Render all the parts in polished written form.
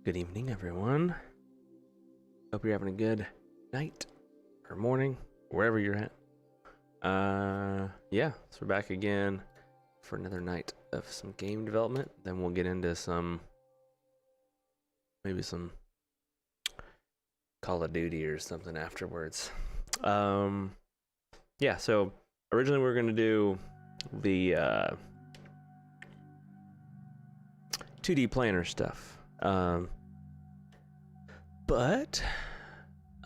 Good evening, everyone. Hope you're having a good night or morning, wherever you're at. Yeah, so we're back again for another night of some game development. Then we'll get into maybe some Call of Duty or something afterwards. Yeah, so originally we were going to do the 2D planner stuff. But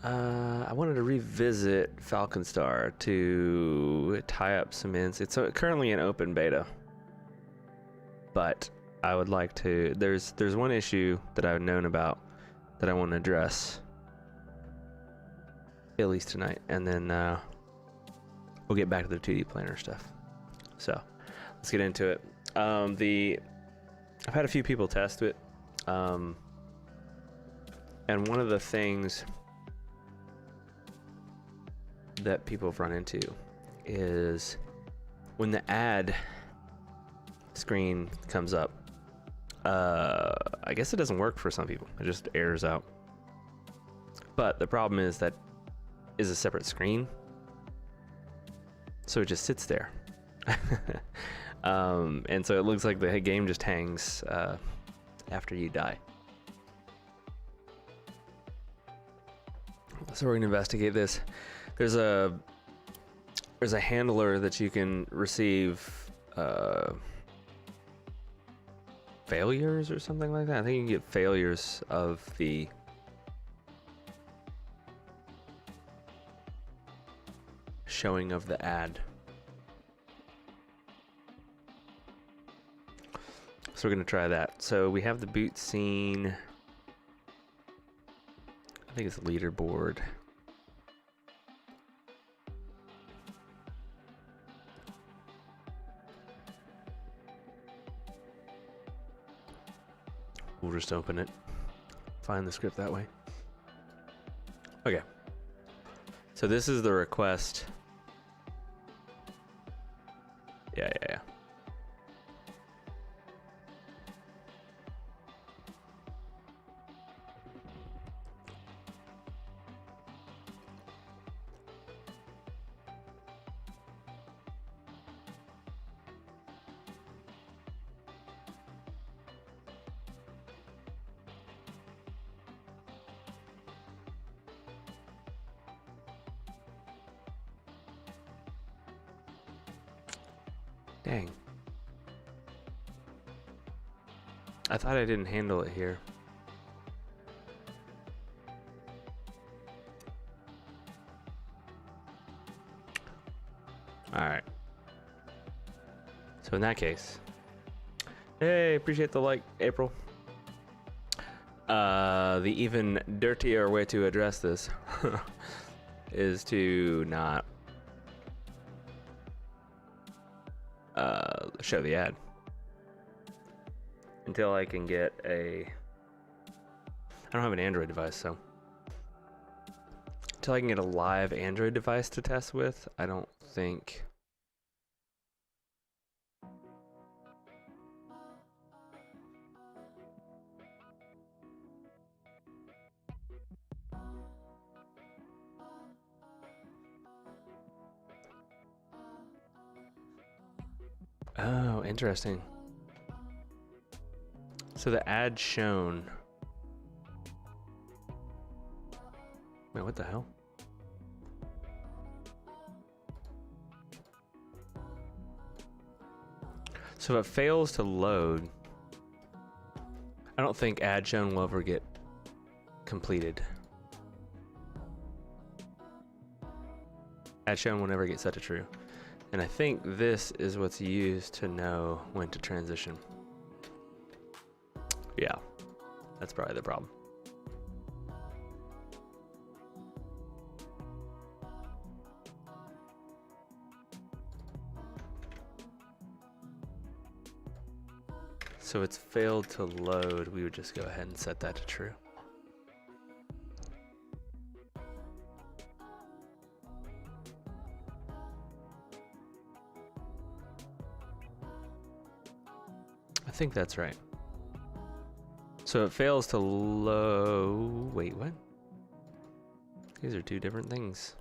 I wanted to revisit Falcon Star to tie up some ends. It's currently in open beta, but I would like to. There's one issue that I've known about that I want to address, at least tonight, and then we'll get back to the 2D planner stuff. So let's get into it. I've had a few people test it, and one of the things that people have run into is when the ad screen comes up, I guess it doesn't work for some people. It just errors out. But the problem is that is a separate screen, so it just sits there. And so it looks like the game just hangs after you die. So we're gonna investigate this. There's a handler that you can receive failures or something like that. I think you can get failures of the showing of the ad. So we're gonna try that. So we have the boot scene. I think it's leaderboard. We'll just open it, find the script that way. Okay. So this is the request. Yeah. Dang. I thought I didn't handle it here. Alright. So in that case, hey, appreciate the like, April. The even dirtier way to address this is to not show the ad until I can get I don't have an Android device, so until I can get a live Android device to test with, I don't think Oh, interesting. So the ad shown. Wait, what the hell? So if it fails to load, I don't think ad shown will ever get completed. Ad shown will never get set to true. And I think this is what's used to know when to transition. Yeah, that's probably the problem. So it's failed to load. We would just go ahead and set that to true. I think that's right. So it fails to load. Wait, what? These are two different things.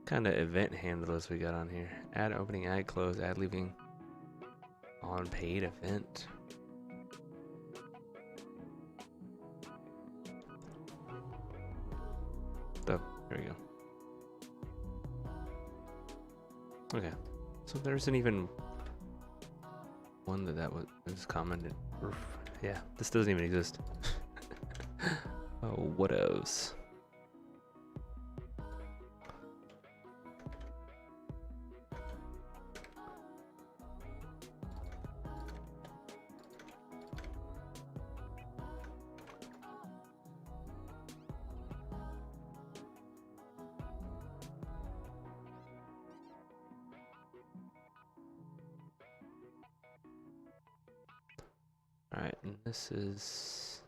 Kind of event handlers we got on here. Add opening, add close, add leaving on paid event. Oh, here we go. Okay, so there isn't even one that was commented. Yeah, this doesn't even exist. Oh, what else? All right, and this is.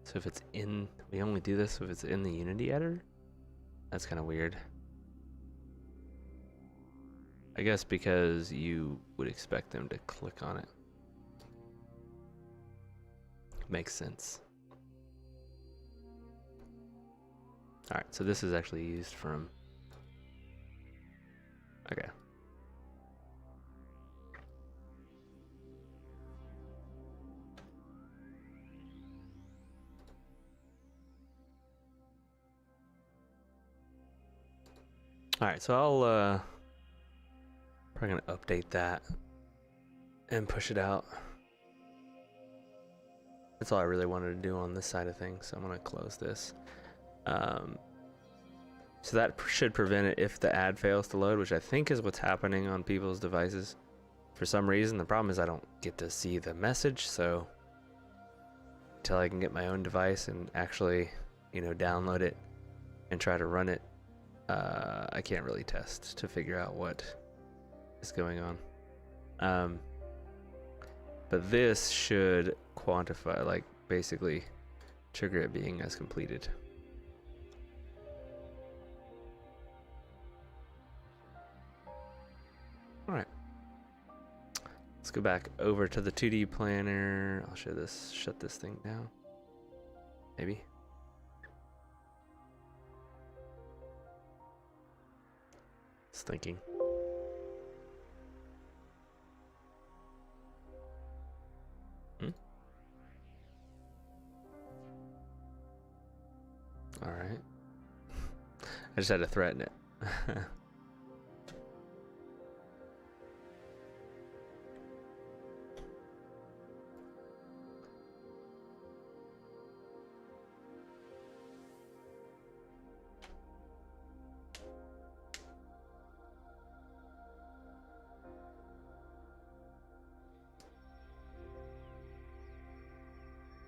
So if it's in, we only do this if it's in the Unity editor? That's kind of weird. I guess because you would expect them to click on it. Makes sense. Alright, so this is actually used from... Okay. Alright, so I'll probably gonna update that and push it out. That's all I really wanted to do on this side of things, so I'm gonna close this. So that should prevent it if the ad fails to load, which I think is what's happening on people's devices. For some reason, the problem is I don't get to see the message, so until I can get my own device and actually, you know, download it and try to run it, I can't really test to figure out what is going on. But this should quantify, like, basically trigger it being as completed. All right. Let's go back over to the 2D planner. I'll shut this thing down. Maybe. Just thinking. All right. I just had to threaten it.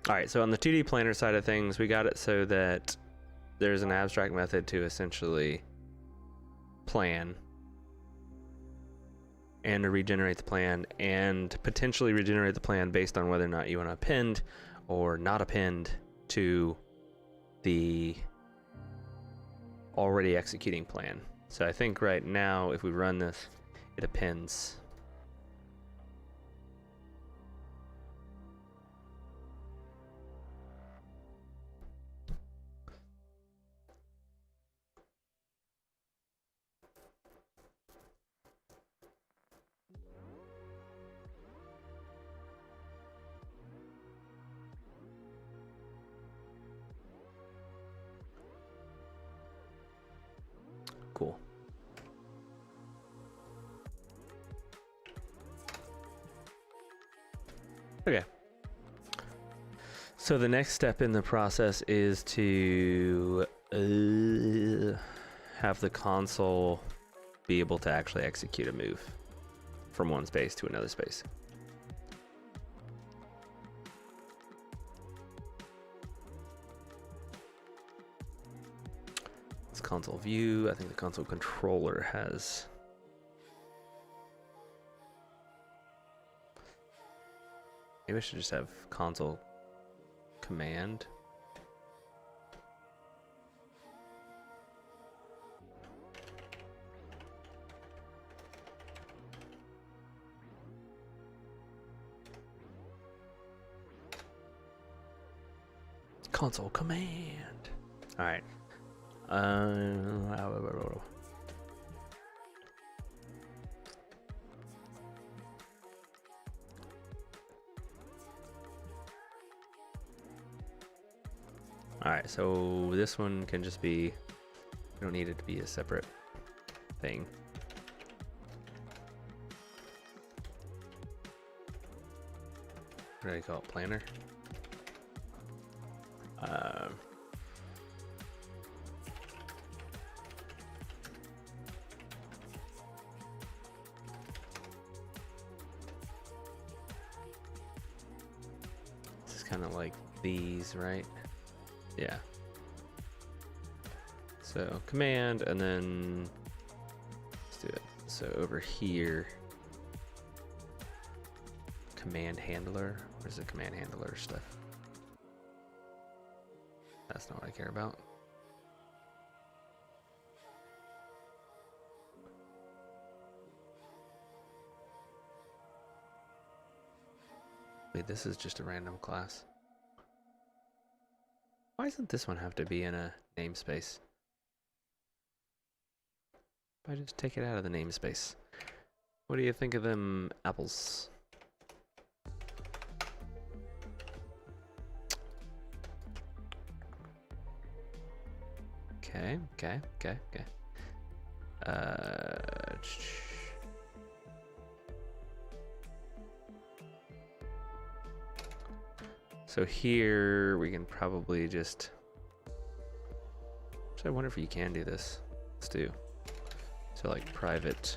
All right, so on the 2D planner side of things, we got it so that there's an abstract method to essentially plan and to regenerate the plan and potentially regenerate the plan based on whether or not you want to append or not append to the already executing plan. So I think right now, if we run this, it appends. Cool. Okay. So the next step in the process is to have the console be able to actually execute a move from one space to another space. It's console view. I think the console controller has. Maybe I should just have console command. Console command. All right. All right. So this one can just be. We don't need it to be a separate thing. What do I call it? Planner. This is kind of like these, right? Yeah. So command, and then let's do it. So over here, command handler. Where's the command handler stuff? That's not what I care about. Wait, this is just a random class. Why doesn't this one have to be in a namespace? If I just take it out of the namespace. What do you think of them apples? Okay. So here we can probably just. So I wonder if you can do this. Let's do. So like private.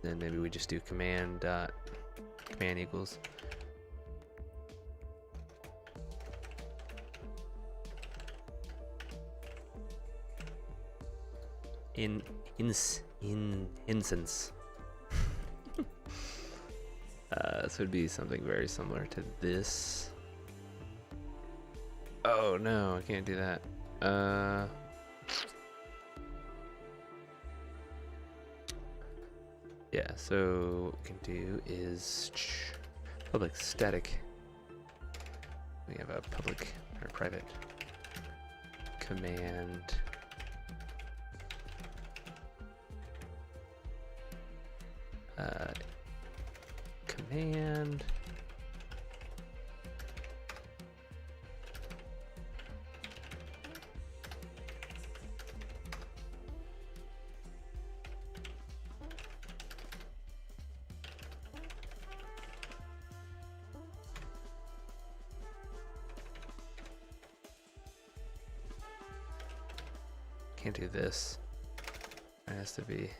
Then maybe we just do command dot command equals instance. This would be something very similar to this. Oh no, I can't do that. Yeah, so what we can do is public static. We have a public or private command. Command. Can't do this. It has to be.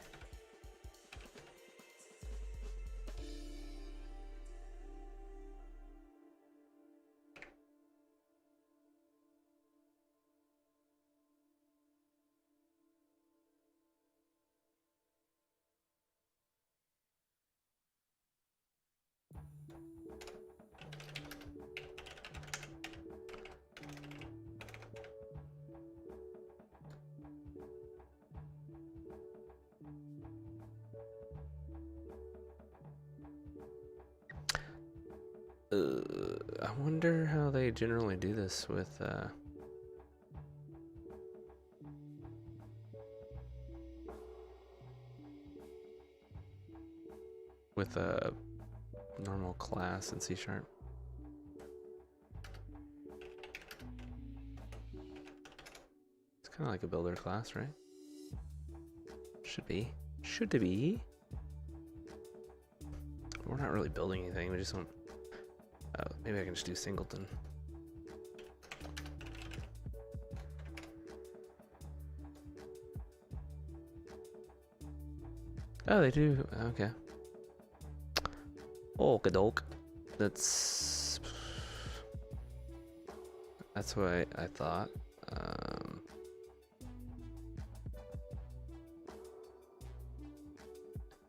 I wonder how they generally do this with a normal class in C#. It's kind of like a builder class, right? Should be. Should be. We're not really building anything. We just want. Maybe I can just do singleton. Oh, they do. Okay. Okey-doke. That's what I thought.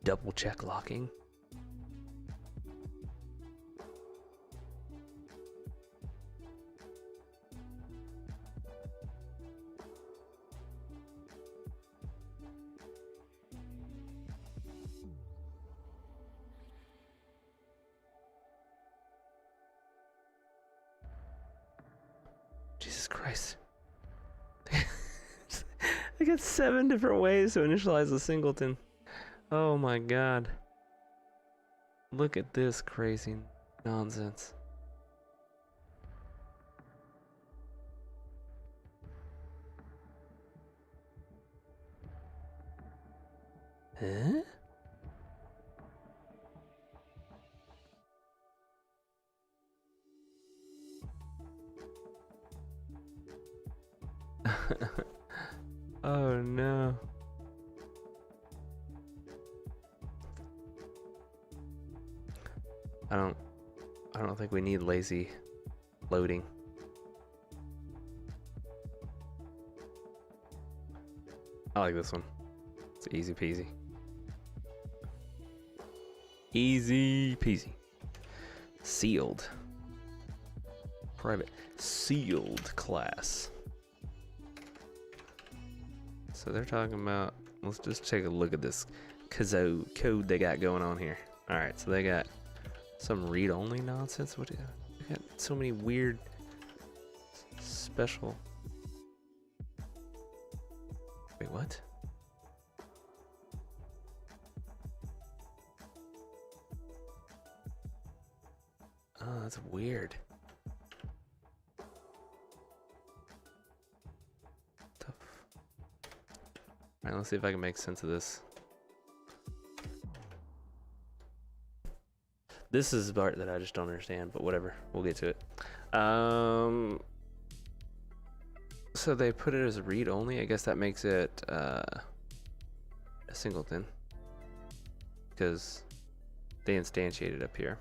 Double check locking. Jesus Christ. I got 7 different ways to initialize a singleton. Oh my god. Look at this crazy nonsense. Huh? Oh no. I don't think we need lazy loading. I like this one. It's easy peasy. Easy peasy. Sealed. Private. Sealed class. So they're talking about, let's just take a look at this Kazoo code they got going on here. Alright, so they got some read-only nonsense. What? They got so many weird special. Wait, what? Oh, that's weird. Tough. Alright, let's see if I can make sense of this. This is the part that I just don't understand, but whatever. We'll get to it. So they put it as read only. I guess that makes it a singleton because they instantiated up here.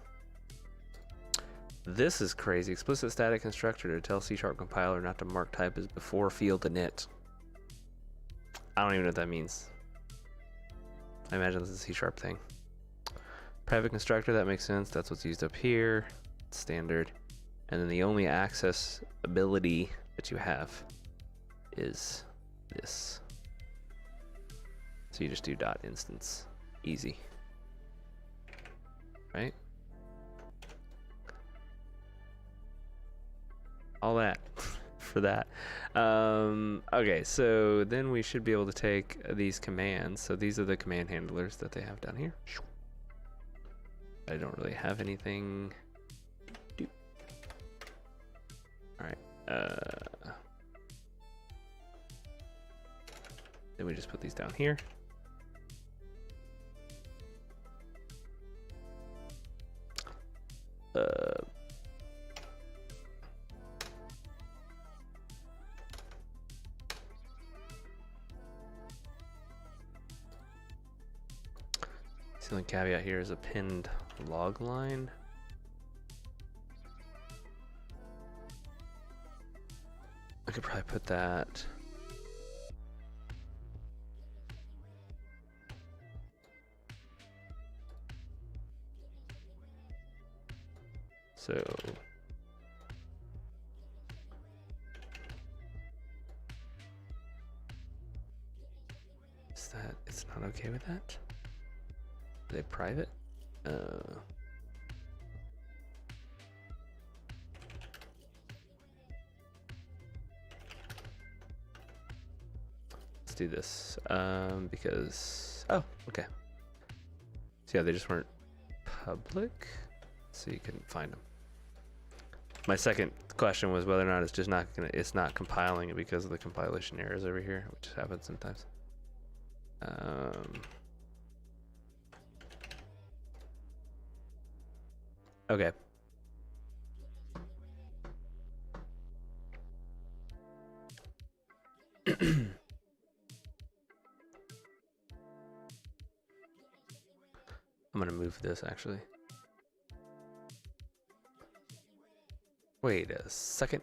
This is crazy. Explicit static constructor to tell C# compiler not to mark type as before field init. I don't even know what that means. I imagine this is a C# thing. Private constructor, that makes sense. That's what's used up here. It's standard. And then the only access ability that you have is this. So you just do dot instance. Easy. Right? All that for that. Okay, so then we should be able to take these commands. So these are the command handlers that they have down here. I don't really have anything. Alright. Then we just put these down here. The only caveat here is a pinned log line. I could probably put that. So is that, it's not okay with that? Are they private? Let's do this. Because, oh, okay. So yeah, they just weren't public, so you couldn't find them. My second question was whether or not it's just not gonna, it's not compiling it because of the compilation errors over here, which happens sometimes. Okay. I'm gonna move this actually. Wait a second.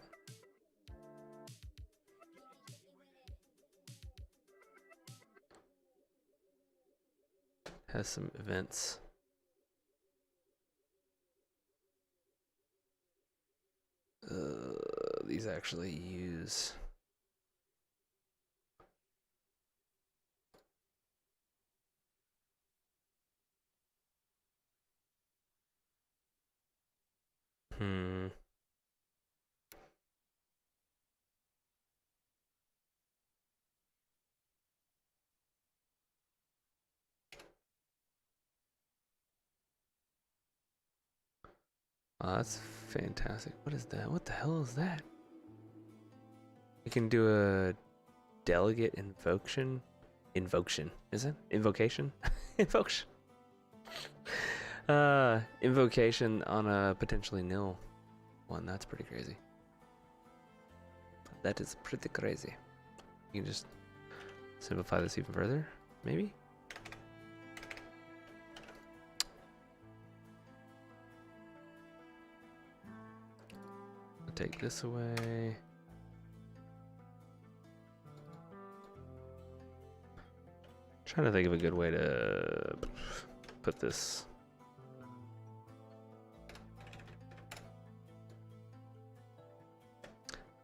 Has some events. These actually use. Oh, that's fantastic. What is that? What the hell is that? We can do a delegate invocation. Invocation, is it? Invocation? Invocation. Invocation on a potentially nil one. That's pretty crazy. That is pretty crazy. You can just simplify this even further, maybe? I'll take this away. Trying to think of a good way to put this.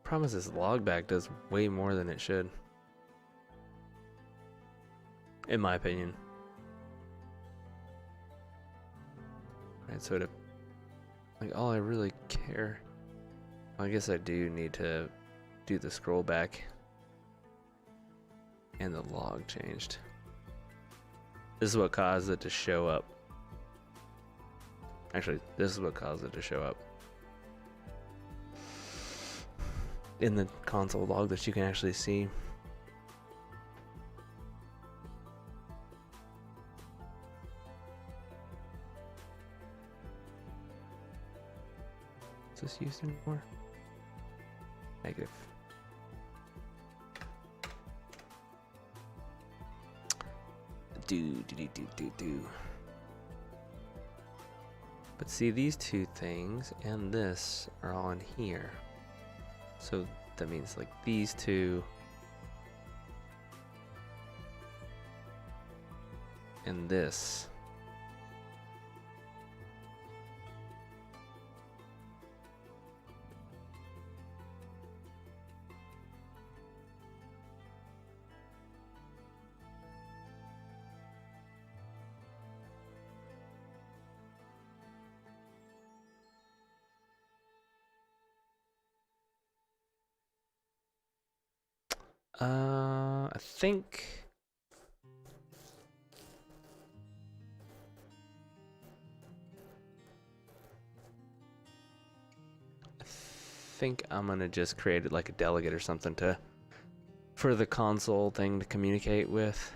Problem is this logback does way more than it should, in my opinion. Right, so to, like, all I really care, I guess I do need to do the scroll back and the log changed. This is what caused it to show up. Actually, this is what caused it to show up in the console log that you can actually see. Is this used anymore? Negative. Do. But see, these two things and this are all in here. So that means like these two and this. I think I'm gonna just create it like a delegate or something for the console thing to communicate with.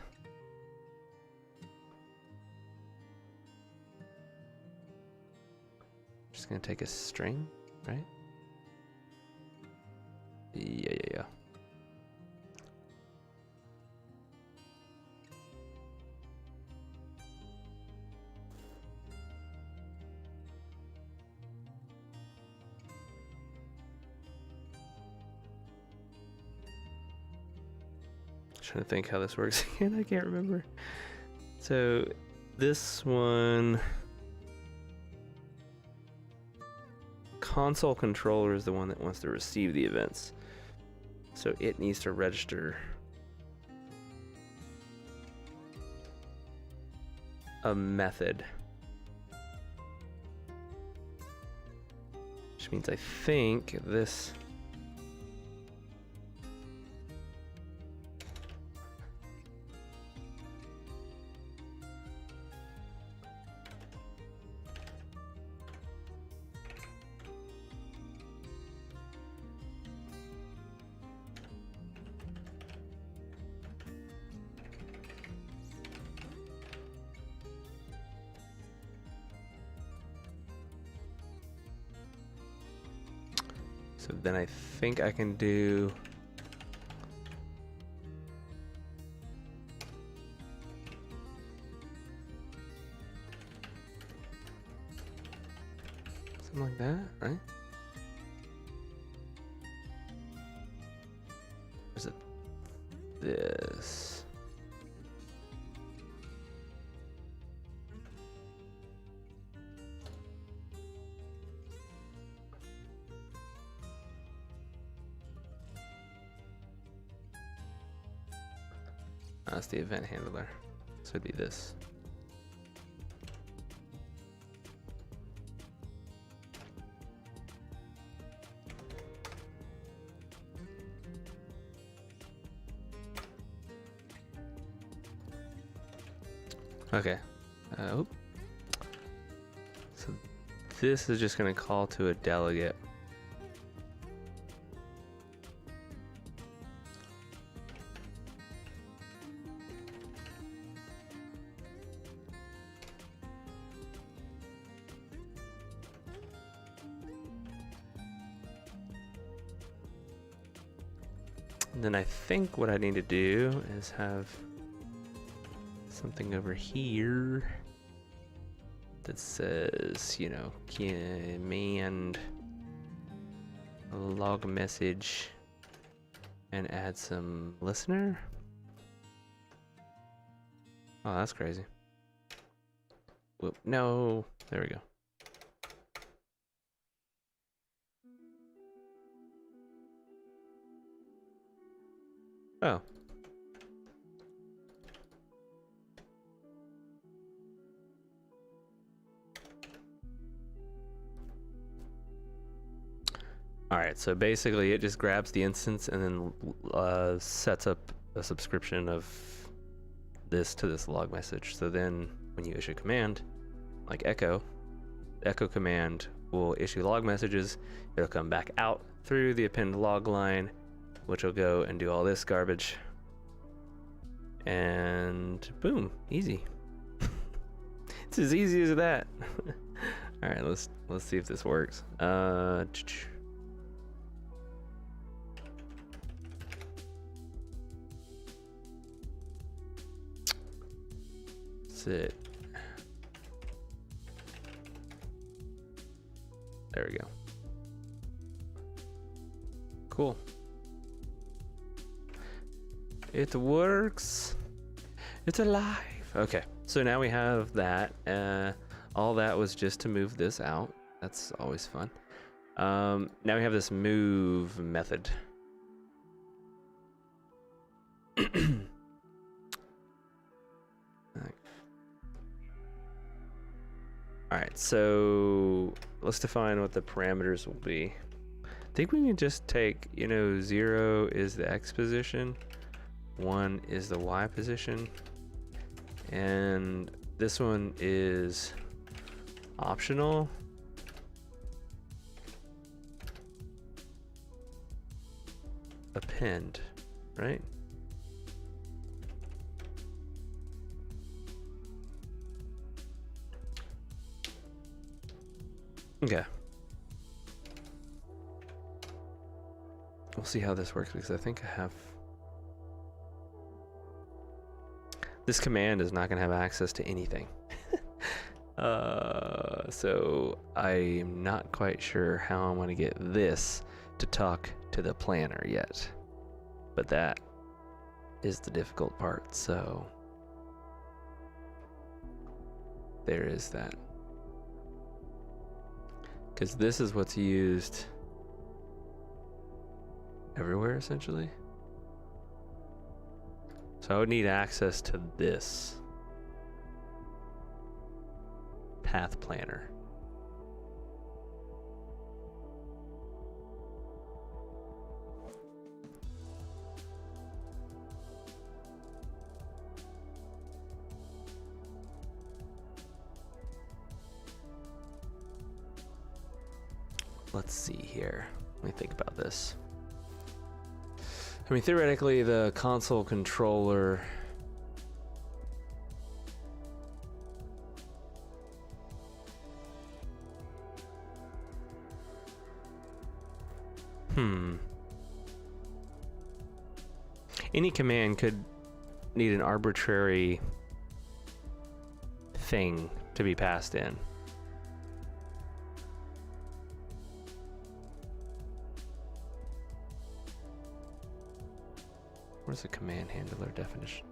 Just gonna take a string, right? Yeah. Trying to think how this works again. I can't remember. So this one, console controller is the one that wants to receive the events. So it needs to register a method. Which means I think this so then I think I can do something like that, right? Or is it this? That's the event handler. So it'd be this. Okay. So this is just going to call to a delegate. And then I think what I need to do is have something over here that says, you know, command log message and add some listener. Oh, that's crazy. Whoop, no, there we go. Oh. Alright, so basically it just grabs the instance and then sets up a subscription of this to this log message. So then when you issue a command, like echo, the echo command will issue log messages. It'll come back out through the append log line, which will go and do all this garbage. And boom, easy. It's as easy as that. Alright, let's see if this works. It. There we go. Cool. It works. It's alive. Okay, so now we have that. All that was just to move this out. That's always fun. Now we have this move method. Alright, so let's define what the parameters will be. I think we can just take, you know, 0 is the X position, 1 is the Y position, and this one is optional. Append, right? Okay. We'll see how this works because I think I have... This command is not going to have access to anything. So I'm not quite sure how I'm going to get this to talk to the planner yet. But that is the difficult part, so... There is that. Because this is what's used everywhere, essentially. So I would need access to this path planner. Let's see here. Let me think about this. I mean, theoretically, the console controller... Any command could need an arbitrary thing to be passed in. Where's the command handler definition?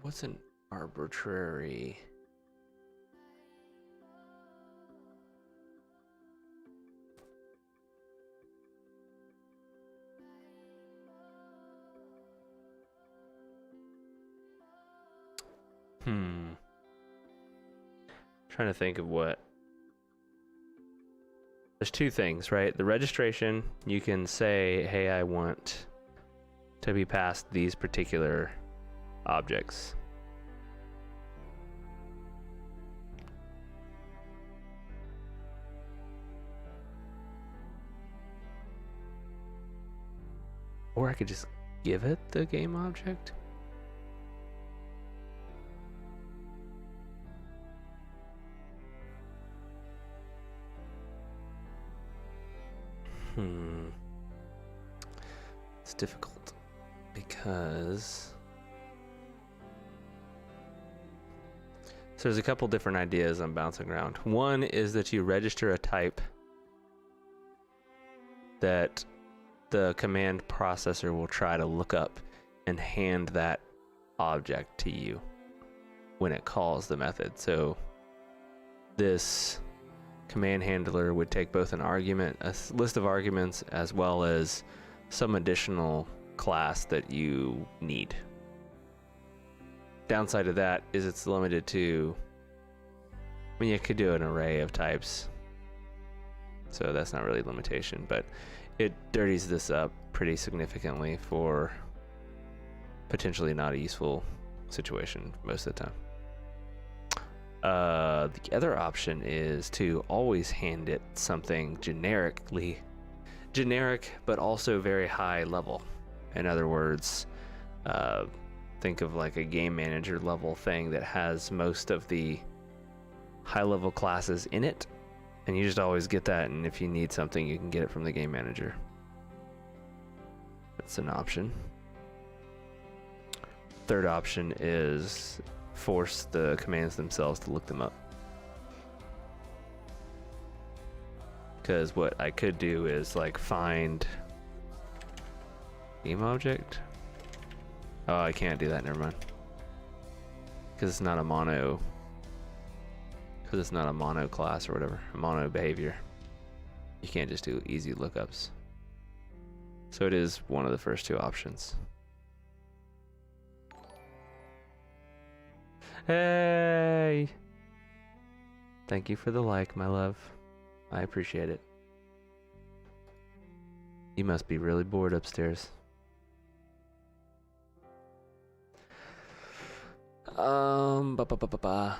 What's an arbitrary? Trying to think of what. there's two things, right? The registration, you can say, hey, I want to be passed these particular objects. Or I could just give it the game object. It's difficult because so there's a couple different ideas I'm bouncing around. One is that you register a type that the command processor will try to look up and hand that object to you when it calls the method. So this command handler would take both an argument, a list of arguments, as well as some additional class that you need. Downside of that is it's limited to, I mean, you could do an array of types, so that's not really a limitation, but it dirties this up pretty significantly for potentially not a useful situation most of the time. The other option is to always hand it something generic, but also very high level. In other words, think of like a game manager level thing that has most of the high level classes in it, and you just always get that, and if you need something you can get it from the game manager. That's an option. Third option is force the commands themselves to look them up. Because what I could do is like find game object. Oh, I can't do that, never mind. Because it's not a mono. Because it's not a mono class or whatever, a mono behavior. You can't just do easy lookups. So it is one of the first two options. Hey! Thank you for the like, my love. I appreciate it. You must be really bored upstairs. Ba ba ba ba ba.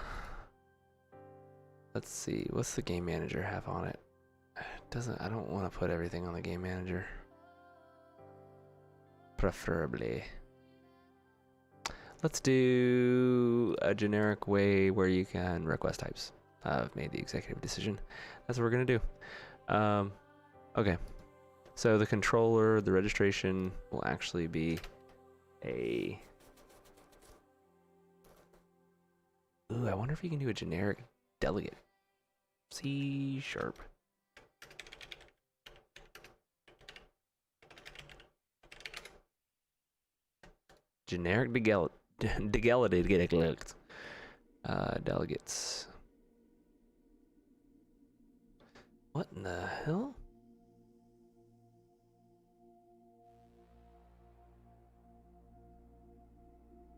Let's see, what's the game manager have on it? I don't want to put everything on the game manager. Preferably. Let's do a generic way where you can request types. I've made the executive decision. That's what we're gonna do. Okay. So the controller, the registration will actually be a... Ooh, I wonder if you can do a generic delegate. C#. Generic delegates. What in the hell?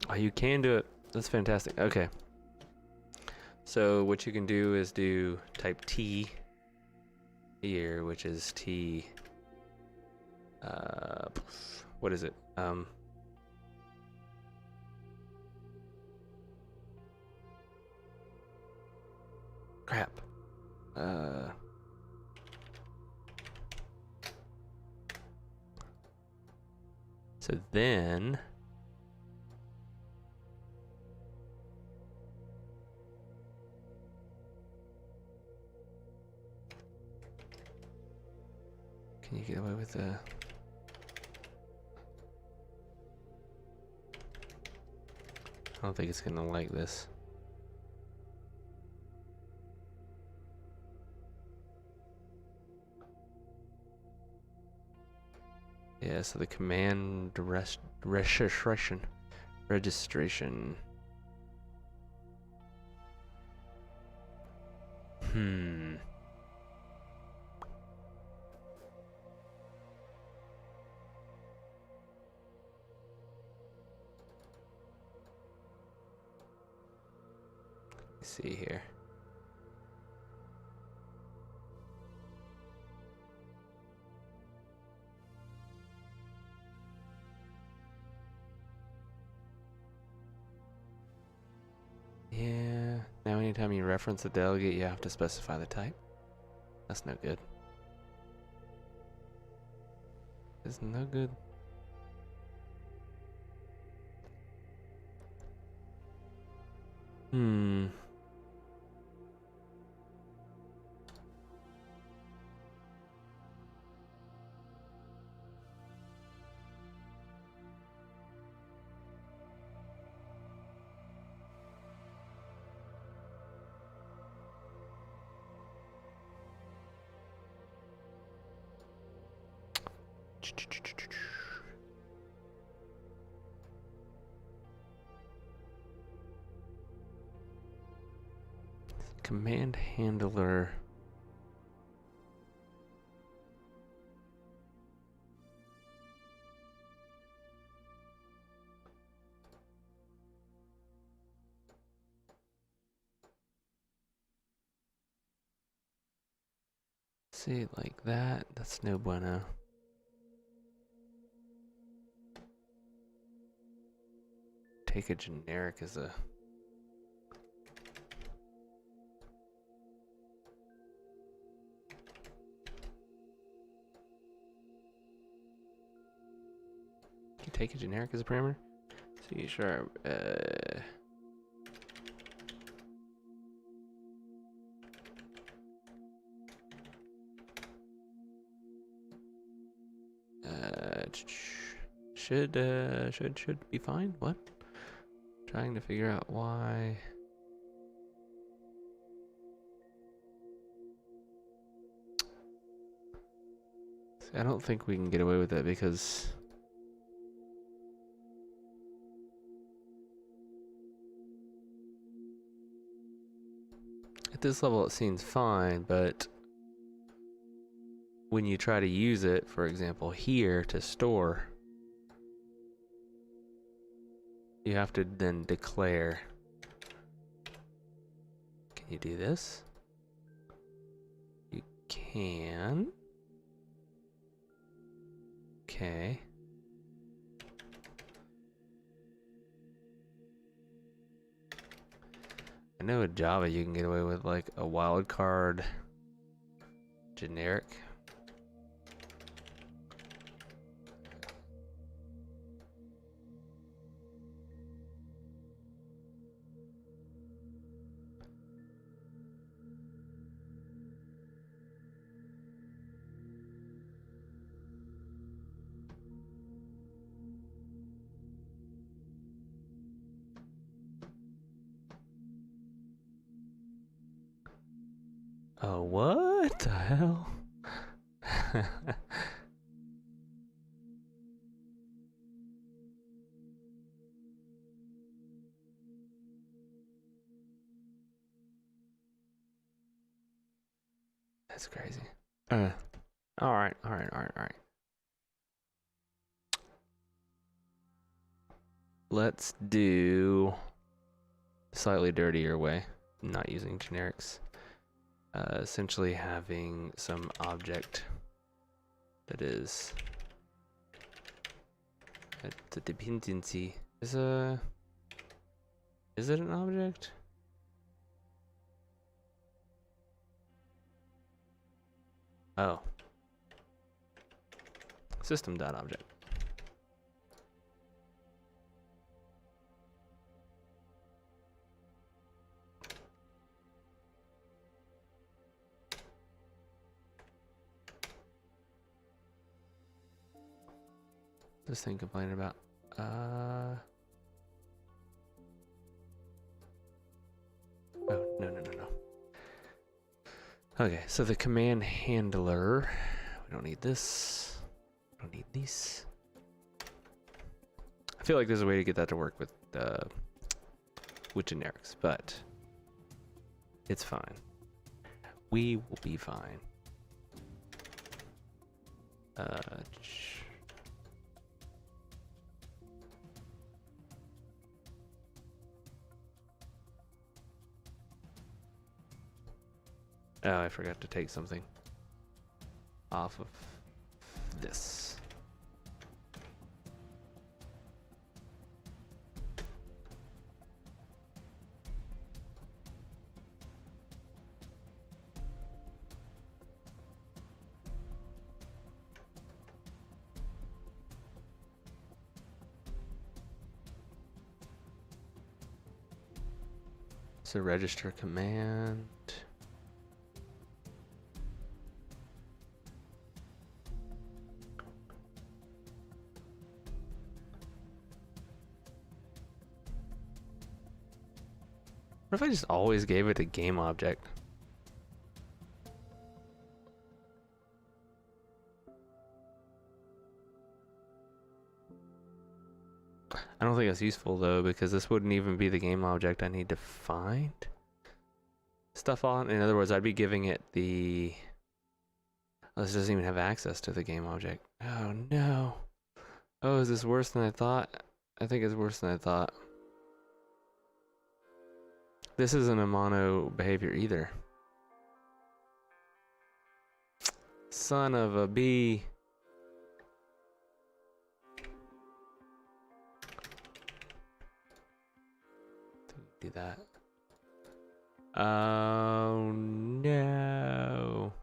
Oh, you can do it. That's fantastic. Okay. So what you can do is do type T here, which is T. What is it? Crap. So then can you get away with the... I don't think it's gonna like this. Yeah, so the command registration. Let's see here. Yeah. Now anytime you reference a delegate, you have to specify the type. That's no good. It's no good. Hmm. Command handler. See it like that. That's no bueno. Take a generic as a. You take a generic as a parameter? See, sure. Should be fine. What? Trying to figure out why. See, I don't think we can get away with that because at this level it seems fine, but when you try to use it, for example, here to store, you have to then declare. Can you do this? You can. Okay. I know with Java you can get away with like a wildcard generic. Oh, what the hell? That's crazy. All right. Let's do slightly dirtier way, not using generics. Essentially having some object that is the dependency is it an object? Oh, system.object. This thing complaining about oh, no. Okay, so the command handler, we don't need this. We don't need these. I feel like there's a way to get that to work with generics, but it's fine. We will be fine. Oh, I forgot to take something off of this. So register command. What if I just always gave it a game object? I don't think it's useful though, because this wouldn't even be the game object I need to find stuff on. In other words, I'd be giving it the... Oh, this doesn't even have access to the game object. Oh no. Oh, is this worse than I thought? I think it's worse than I thought. This isn't a mono behavior either. Son of a bee. Do that. Oh no.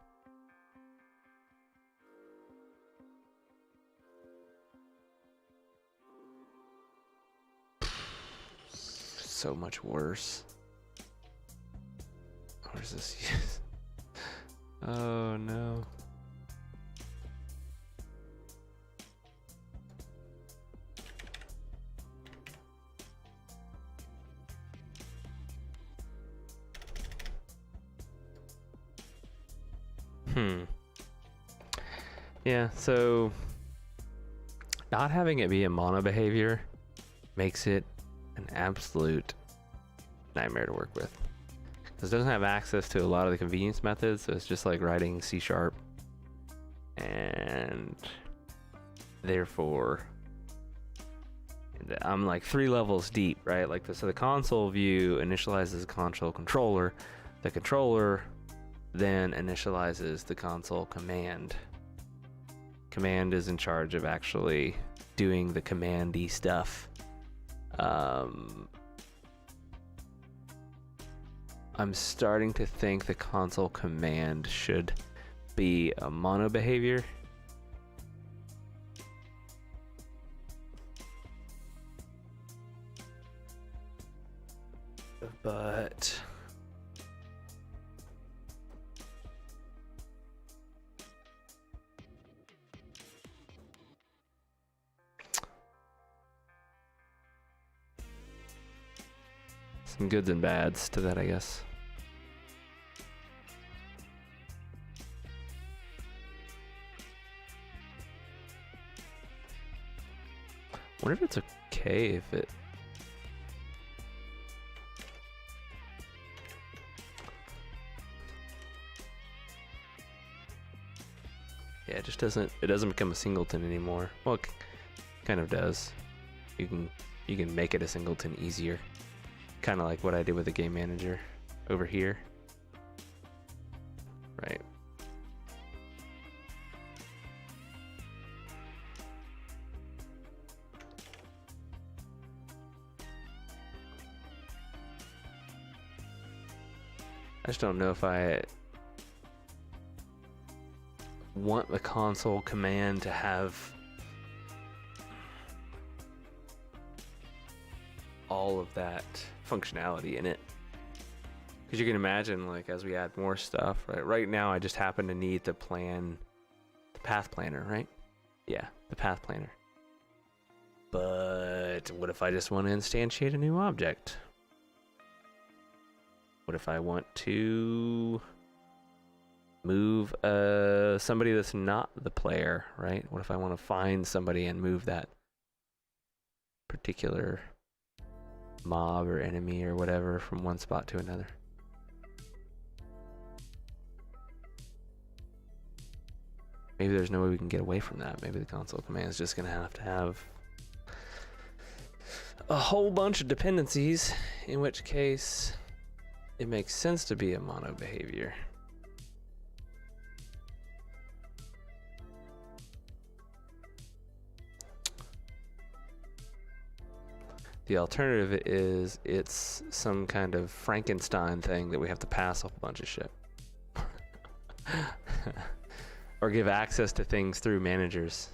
So much worse. Where's this use? Oh no. Yeah, so not having it be a mono behavior makes it an absolute nightmare to work with. Because it doesn't have access to a lot of the convenience methods, so it's just like writing C#. And therefore, I'm like 3 levels deep, right? Like so the console view initializes the console controller. The controller then initializes the console command. Command is in charge of actually doing the commandy stuff. I'm starting to think the console command should be a mono behavior. But some goods and bads to that, I guess. I wonder if it's okay if it... Yeah, it just doesn't become a singleton anymore. Well, it kind of does. You can make it a singleton easier. Kind of like what I did with the game manager over here. Right. I just don't know if I want the console command to have all of that functionality in it. Because you can imagine, like, as we add more stuff, right? Right now, I just happen to need to plan the path planner, right? Yeah, the path planner. But what if I just want to instantiate a new object? What if I want to move somebody that's not the player, right? What if I want to find somebody and move that particular mob or enemy or whatever from one spot to another? Maybe there's no way we can get away from that. Maybe the console command is just going to have a whole bunch of dependencies, in which case it makes sense to be a mono behavior. The alternative is it's some kind of Frankenstein thing that we have to pass off a bunch of shit. Or give access to things through managers.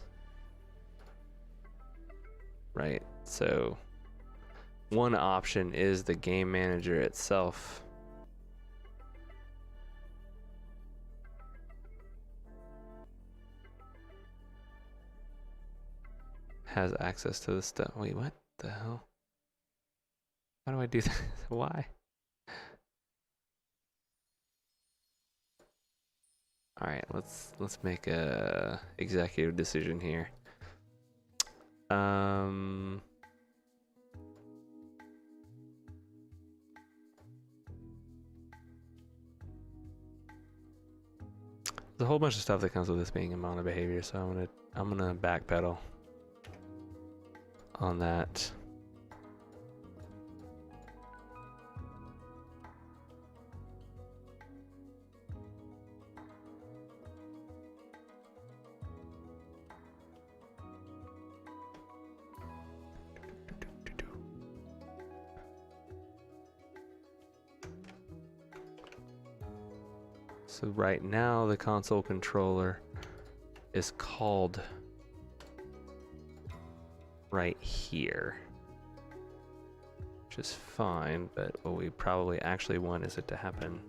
Right, so one option is the game manager itself. Has access to the stuff. Wait, what the hell? How do I do that? Why? All right, let's make a executive decision here. There's a whole bunch of stuff that comes with this being a mono behavior, so I'm gonna backpedal on that. So right now the console controller is called right here, which is fine, but what we probably actually want is it to happen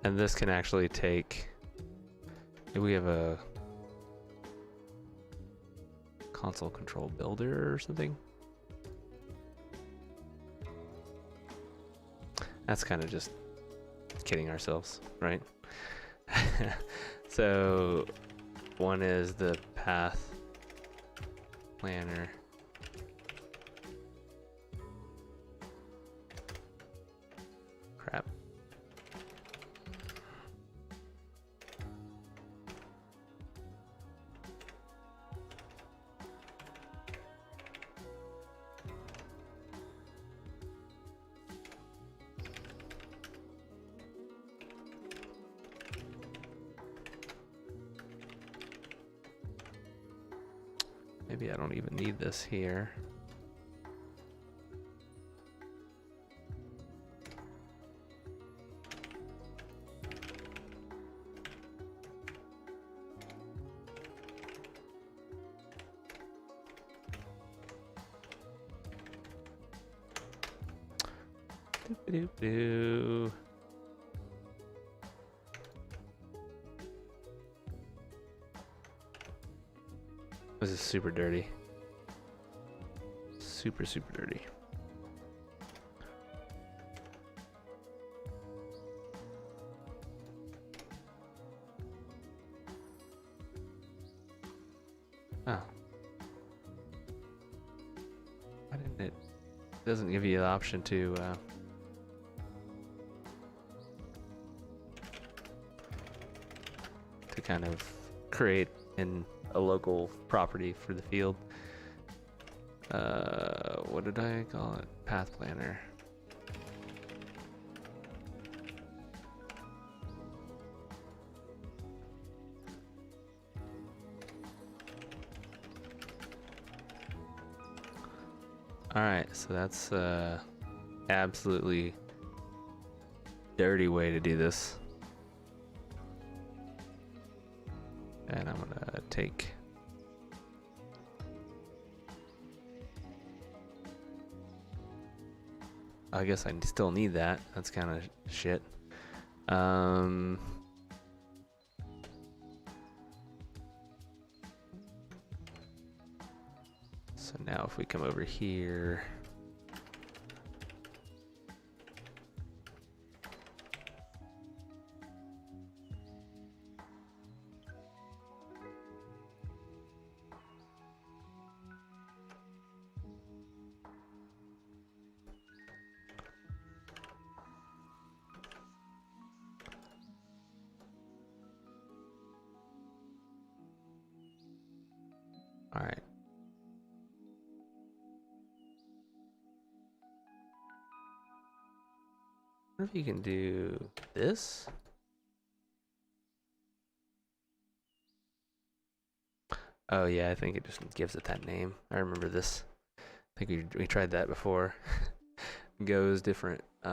and this can actually take, if we have a console control builder or something. That's kind of just kidding ourselves, right? So one is the path planner. Crap. Maybe I don't even need this here. Doop-a-doop-doo. This is super dirty. Super, super dirty. Oh. Why didn't it? It doesn't give you the option to kind of create in a local property for the field. What did I call it? Path planner. All right, so that's absolutely dirty way to do this. And I'm gonna take I guess I still need that. That's kind of shit. So now if we come over here, All right. I wonder if you can do this. Oh yeah, I think it just gives it that name. I remember this. I think we tried that before. Go is different. I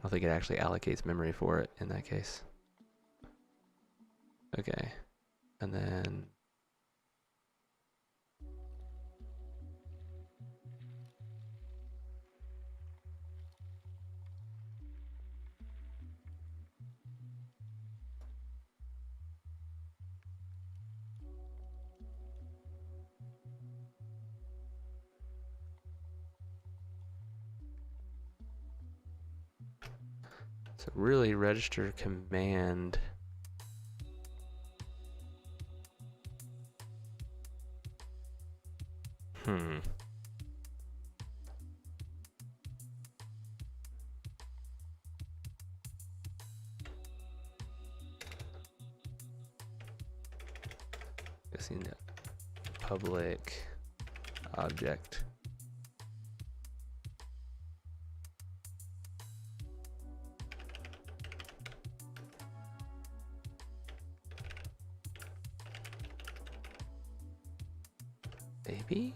don't think it actually allocates memory for it in that case. Okay, and then so really register command. Hmm. Guessing that public object. Maybe?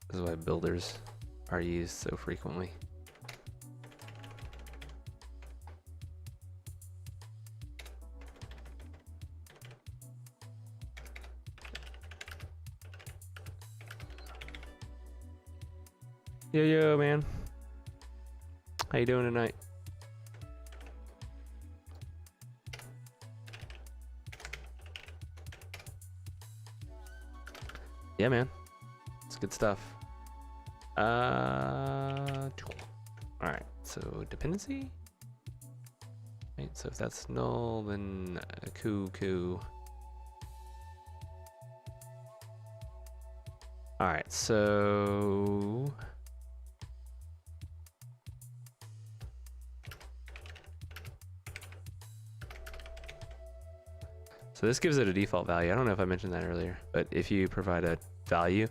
This is why builders are used so frequently. Yo, man. How you doing tonight? Yeah, man. It's good stuff. All right. So dependency. Right. So if that's null, then coup. All right. So. So this gives it a default value. I don't know if I mentioned that earlier, but if you provide a value,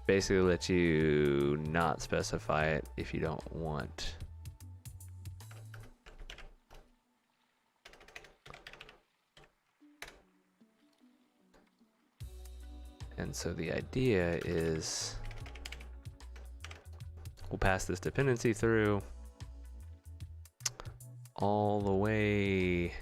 basically lets you not specify it if you don't want. And so the idea is we'll pass this dependency through all the way.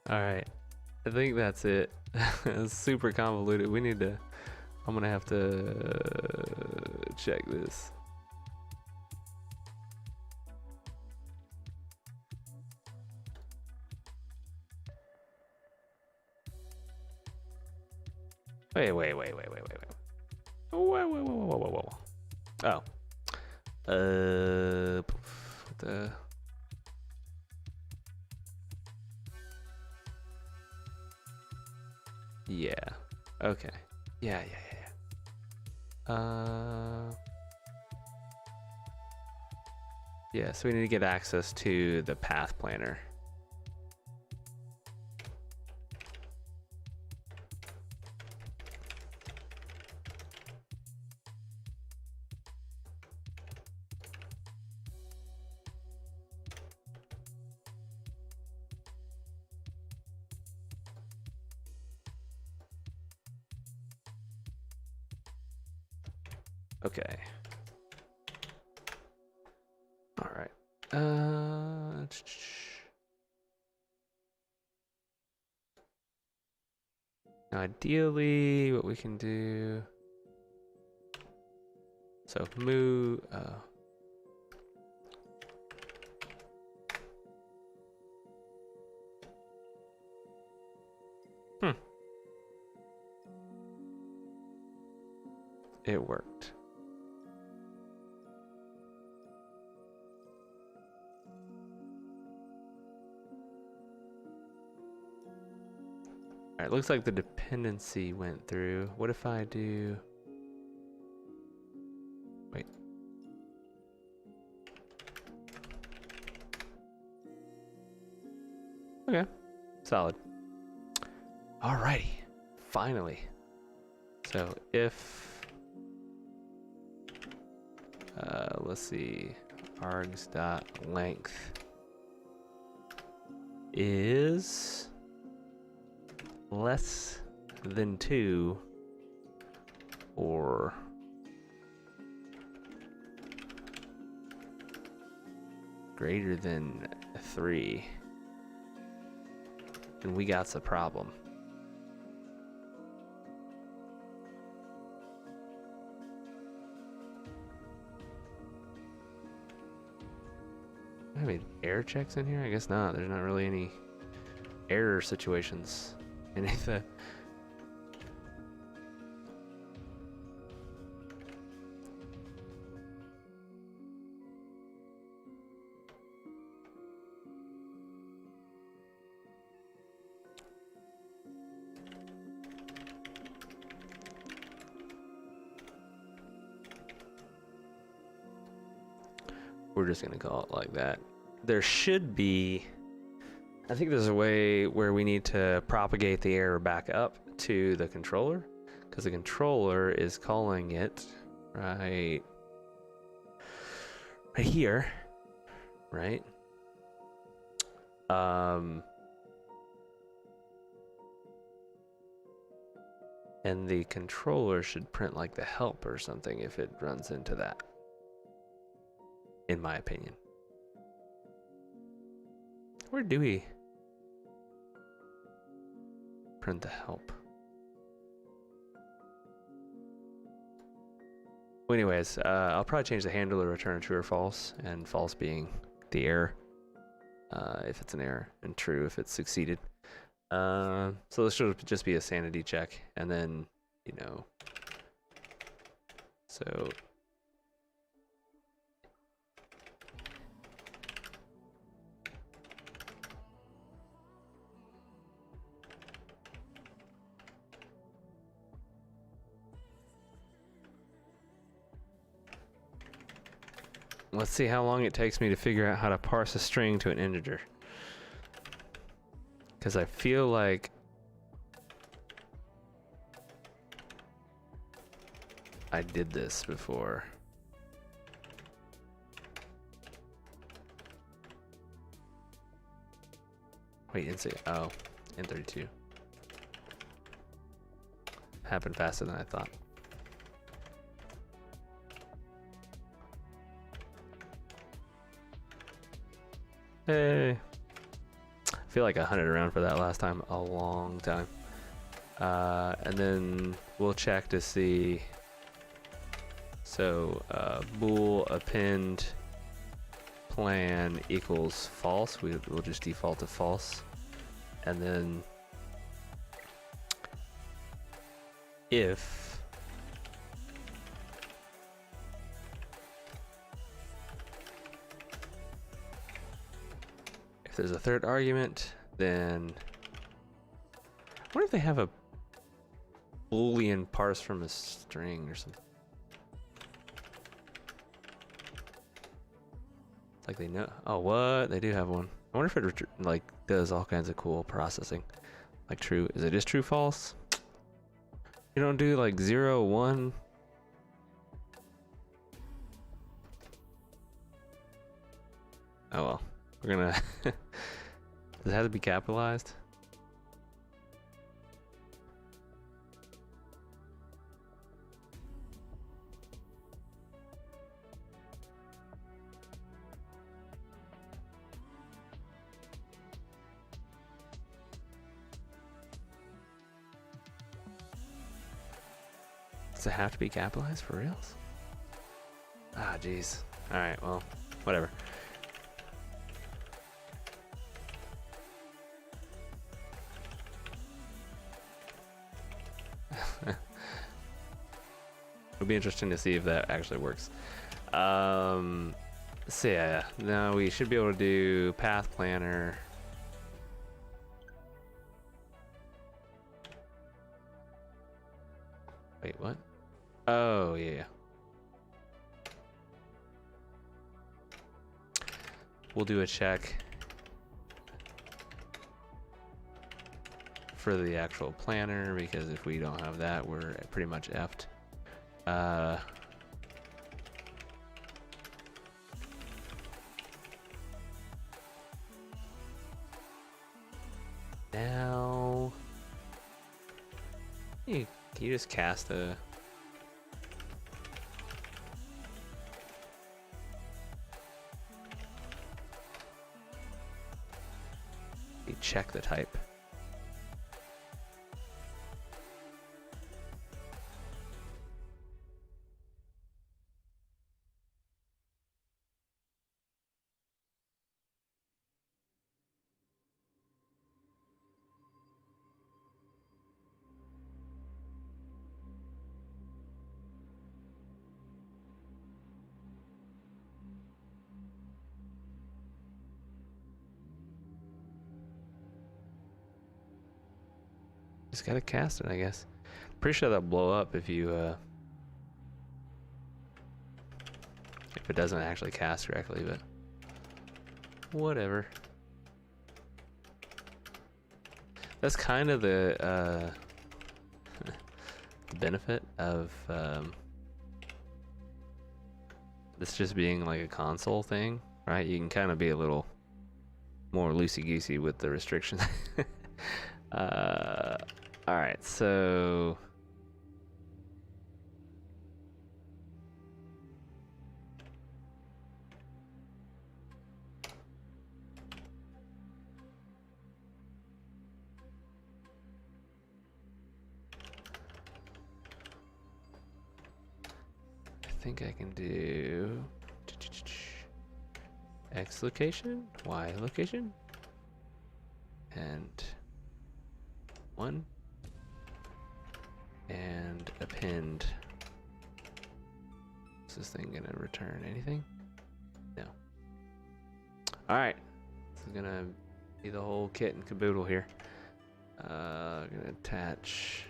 All right, I think that's it. It's super convoluted. We need to, I'm gonna have to check this. Wait. Whoa. Oh. What the? Yeah. Okay. Yeah. Yeah, so we need to get access to the path planner. Okay. All right. Now ideally, what we can do. So move. It worked. Alright, looks like the dependency went through. What if I do... Wait. Okay, solid. Alrighty, finally. So if... let's see, args.length is less than 2 or greater than 3, then we got a problem. I mean, error checks in here? I guess not. There's not really any error situations. Anything. We're just gonna call it like that. There should be, I think there's a way where we need to propagate the error back up to the controller, because the controller is calling it right here, right? And the controller should print like the help or something if it runs into that, in my opinion. Where do we print the help? Well, anyways, I'll probably change the handle to return true or false, and false being the error, if it's an error, and true if it's succeeded. So this should just be a sanity check, and then, you know, so let's see how long it takes me to figure out how to parse a string to an integer. Because I feel like I did this before. Wait, oh, N32. Happened faster than I thought. Hey. I feel like I hunted around for that last time a long time. And then we'll check to see. So bool append plan equals false. We'll just default to false. And then if there's a third argument, then I wonder if they have a Boolean parse from a string or something. Like they know. Oh, what? They do have one. I wonder if it like does all kinds of cool processing. Like true. Is it just true false? You don't do like 0, 1. Oh well. We're gonna. Does it have to be capitalized? Does it have to be capitalized for reals? Ah, jeez. All right. Well, whatever. It'll be interesting to see if that actually works. So yeah, now we should be able to do path planner. Wait, what? Oh, yeah. We'll do a check for the actual planner, because if we don't have that, we're pretty much effed. Now, can you just cast a... You check the type. Just gotta cast it, I guess. Pretty sure that'll blow up if you, if it doesn't actually cast correctly, but whatever. That's kind of the benefit of this just being like a console thing, right? You can kind of be a little more loosey-goosey with the restrictions. All right, so I think I can do X location, Y location, and 1, and append. Is this thing gonna return anything? No. All right, this is gonna be the whole kit and caboodle here. Gonna attach.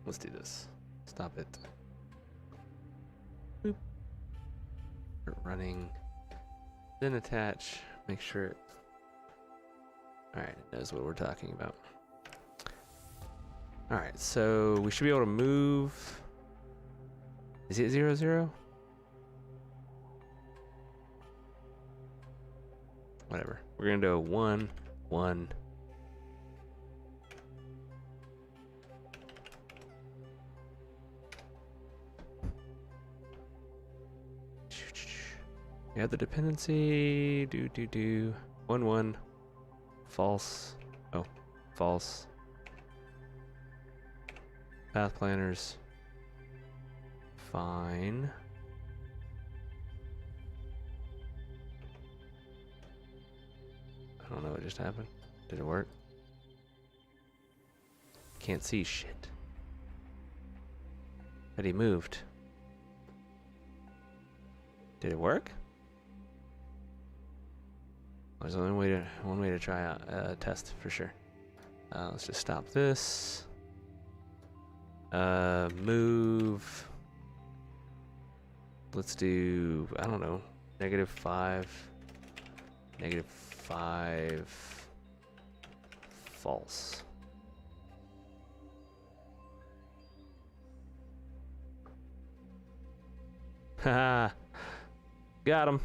Let's do this. Stop it. Boop. Start running. Then attach. Make sure it. Alright, it knows what we're talking about. Alright, so we should be able to move. Is it 0, 0? Whatever. We're gonna do a 1, 1. We have the dependency. 1, 1. False. Oh, false. Path planners. Fine. I don't know what just happened. Did it work? Can't see shit. But he moved. Did it work? There's only one way to try out test for sure. Let's just stop this. Move. Let's do, I don't know, -5, -5, false. Haha, got him.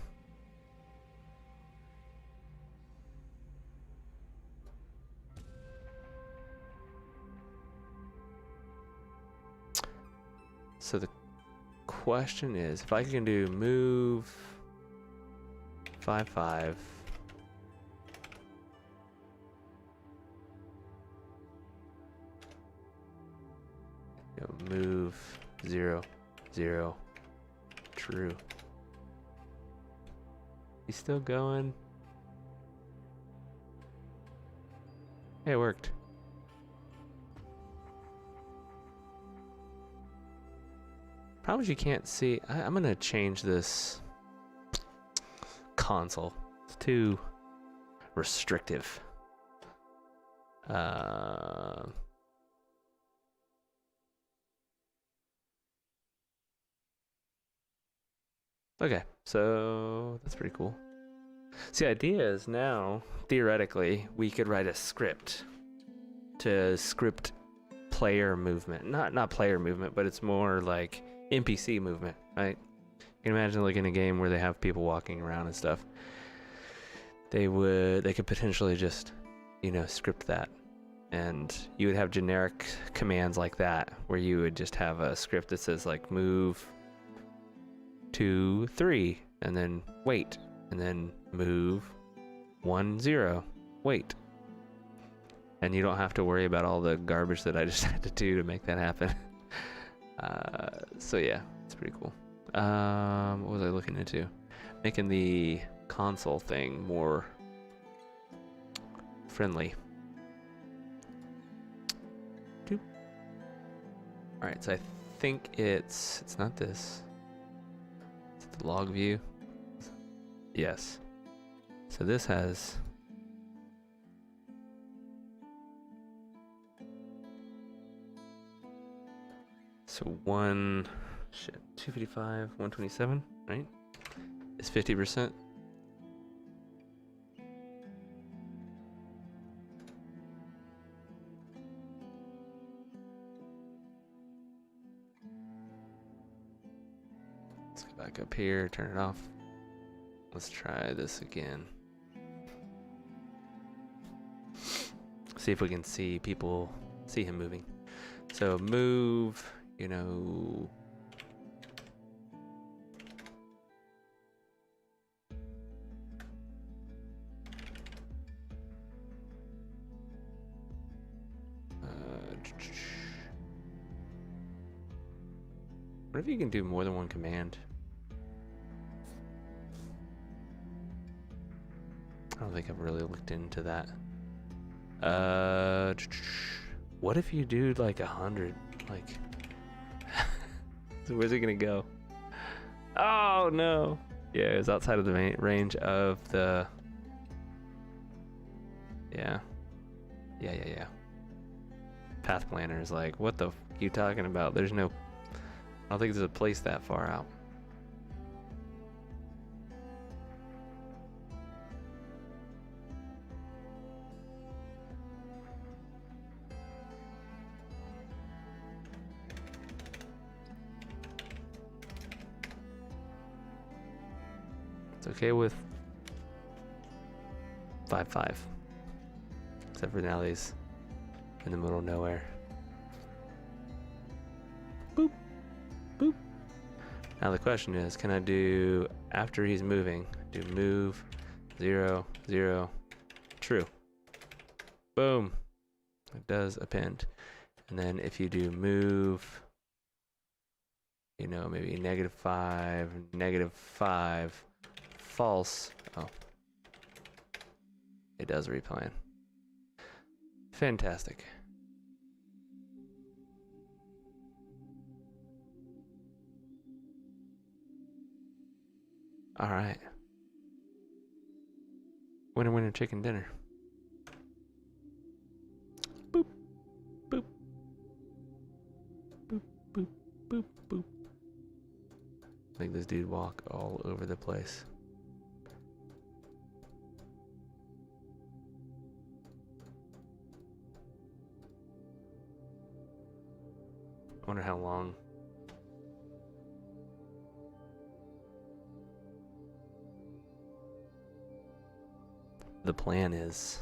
So the question is, if I can do move 5, 5. Move 0, 0. True. He's still going. Hey, it worked. Problem is you can't see. I'm gonna change this. console. It's too restrictive. Okay, so that's pretty cool. See, the idea is now, theoretically, we could write a script to script player movement. Not player movement, but it's more like NPC movement, right? You can imagine like in a game where they have people walking around and stuff. They could potentially just, script that. And you would have generic commands like that, where you would just have a script that says like move 2, 3, and then wait, and then move 1, 0, wait. And you don't have to worry about all the garbage that I just had to do to make that happen. So yeah, it's pretty cool. What was I looking into? Making the console thing more friendly. All right, so I think it's not this. It's the log view. Yes. So this has so 255, 127, right? Is 50%. Let's go back up here, turn it off. Let's try this again. See if we can see him moving. So move, what if you can do more than one command? I don't think I've really looked into that. What if you do like 100? Like, so where's it gonna go? Oh no! Yeah, it's outside of the range of the. Yeah. Path planner is like, what the f are you talking about? There's no. I don't think there's a place that far out. It's okay with 5-5. Except for now he's in the middle of nowhere. Boop. Boop. Now the question is, can I do, after he's moving, do move 0, 0, true. Boom. It does append. And then if you do move, maybe -5, -5, false. Oh. It does replan. Fantastic. All right. Winner, winner, chicken dinner. Boop, boop, boop, boop, boop, boop. Make this dude walk all over the place. I wonder how long. The plan is.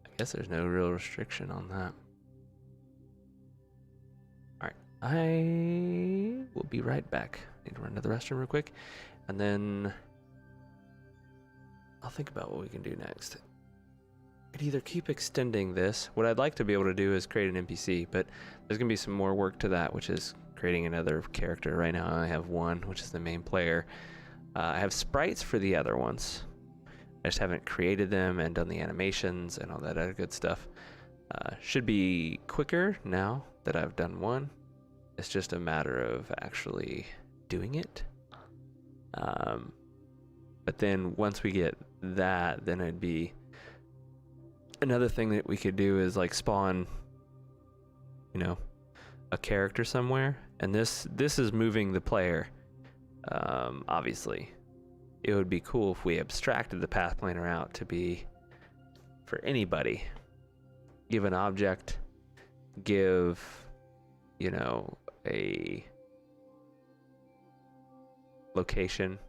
I guess there's no real restriction on that. Alright, I will be right back. Need to run to the restroom real quick, and then I'll think about what we can do next. I'd either keep extending this. What I'd like to be able to do is create an NPC, but there's going to be some more work to that, which is creating another character. Right now I have one, which is the main player. I have sprites for the other ones. I just haven't created them and done the animations and all that other good stuff. Should be quicker now that I've done one. It's just a matter of actually doing it. But then once we get that, then it'd be another thing that we could do is like spawn, you know, a character somewhere, and this is moving the player. Obviously, it would be cool if we abstracted the path planner out to be for anybody. Give an object, give, you know, a location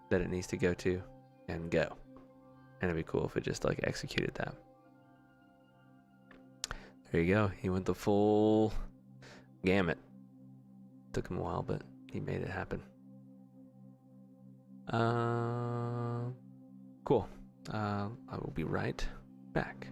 that it needs to go to, and go. And it'd be cool if it just like executed that. There you go. He went the full gamut. Took him a while, but he made it happen. Cool. I will be right back.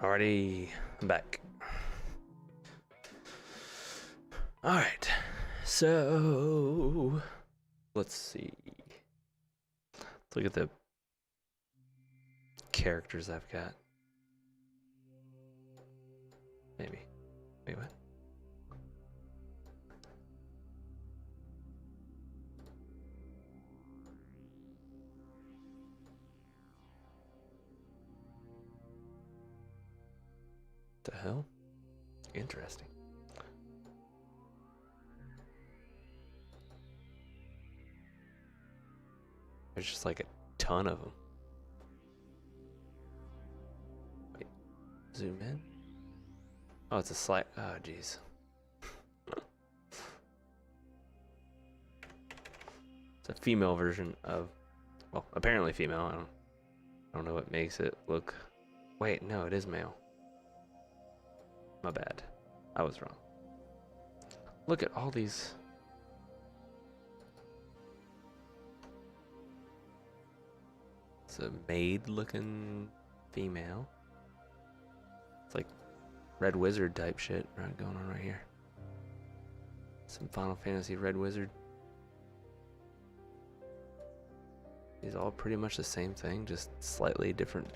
Alrighty, I'm back. All right, so let's see. Let's look at the characters I've got. Maybe. Wait, what? The hell? Interesting. There's just like a ton of them. Wait, zoom in. Oh, it's a slight. Oh, jeez. It's a female version of, well, apparently female. I don't know what makes it look. Wait, no, it is male. My bad. I was wrong. Look at all these. It's a maid-looking female. It's like Red Wizard type shit right going on right here. Some Final Fantasy Red Wizard. These all pretty much the same thing, just slightly different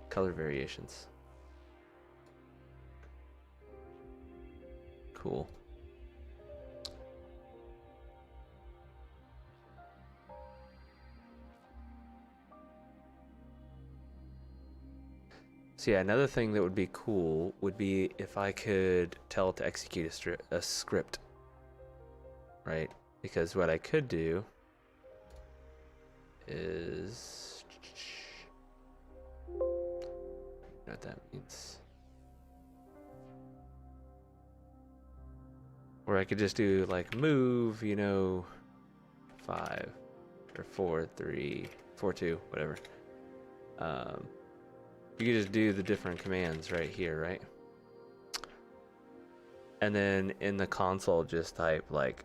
color variations. Cool. So yeah, another thing that would be cool would be if I could tell it to execute a script, right? Because what I could do is, you know what that means? Or I could just do like move, you know, 5 or 4, 3, 4, 2, whatever. You could just do the different commands right here, right? And then in the console, just type like,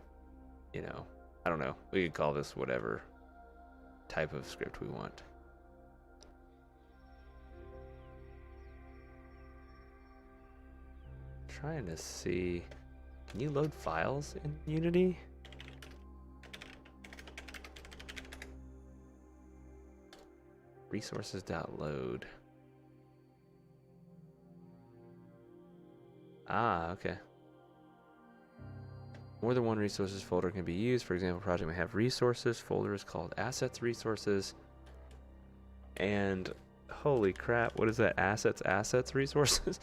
you know, I don't know. We could call this whatever type of script we want. Trying to see, can you load files in Unity? Resources.load. Ah, okay. More than one resources folder can be used. For example, project may have resources. Folder is called assets resources. And holy crap, what is that? Assets resources?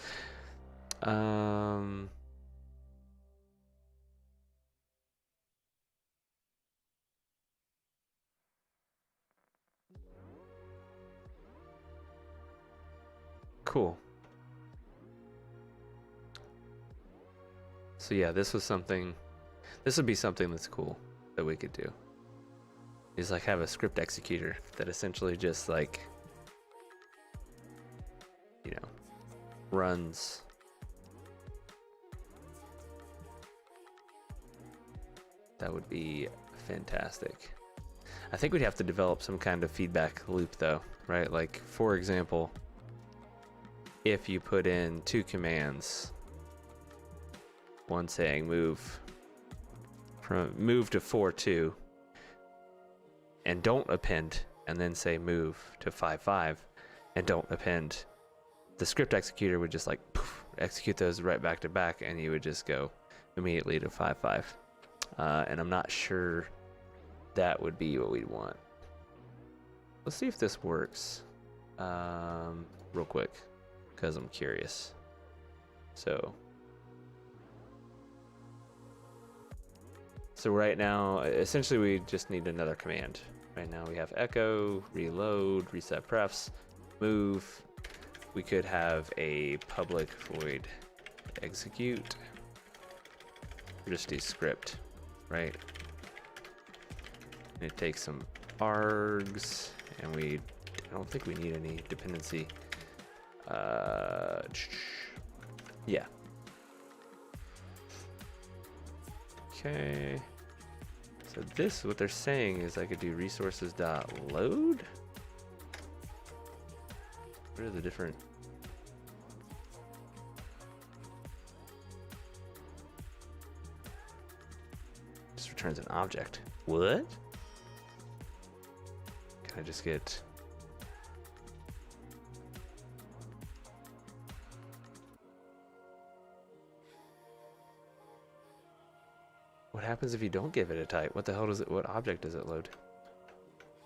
Cool. So yeah, this would be something that's cool that we could do. Is like have a script executor that essentially just like, you know, runs. That would be fantastic. I think we'd have to develop some kind of feedback loop though, right? Like for example, if you put in 2 commands, one saying move to 4-2 and don't append, and then say move to 5-5 and don't append, the script executor would just like poof, execute those right back to back, and you would just go immediately to 5-5. And I'm not sure that would be what we'd want. Let's see if this works real quick, because I'm curious. So right now, essentially we just need another command. Right now we have echo, reload, reset prefs, move. We could have a public void execute, or just do script, right? And it takes some args, and I don't think we need any dependency. Yeah. Okay. So this, what they're saying is I could do resources.load. What are the different returns an object. What? Can I just get... What happens if you don't give it a type? What the hell does it, what object does it load?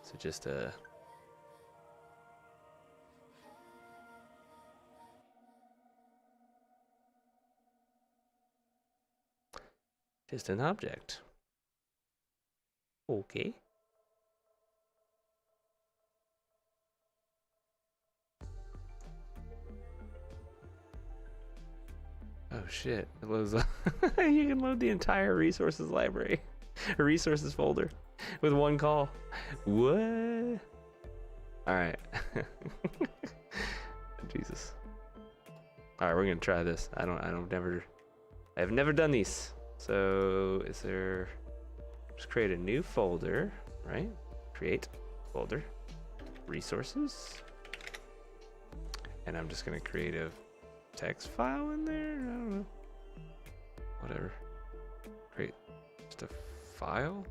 Is it just a... Just an object. Okay. Oh shit, it loads up. You can load the entire resources library, a resources folder with one call. What? Alright. Jesus. Alright, we're gonna try this. I've never done these. So is there, just create a new folder, right? Create folder, resources. And I'm just gonna create a text file in there. I don't know. Whatever. Create just a file.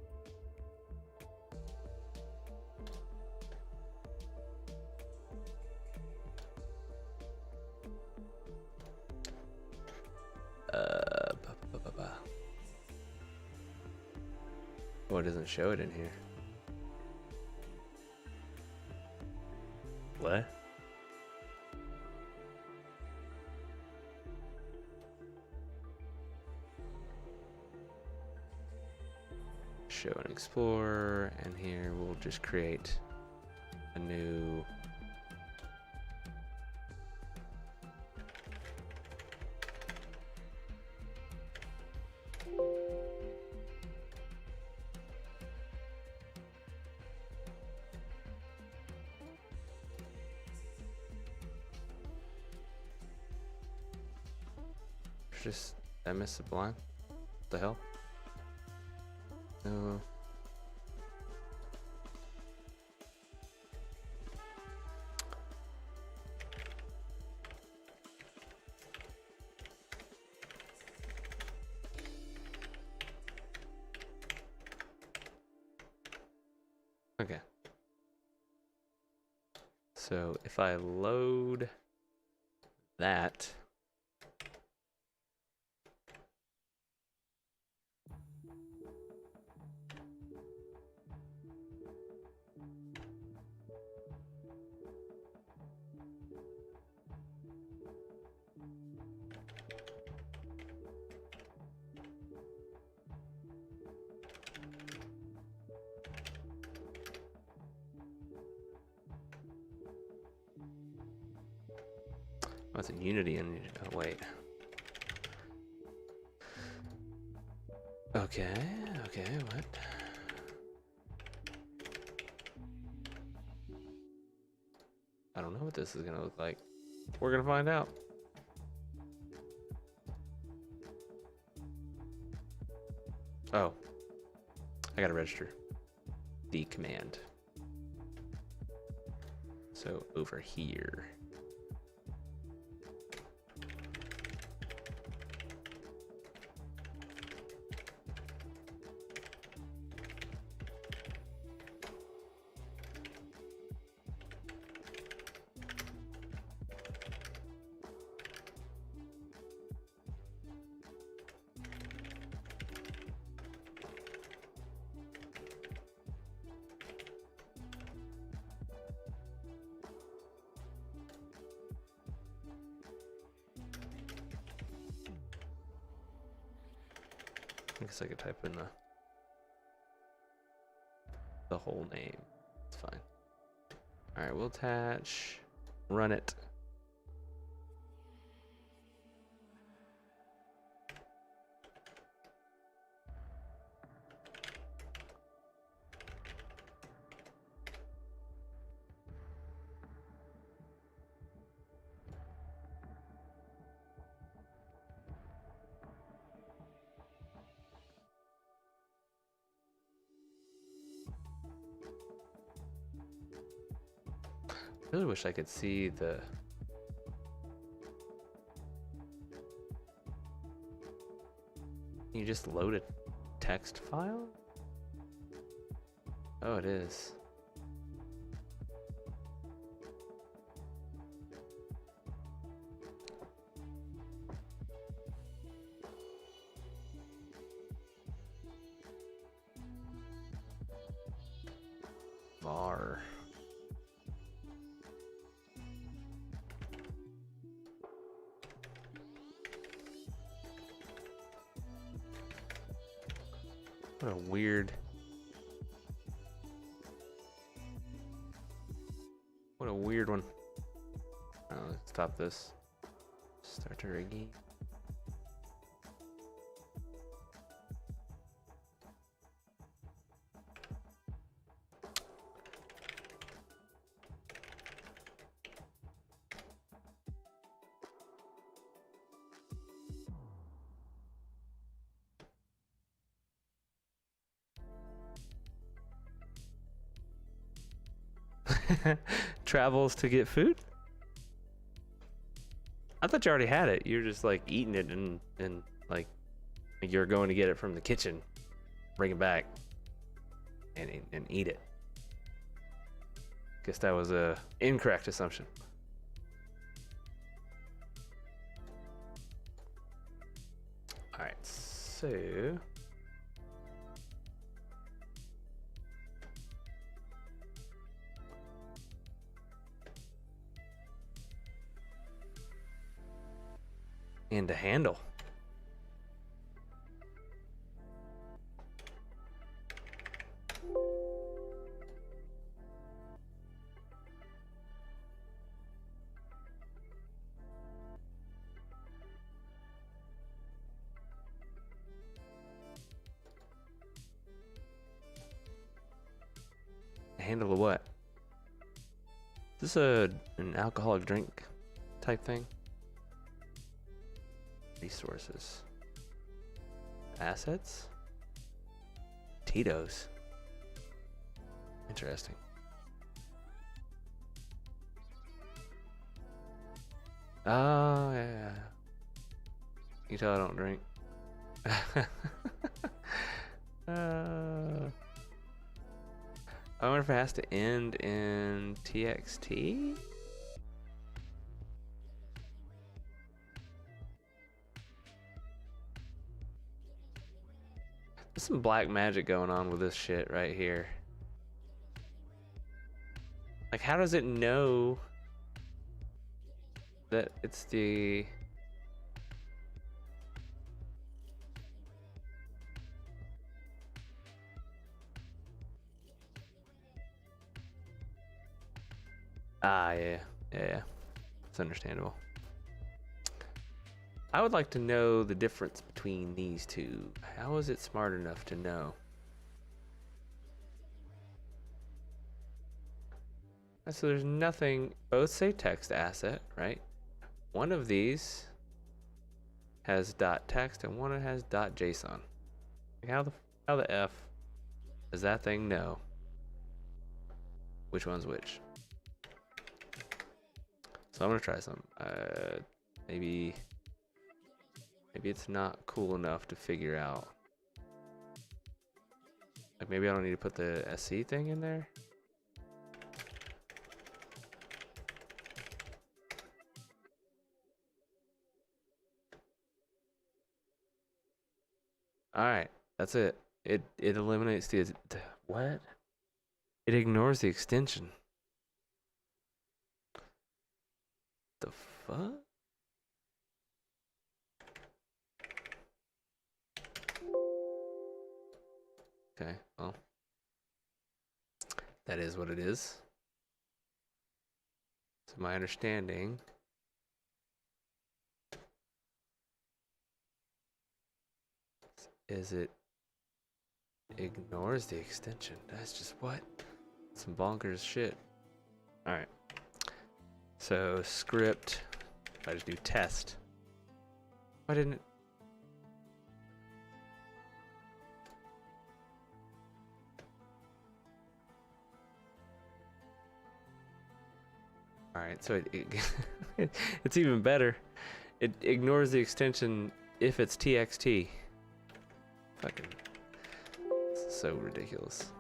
Oh, it doesn't show it in here. What? Show and explore, and here we'll just create a new just MS Sublime. What the hell? No. Okay. So if I load that, what's in Unity and oh wait. Okay, what? I don't know what this is gonna look like. We're gonna find out. Oh, I gotta register the command. So over here. I guess I could type in the whole name. It's fine. All right, we'll attach, run it. I really wish I could see the... You just load a text file? Oh, it is. var. What a weird... What a weird one. Oh, let's stop this. Start to rigging. Travels to get food? I thought you already had it. You're just like eating it and like you're going to get it from the kitchen, bring it back, and eat it. Guess that was a incorrect assumption. All right, so. And a handle. A handle of what? Is this an alcoholic drink type thing? Resources. Assets? Tito's. Interesting. Oh, yeah. You tell I don't drink. I wonder if it has to end in TXT? There's some black magic going on with this shit right here. Like, how does it know that it's the... Ah, yeah. It's understandable. I would like to know the difference between these two. How is it smart enough to know? So there's nothing, both say text asset, right? One of these has .text and one has .json. How the F does that thing know which one's which? So I'm gonna try some. Maybe it's not cool enough to figure out. Like maybe I don't need to put the SC thing in there. All right, that's it. It eliminates the what? It ignores the extension. The fuck? Okay, well, that is what it is. So my understanding is it ignores the extension. That's just what? Some bonkers shit. All right. So script, I just do test. Why didn't it? All right, so it's even better. It ignores the extension if it's TXT. Fucking so ridiculous.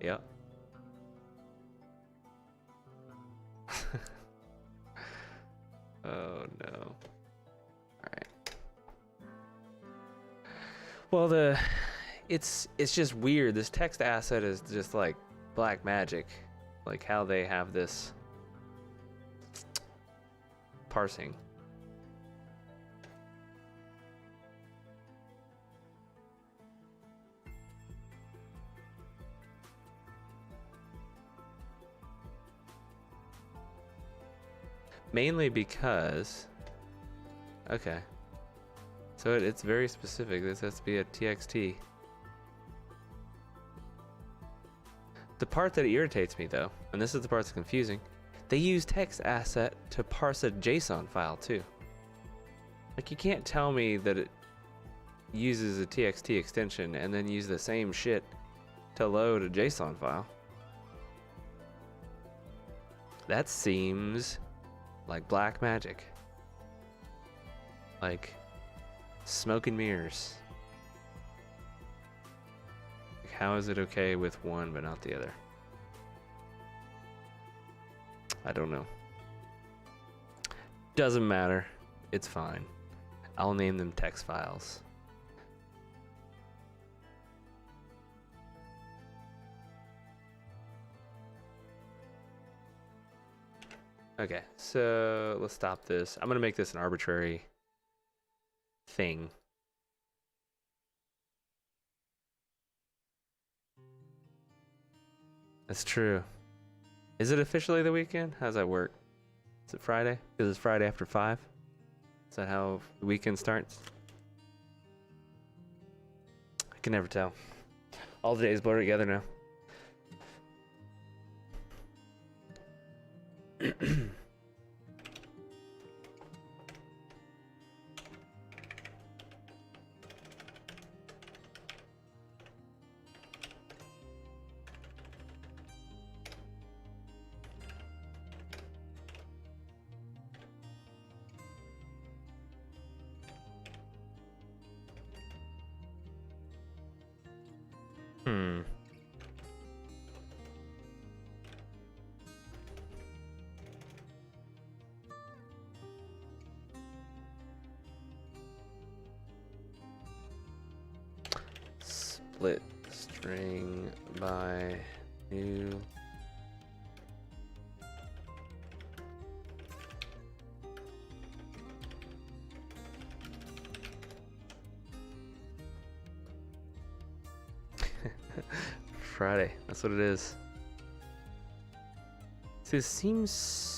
Yep. Oh no. Alright. Well, it's just weird. This text asset is just like black magic. Like how they have this parsing. Mainly because, okay, so it's very specific. This has to be a TXT. The part that irritates me though, and this is the part that's confusing, they use text asset to parse a JSON file too. Like you can't tell me that it uses a TXT extension and then use the same shit to load a JSON file. That seems like black magic. Like smoke and mirrors. Like how is it okay with one but not the other? I don't know. Doesn't matter. It's fine. I'll name them text files. Okay, so let's stop this. I'm gonna make this an arbitrary thing. That's true. Is it officially the weekend? How does that work? Is it Friday? Because it's Friday after 5? Is that how the weekend starts? I can never tell. All the days blur together now. Split string by new. Friday, that's what it is. See, it seems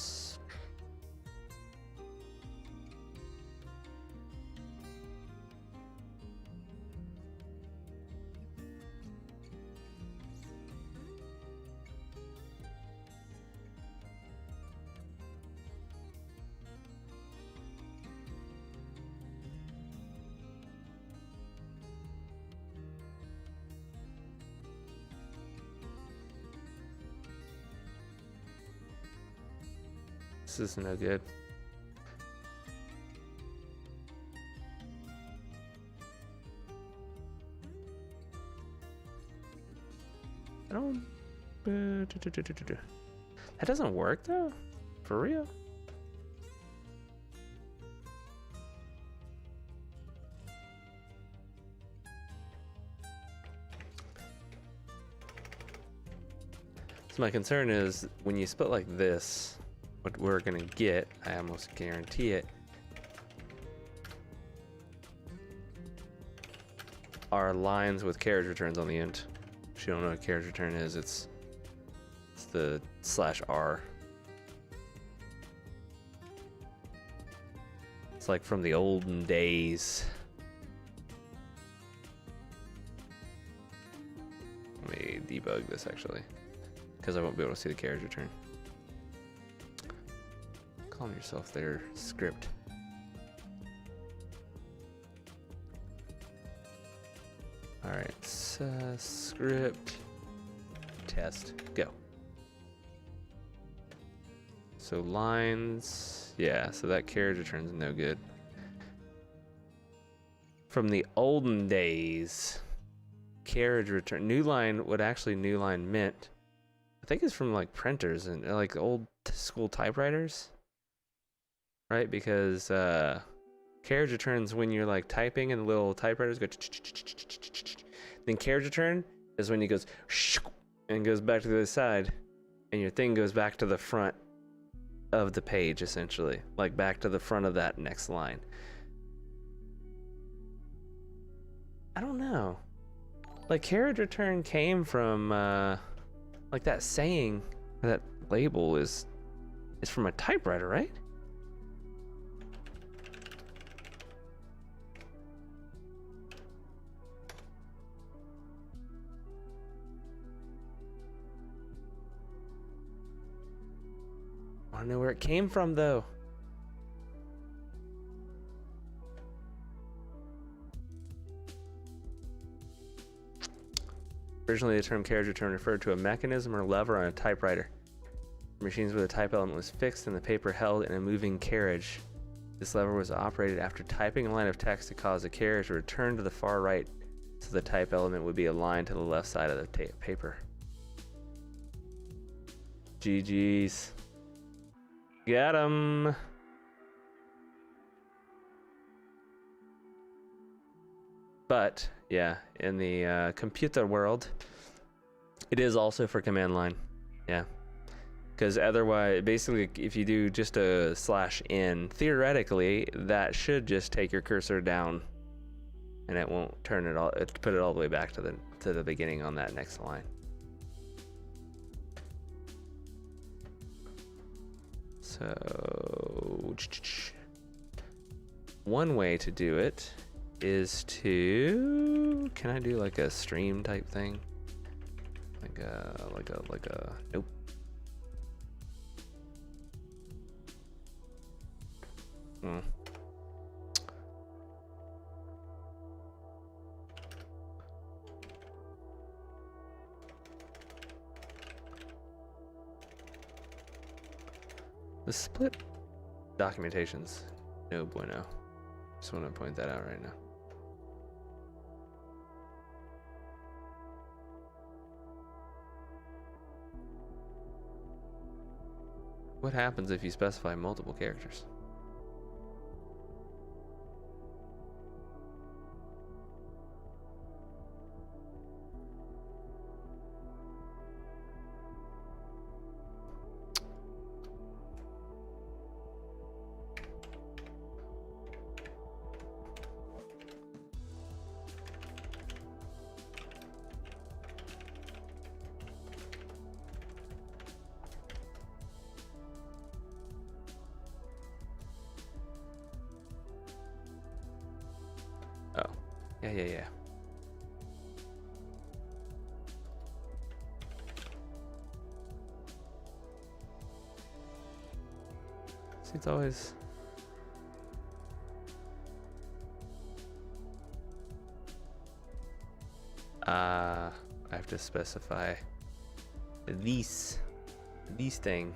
this is no good. I don't. That doesn't work though? For real? So my concern is when you split like this, what we're gonna get, I almost guarantee it, are lines with carriage returns on the end. If you don't know what carriage return is, it's the /r. It's like from the olden days. Let me debug this actually, because I won't be able to see the carriage return. Calm yourself there, script. Alright, script test, go. So lines Yeah, so that carriage return's no good. From the olden days, carriage return, New Line, what actually New Line meant, I think it's from like printers and like old school typewriters, right? Because carriage returns when you're like typing and the little typewriters go. Then carriage return is when it goes and goes back to the other side, and your thing goes back to the front of the page, essentially, like back to the front of that next line. I don't know. Like carriage return came from like that saying, that label is from a typewriter, right? I want to know where it came from, though. Originally, the term carriage return referred to a mechanism or lever on a typewriter. Machines where the type element was fixed and the paper held in a moving carriage. This lever was operated after typing a line of text to cause the carriage to return to the far right, so the type element would be aligned to the left side of the paper. GG's. Got him. But yeah, in the computer world, it is also for command line. Yeah, because otherwise, basically, if you do just a /n, theoretically, that should just take your cursor down, and it won't turn it all. Put it all the way back to the beginning on that next line. So one way to do it is to, can I do like a stream type thing? Like a nope. Hmm. The split documentation's no bueno. Just want to point that out right now. What happens if you specify multiple characters? Oh, yeah. See, it's always... I have to specify these thing.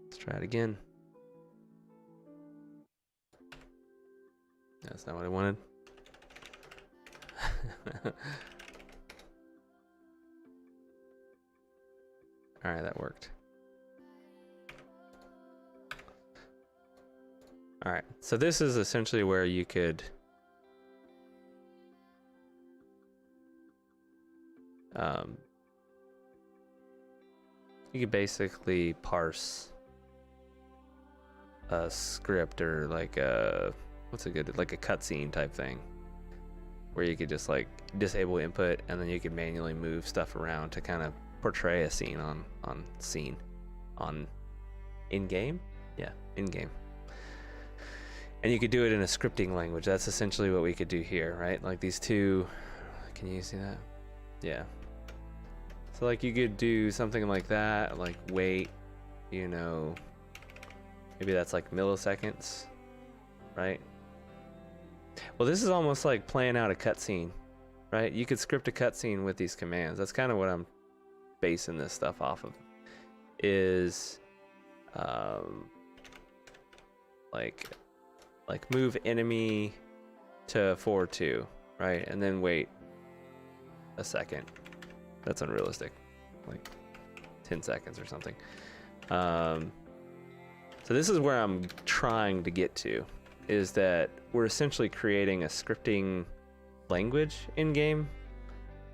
Let's try it again. That's not what I wanted. All right, that worked. All right, so this is essentially where you could basically parse a script, or like a, what's a good, like a cutscene type thing, where you could just like disable input and then you could manually move stuff around to kind of portray a scene on in-game. Yeah, in-game. And you could do it in a scripting language. That's essentially what we could do here, right? Like these two, can you see that? Yeah. So like you could do something like that, like wait, you know, maybe that's like milliseconds, right? Well, this is almost like playing out a cutscene, right? You could script a cutscene with these commands. That's kind of what I'm basing this stuff off of, is like move enemy to 4-2, right? And then wait a second. That's unrealistic, like 10 seconds or something. So this is where I'm trying to get to, is that we're essentially creating a scripting language in game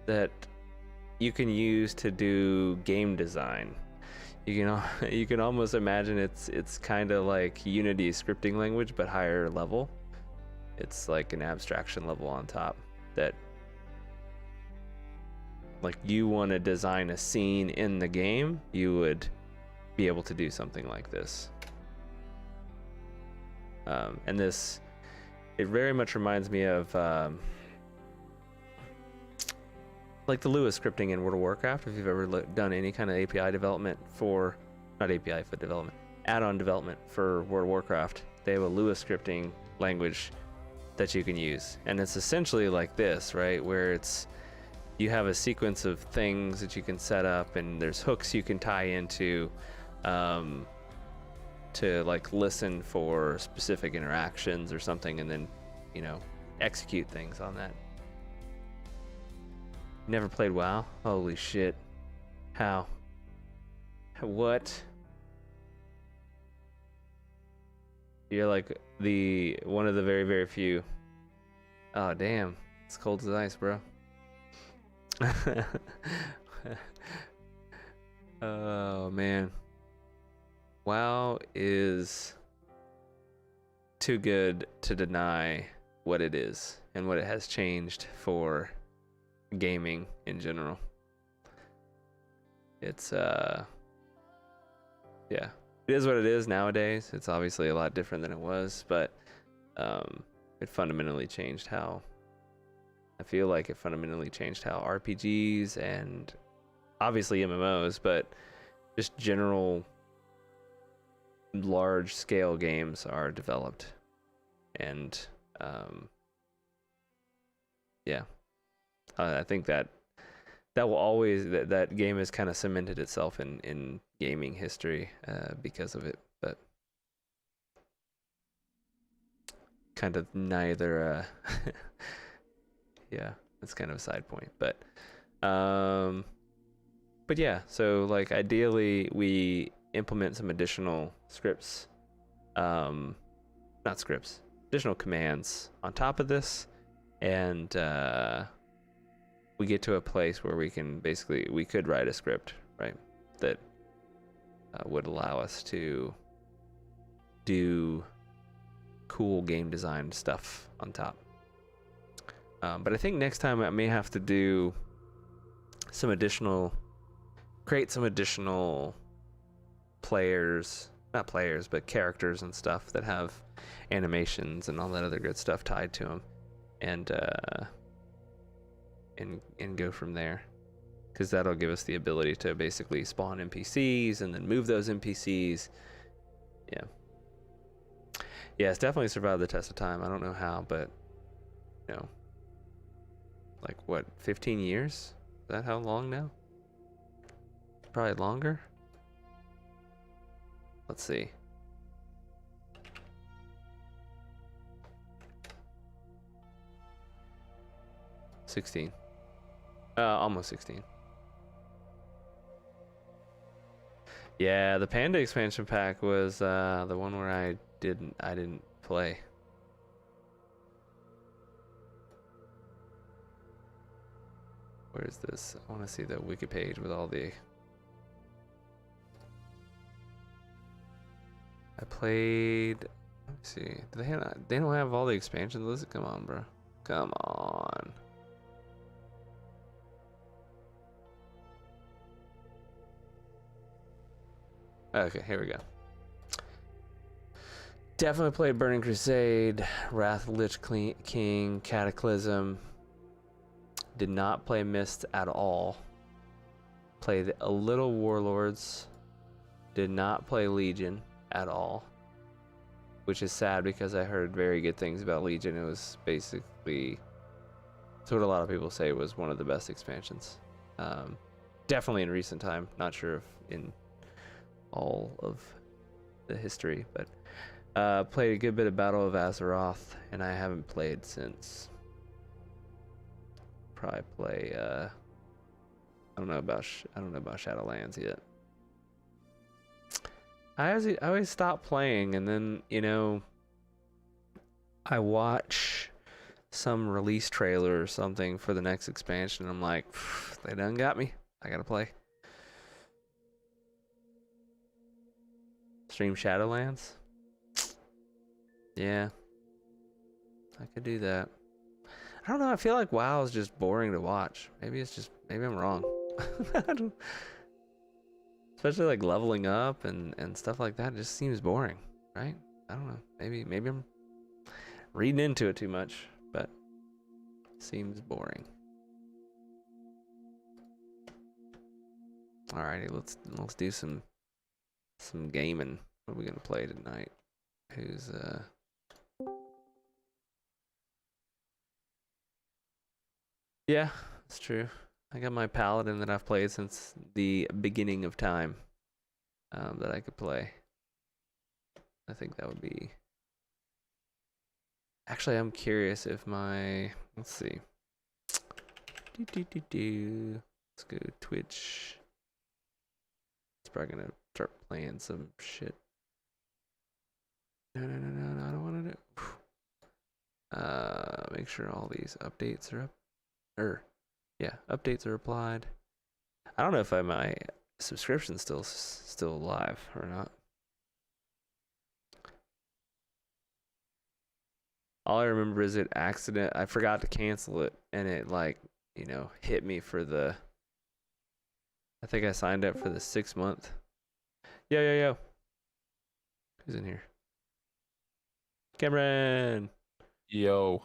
that you can use to do game design. You can almost imagine it's kind of like Unity scripting language, but higher level. It's like an abstraction level on top that, like, you want to design a scene in the game, you would be able to do something like this. And this, it very much reminds me of like the Lua scripting in World of Warcraft. If you've ever done any kind of API development for, not API for development, add-on development for World of Warcraft, they have a Lua scripting language that you can use. And it's essentially like this, right? Where it's, you have a sequence of things that you can set up, and there's hooks you can tie into to like listen for specific interactions or something, and then, you know, execute things on that. Never played WoW? Holy shit. How? What? You're like one of the very, very few. Oh damn. It's cold as ice, bro. Oh man. WoW is too good to deny what it is and what it has changed for gaming in general. It's yeah, it is what it is nowadays. It's obviously a lot different than it was, but it fundamentally changed how, I feel like it fundamentally changed how RPGs and obviously MMOs, but just general large scale games are developed. And yeah, I think that will always, that game has kind of cemented itself in gaming history because of it. But kind of neither yeah, that's kind of a side point. But yeah, so like ideally we implement some additional scripts, not scripts, additional commands on top of this, and we get to a place where we can basically, we could write a script, right, that would allow us to do cool game design stuff on top. But I think next time I may have to do some additional, create some additional players, not players, but characters and stuff that have animations and all that other good stuff tied to them, and go from there, because that'll give us the ability to basically spawn NPCs and then move those NPCs. Yeah, it's definitely survived the test of time. I don't know how, but you know, like what, 15 years? Is that how long now? Probably longer. Let's see. Almost 16. Yeah, the Panda expansion pack was the one where I didn't play. Where is this? I want to see the wiki page with all the. I played. Let me see. Do they have? They don't have all the expansions listed. Come on, bro. Come on. Okay, here we go. Definitely played Burning Crusade, Wrath of the Lich King, Cataclysm. Did not play Mist at all. Played a little Warlords. Did not play Legion at all, which is sad because I heard very good things about Legion. It was basically, it's what a lot of people say was one of the best expansions. Definitely in recent time. Not sure if in all of the history, but played a good bit of Battle of Azeroth, and I haven't played since. Probably play. I don't know about Shadowlands yet. I always stop playing, and then I watch some release trailer or something for the next expansion, and I'm like, they done got me. I gotta play. Stream Shadowlands? Yeah. I could do that. I don't know, I feel like WoW is just boring to watch. Maybe I'm wrong. I don't, especially like leveling up and stuff like that, it just seems boring, right? I don't know. Maybe I'm reading into it too much, but it seems boring. Alrighty, let's do some gaming. What are we gonna play tonight? Who's Yeah, that's true. I got my paladin that I've played since the beginning of time, that I could play. I think that would be. Actually, I'm curious if my. Let's see. Let's go to Twitch. It's probably gonna start playing some shit. No, I don't want to do. Make sure all these updates are up. Yeah, updates are applied. I don't know if my subscription's still alive or not. All I remember is I forgot to cancel it, and it hit me for the. I think I signed up for the 6-month. Yo. Who's in here? Cameron. Yo.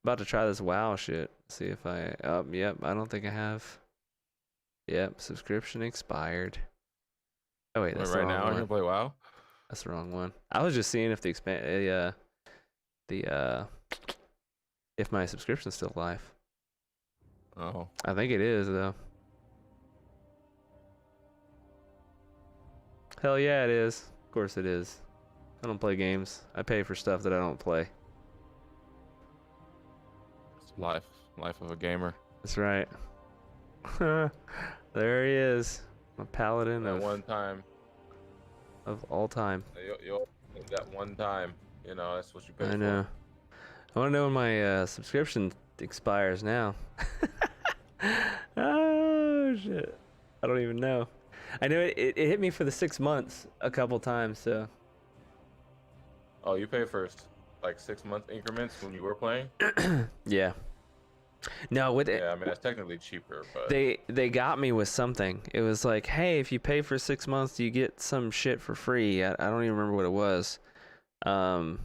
About to try this WoW shit. See if I. Yep. I don't think I have. Yep. Subscription expired. Oh wait, that's right now. You're gonna play WoW. That's the wrong one. I was just seeing if if my subscription's still live. Oh. I think it is though. Hell yeah, it is. Of course it is. I don't play games. I pay for stuff that I don't play. It's life of a gamer. That's right. There he is. My paladin that one time of all time. You'll that one time, that's what you pay for. I know. I want to know when my subscription expires now. Oh shit! I don't even know. I know it hit me for the 6 months a couple times. So. Oh, you pay for like 6-month increments when you were playing? Yeah. No, with it. Yeah, I mean that's technically cheaper, but they got me with something. It was like, hey, if you pay for 6 months, you get some shit for free. I don't even remember what it was. And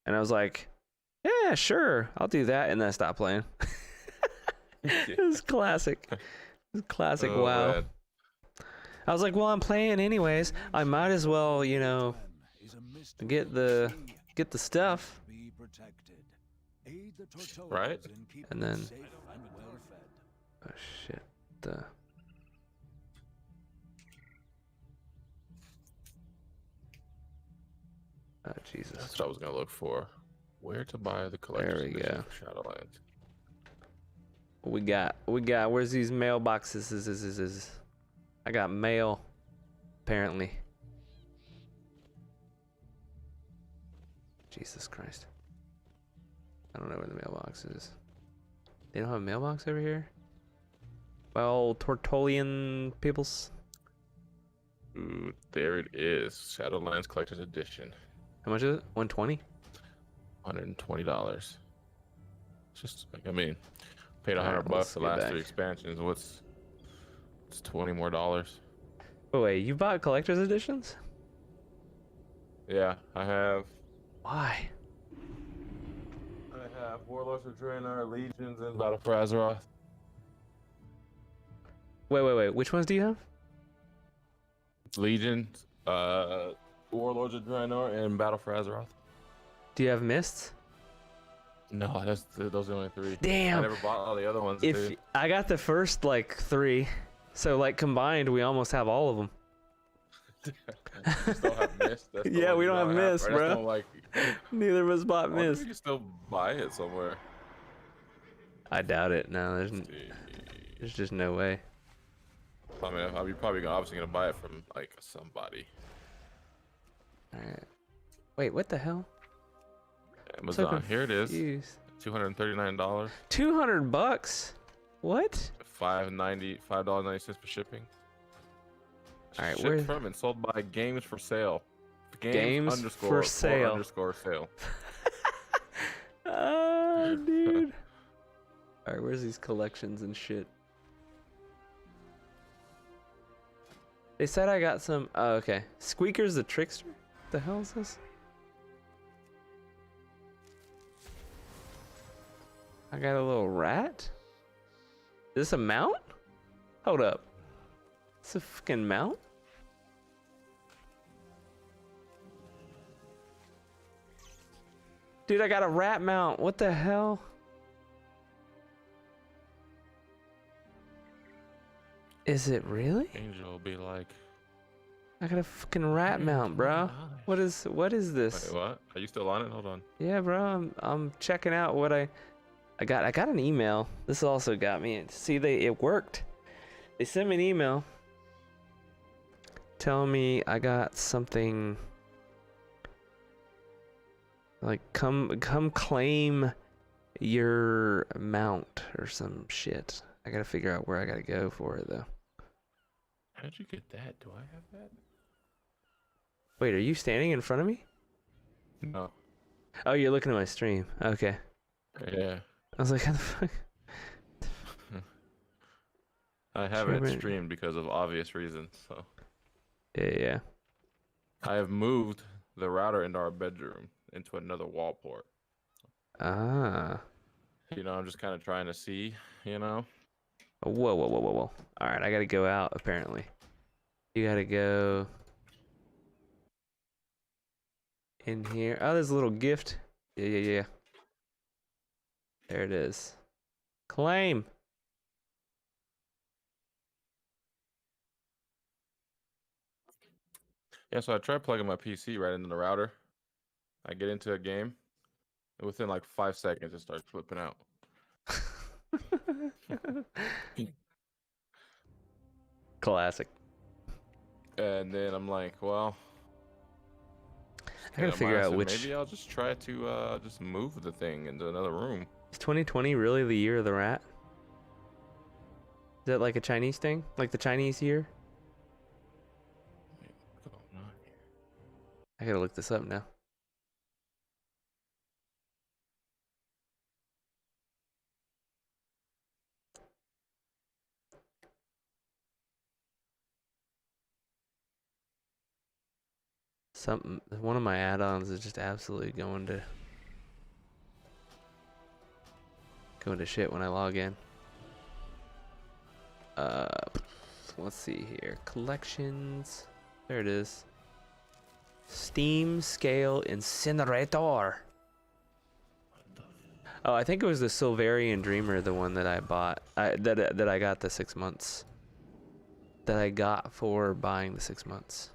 I was like, yeah, sure, I'll do that, and then I stopped playing. It was classic. It was classic. Oh, WoW. man. I was like, well, I'm playing anyways. I might as well, get the stuff. Right? And then, oh shit, oh Jesus. That's what I was gonna look for. Where to buy the collector's There we edition go. for Shadowlands. We got. Where's these mailboxes? I got mail, apparently. Jesus Christ. I don't know where the mailbox is. They don't have a mailbox over here? Well, Tortolian peoples. Ooh, there it is. Shadowlands Collector's Edition. How much is it? 120? $120. Just like, paid Alright, $100 let's the get last back. 3 expansions. It's $20 more. Oh wait, you bought collector's editions? Yeah, I have Why? Warlords of Draenor, Legions, and Battle for Azeroth. Wait. Which ones do you have? Legion, Warlords of Draenor, and Battle for Azeroth. Do you have Mists? No, those are the only 3. Damn. I never bought all the other ones. If Dude. I got the first like 3, so like combined, we almost have all of them. You still have Mist. That's the Yeah, one we you don't have Mist, right? That's the bro. one, like, Neither of us bought I wonder if Mist. you can still buy it somewhere. I doubt it. No, there's just no way. I mean, you're probably obviously gonna buy it from like somebody. All right. Wait, what the hell? Amazon. Here it is. Confused. $239. $200. What? $5.90 for shipping. All right, Shipped where? from and sold by Games for Sale. Games for sale. _sale. Oh, dude. All right, where's these collections and shit? They said I got some. Oh, okay. Squeaker's the Trickster? The hell is this? I got a little rat? Is this a mount? Hold up. It's a fucking mount? Dude, I got a rat mount. What the hell? Is it really? Angel will be like, I got a fucking rat mount, bro. What is this? wait, what? Are you still on it? Hold on. Yeah, bro. I'm checking out what I got. I got an email. This also got me. See, it worked. They sent me an email telling me I got something like come claim your mount or some shit. I gotta figure out where I gotta go for it though. How did you get that? Do I have that? Wait, are you standing in front of me? No. Oh, you're looking at my stream. Okay. Yeah. I was like, how the fuck? I haven't Streamer- streamed because of obvious reasons. So Yeah. I have moved the router into our bedroom into another wall port. Ah. You know, I'm just kind of trying to see. You know. Whoa. All right, I gotta go out. Apparently, you gotta go in here. Oh, there's a little gift. Yeah. There it is. Claim. Yeah. So I tried plugging my PC right into the router. I get into a game, and within like 5 seconds, it starts flipping out. Classic. And then I'm like, well, I gotta figure out which. Maybe I'll just try to just move the thing into another room. Is 2020 really the year of the rat? Is that like a Chinese thing? Like the Chinese year? What's going on here? I gotta look this up now. One of my add-ons is just absolutely going to shit when I log in. Let's see here. Collections. There it is. Steam Scale Incinerator. Oh, I think it was the Silverian Dreamer, the one that I bought. That I got the 6 months. That I got for buying the 6 months.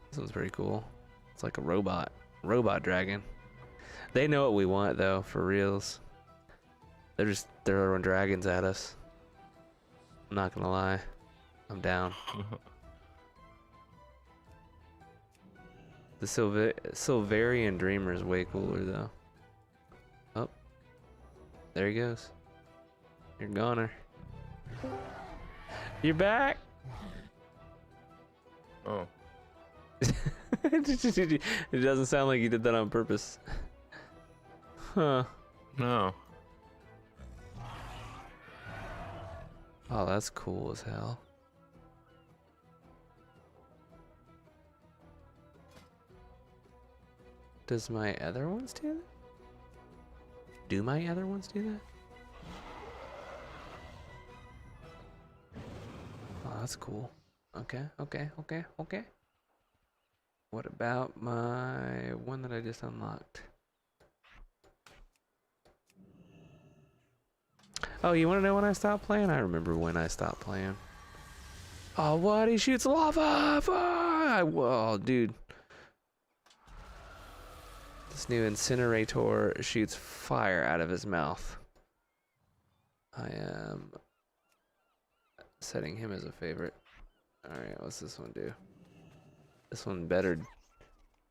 This one's pretty cool. It's like a robot dragon. They know what we want though, for reals. They're throwing dragons at us. I'm not gonna lie. I'm down. The Silverian Dreamer is way cooler though. Oh. There he goes. You're goner. You're back! Oh. It doesn't sound like you did that on purpose. Huh. No. Oh, that's cool as hell. Does my other ones do that? Do my other ones do that? That's cool. Okay, okay, okay, okay. What about my one that I just unlocked? Oh, you want to know when I stopped playing? I remember when I stopped playing. Oh, what? He shoots lava! Whoa, dude. This new incinerator shoots fire out of his mouth. I am setting him as a favorite. Alright, what's this one do? This one better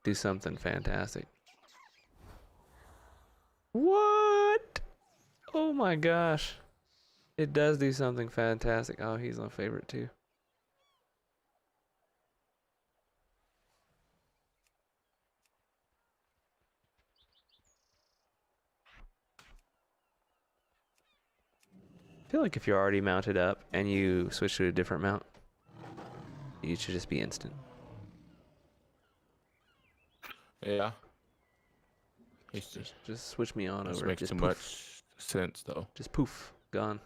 do something fantastic. What? Oh my gosh. It does do something fantastic. Oh, he's my favorite too. I feel like if you're already mounted up and you switch to a different mount, you should just be instant. Yeah. He's Just switch me on just over. makes Just too poof. much sense though. Just poof. Gone.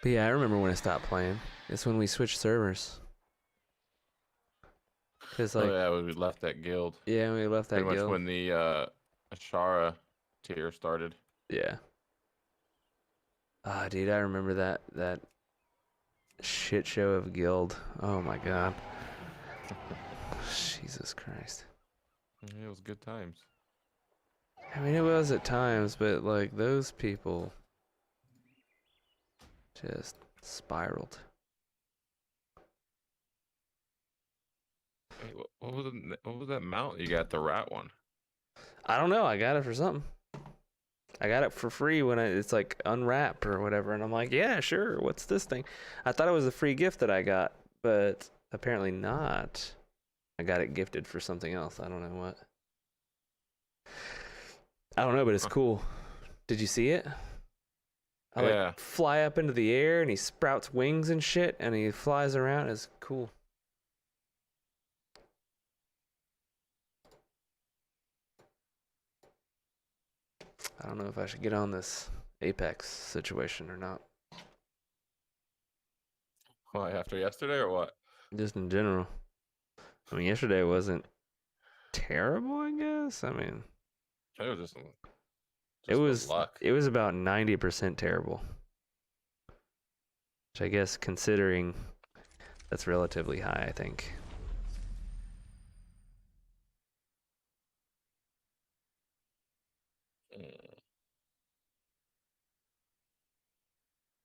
But yeah, I remember when I stopped playing. It's when we switched servers. Cause like, Oh yeah, when we left that guild. yeah, we left that Pretty much guild. when the Ashara tier started. Yeah. Ah, dude, I remember that shit show of guild. Oh my god. Jesus Christ. It was good times. I mean, it was at times, but like those people just spiraled. Hey, what was that mount you got? The rat one. I don't know. I got it for something. I got it for free when it's like unwrapped or whatever, and I'm like, yeah, sure. What's this thing? I thought it was a free gift that I got, but apparently not. I got it gifted for something else. I don't know what. I don't know, but it's cool. Did you see it? I Yeah. fly up into the air and he sprouts wings and shit and he flies around. It's cool. I don't know if I should get on this Apex situation or not. Why, after yesterday or what? Just in general. I mean, yesterday wasn't terrible, I guess. I mean, It was just it was luck. it was about 90% terrible. Which I guess considering that's relatively high, I think.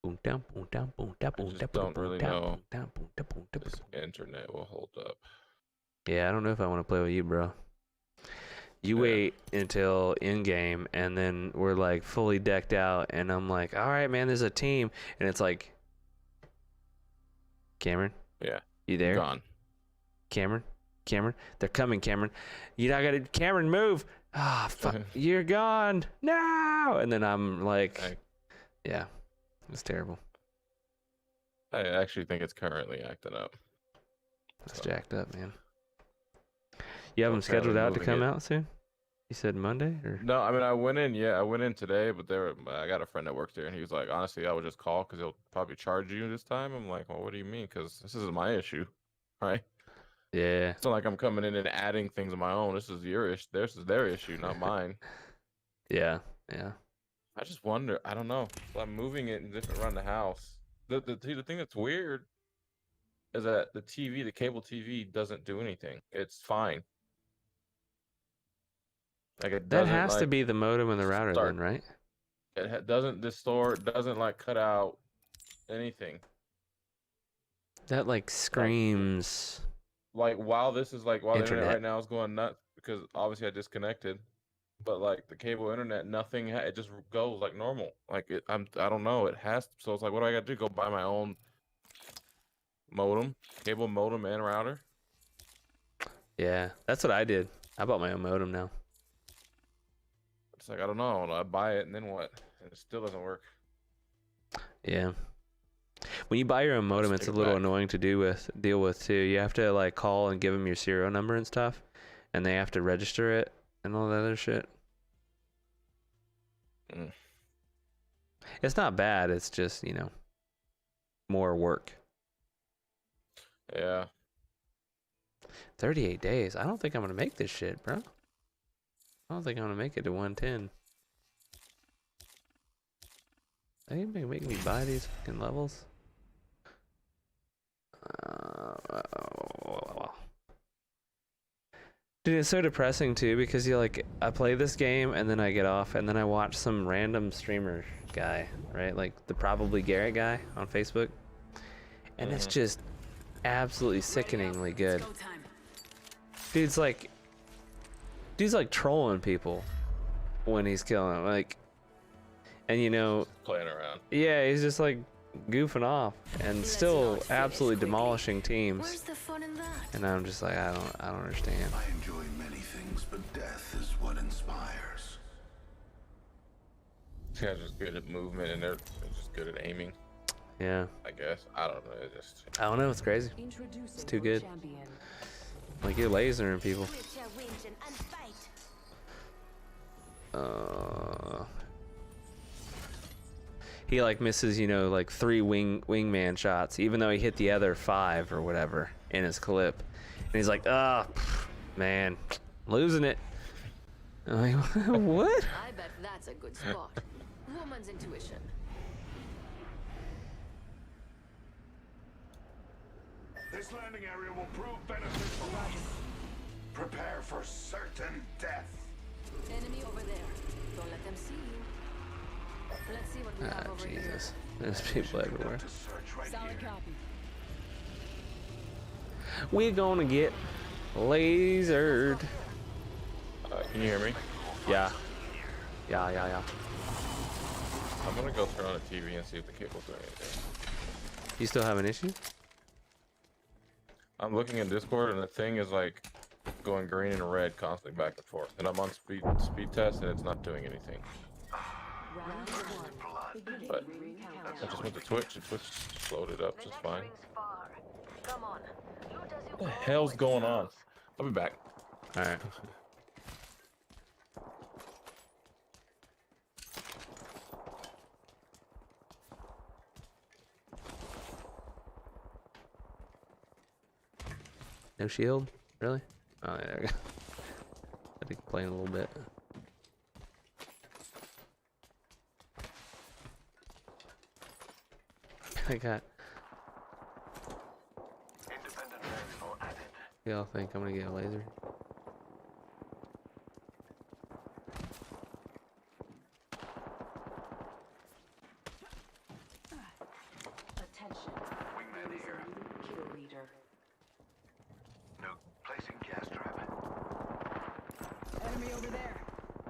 Boom down, boom down, boom down, boom down, don't really know down, boom down, boom down. This internet will hold up. Yeah, I don't know if I want to play with you, bro. You wait until in game, and then we're like fully decked out, and I'm like, all right, man, there's a team, and it's like, Cameron, Yeah. you there? Gone. Cameron, they're coming, Cameron. You not gotta, Cameron, move. Ah, fuck, you're gone. No, and then I'm like, yeah, it's terrible. I actually think it's currently acting up. It's jacked up, man. You have them scheduled out to come out soon? You said Monday or? No, I mean I went in. Yeah, I went in today, but I got a friend that works there, and he was like, honestly, I would just call because he'll probably charge you this time. I'm like, well, what do you mean? Because this isn't my issue, right? Yeah. It's not like I'm coming in and adding things of my own. This is your issue. This is their issue, not mine. Yeah. Yeah. I just wonder. I don't know. So I'm moving it and different around the house. The thing that's weird is that the cable TV doesn't do anything. It's fine. Like it That doesn't, has to like, be the modem and the router start. then, right? Doesn't distort, doesn't like cut out anything. That like screams. Like while the internet Internet. right now is going nuts because obviously I disconnected, but like the cable internet, nothing. It just goes like normal. Like I don't know. It has to, so it's like, what do I got to do? Go buy my own modem, cable modem and router. Yeah, that's what I did. I bought my own modem now. It's like, I don't know. I buy it and then what? And it still doesn't work. Yeah. When you buy your own modem, it's a little annoying to deal with too. You have to like call and give them your serial number and stuff, and they have to register it and all that other shit. It's not bad. It's just, more work. Yeah. 38 days. I don't think I'm gonna make this shit, bro. I don't think I'm gonna make it to 110. Are you making me buy these fucking levels? Dude, it's so depressing too because I play this game and then I get off and then I watch some random streamer guy, right? Like the Probably Garrett guy on Facebook. And it's just absolutely sickeningly good. Dude's like trolling people when he's killing them. Like, and Playing around. yeah, he's just like goofing off and still absolutely demolishing teams. Where's the fun in that? And I'm just like, I don't understand. I enjoy many things, but death is what inspires. These guys are just good at movement and they're just good at aiming, Yeah, I guess. I don't know. It just I don't know. It's crazy. It's too good. Like you're lasering people. He like misses, like 3 wingman shots, even though he hit the other 5 or whatever in his clip. And he's like, man, losing it. I'm like, what? I bet that's a good spot. Woman's intuition. This landing area will prove beneficial. Prepare for certain death. Enemy over there. Don't let them see you. Let's see what we have over Jesus. There's people everywhere. To search right here. Solid here. copy. We're gonna get lasered. can you hear me? Yeah. Yeah. I'm gonna go turn on the TV and see if the cable's doing anything. You still have an issue? I'm looking in Discord and the thing is like going green and red constantly back and forth. And I'm on speed test and it's not doing anything. Round one. But I just went to Twitch and Twitch slowed it up just fine. Come on. What the hell's going on? I'll be back. All right. No shield? Really? Oh, yeah, there we go. I think playing a little bit. I got. Independent variable added. Y'all think I'm gonna get a laser? Attention. Wingman here. Kill leader. No, placing gas trap. Enemy over there.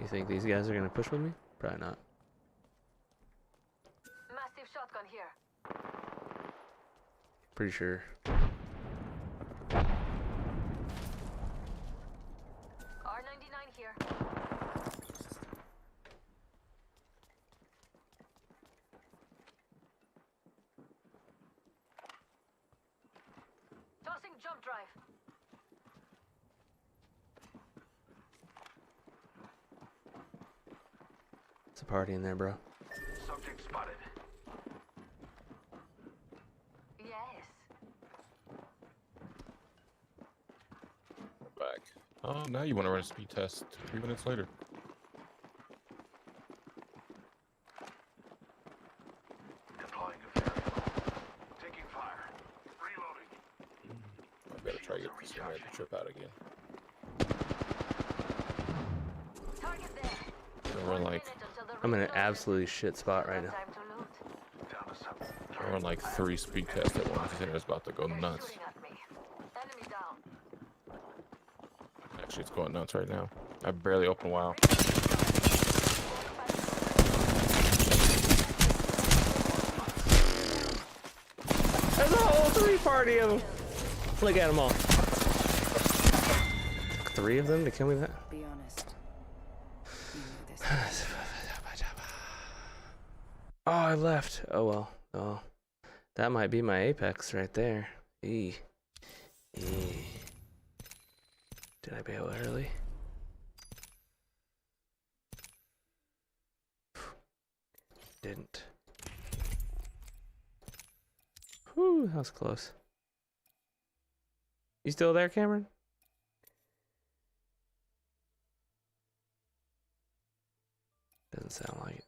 You think these guys are gonna push with me? Probably not. Massive shotgun here. Pretty sure. R99 here. Tossing jump drive. It's a party in there, bro. Subject spotted. Yes. Back. Oh, now you want to run a speed test 3 minutes later. Deploying a variable. Taking fire. Reloading. I better try to get this man to trip out again. Target there. I run like I'm in an absolutely shit spot right now. Time to loot. Down to something. I run like 3 speed tests at once and it's about to go nuts. Shooting at me. Enemy down. Actually, it's going nuts right now. I barely opened WoW. There's a whole 3 party of them. Look at them all. 3 of them to kill me that? Be honest. You knew this. Oh, I left. Oh well. Oh, that might be my apex right there. Did I bail early? didn't. Whew, that was close. You still there, Cameron? Doesn't sound like it.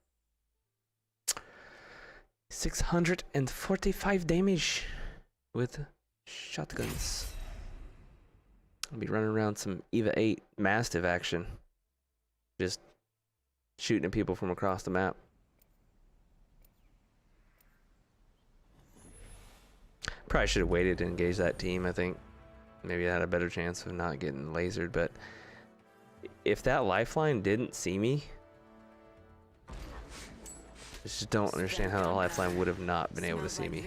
645 damage with shotguns. I'll be running around some EVA 8 Mastiff action. Just shooting at people from across the map. Probably should have waited to engage that team, I think. Maybe I had a better chance of not getting lasered, but if that lifeline didn't see me, I just don't understand how the lifeline would have not been able to see me.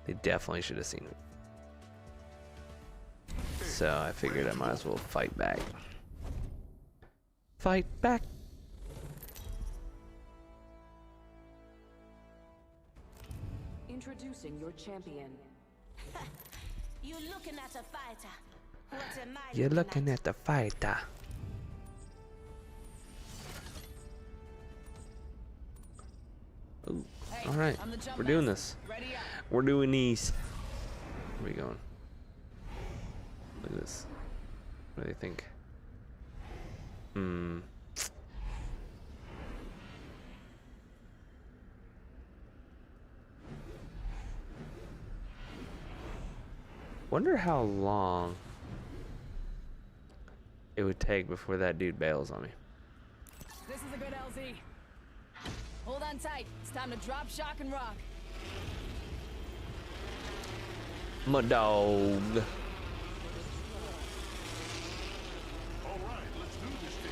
They definitely should have seen me. So I figured I might as well fight back. Fight back! Introducing your champion. You looking at a fighter. What am I You're looking at the fighter. Ooh, Hey, alright, I'm the jump we're doing master. this. Ready up. We're doing these. Where are we going? Look at this. What do they think? Wonder how long it would take before that dude bails on me. This is a good LZ. Hold on tight. It's time to drop, shock, and rock. My dog. All right, let's do this thing.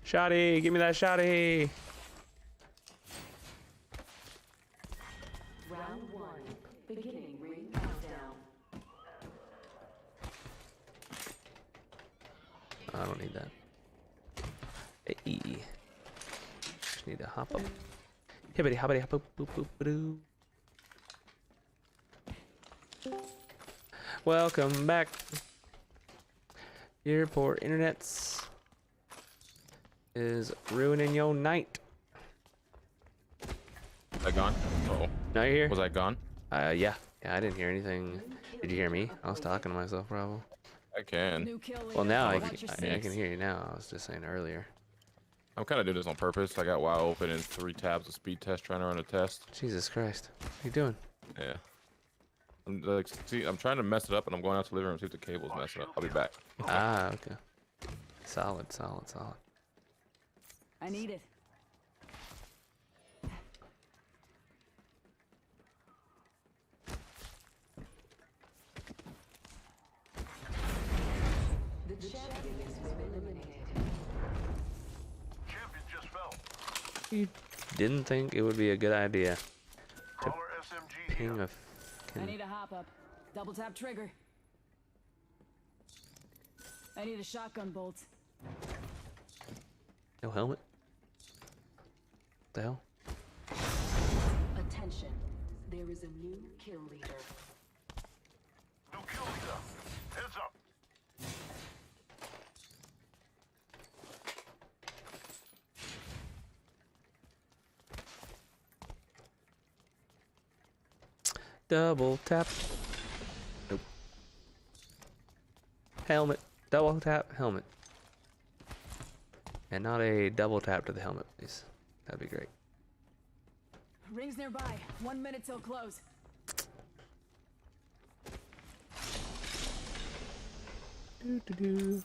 Shotty, give me that shotty. Round one. Beginning ring countdown. I don't need that. Hey. Just need to hop up. Hibbity hoppity hop boop boop boop doo. Welcome back. Your poor internets is ruining your night. Was I gone? Oh, Now you're here? was I gone? Yeah. Yeah, I didn't hear anything. Did you hear me? I was talking to myself, probably. I can. New kill leader. Well, now I Watch your can six. hear you now. I was just saying earlier. I'm kind of doing this on purpose. I got WoW open and 3 tabs of speed test trying to run a test. Jesus Christ. What are you doing? Yeah. I'm like, see, I'm trying to mess it up, and I'm going out to the living room to see if the cable's messing up. I'll be back. Ah, okay. Solid, solid, solid. I need it. The champion has been eliminated. Champion just fell. You didn't think it would be a good idea Crawler SMG ping here. a I fucking... need a hop up. Double tap trigger. I need a shotgun bolt. No helmet? What the hell? Attention. There is a new kill leader. New kill leader. Heads up. Double tap. Nope. Helmet. Double tap, helmet. And not a double tap to the helmet, please. That'd be great. Rings nearby. 1 minute till close. Doo-doo-doo.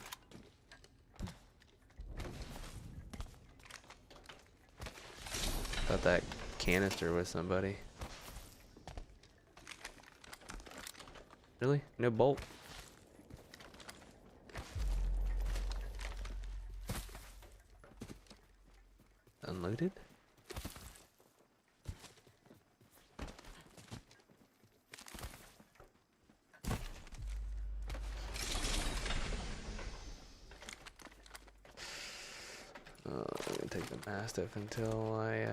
Thought that canister was somebody. Really? No bolt? Unloaded? I'm gonna take the Mastiff until I,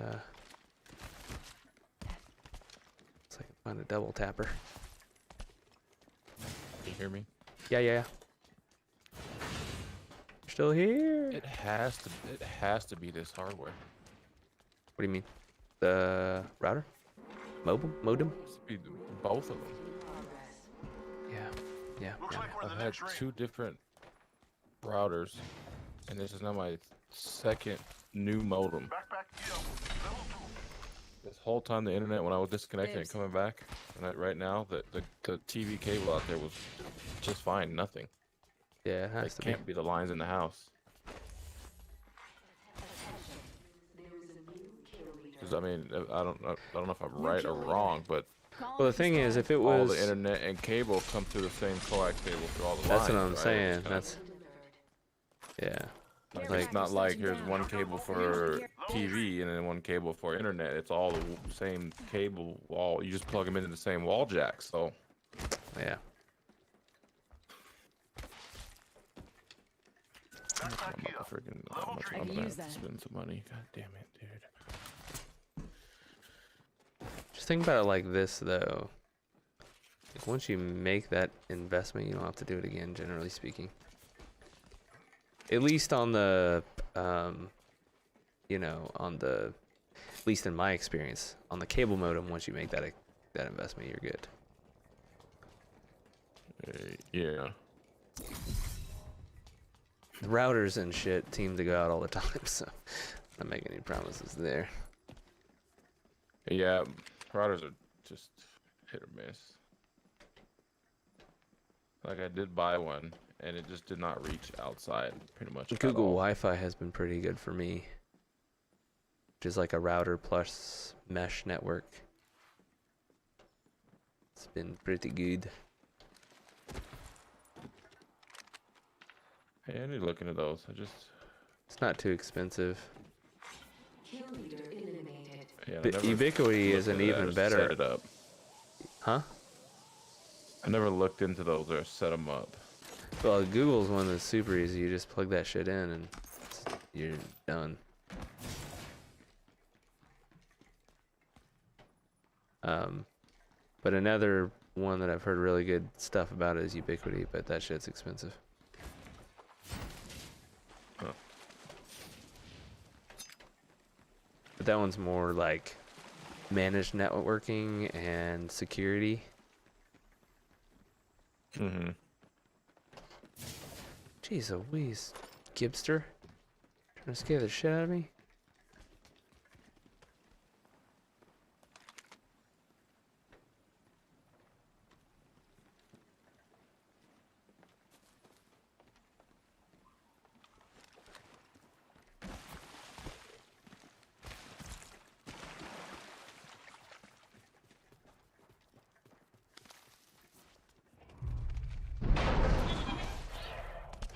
so I can Find a double tapper. Can you hear me? Yeah, yeah, yeah. You're still here. It has to be this hardware. What do you mean? The router? Modem? It has to be both of them. Yeah. Yeah. Looks yeah. like we're in I've the had next ring. 2 different routers, and this is now my second new modem. Backpack heal. Level 2. This whole time the internet, when I was disconnecting and Dibs. coming back, and right now the TV cable out there was just fine, nothing. Yeah, it has It to be. can't be the lines in the house. Because I mean, I don't know if I'm right or wrong, but Well, the thing is, if it all was, the internet and cable come through the same coax cable through all the that's lines. what I'm right? saying. It's kinda- That's, yeah. Like, Like- it's not like here's one cable for TV and then one cable for internet. It's all the same cable wall. You just plug them into the same wall jack. So Yeah. I'm Backpack about heal. to freaking Level I'm three. gonna Use have to that. spend some money. God damn it, dude. Just think about it like this, though. Like, once you make that investment, you don't have to do it again, generally speaking. At least on the, you know, at least in my experience, on the cable modem, once you make that investment, you're good. Yeah. The routers and shit seem to go out all the time, so I'm not making any promises there. Yeah, routers are just hit or miss. Like I did buy one, and it just did not reach outside pretty much. at Google all. Wi-Fi has been pretty good for me, which is like a router plus mesh network. It's been pretty good. Hey, I need to look into those. It's not too expensive. Yeah, I But never Ubiquity looked isn't into that even or better. Set it up. Huh? I never looked into those or set them up. Well, Google's one that's super easy. You just plug that shit in and you're done. But another one that I've heard really good stuff about is Ubiquity, but that shit's expensive. Huh. But that one's more like managed networking and security. Mm-hmm. Jeez Louise, Gibster. Trying to scare the shit out of me?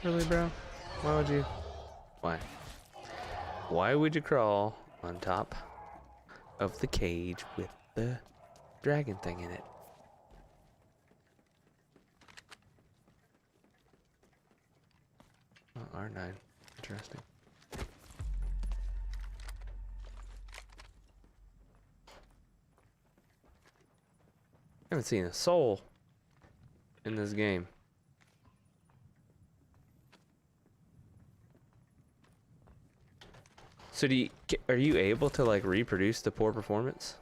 Really, bro? Why would you? Why? Why would you crawl on top of the cage with the dragon thing in it? Oh, R9. Interesting. I haven't seen a soul in this game. So are you able to like reproduce the poor performance?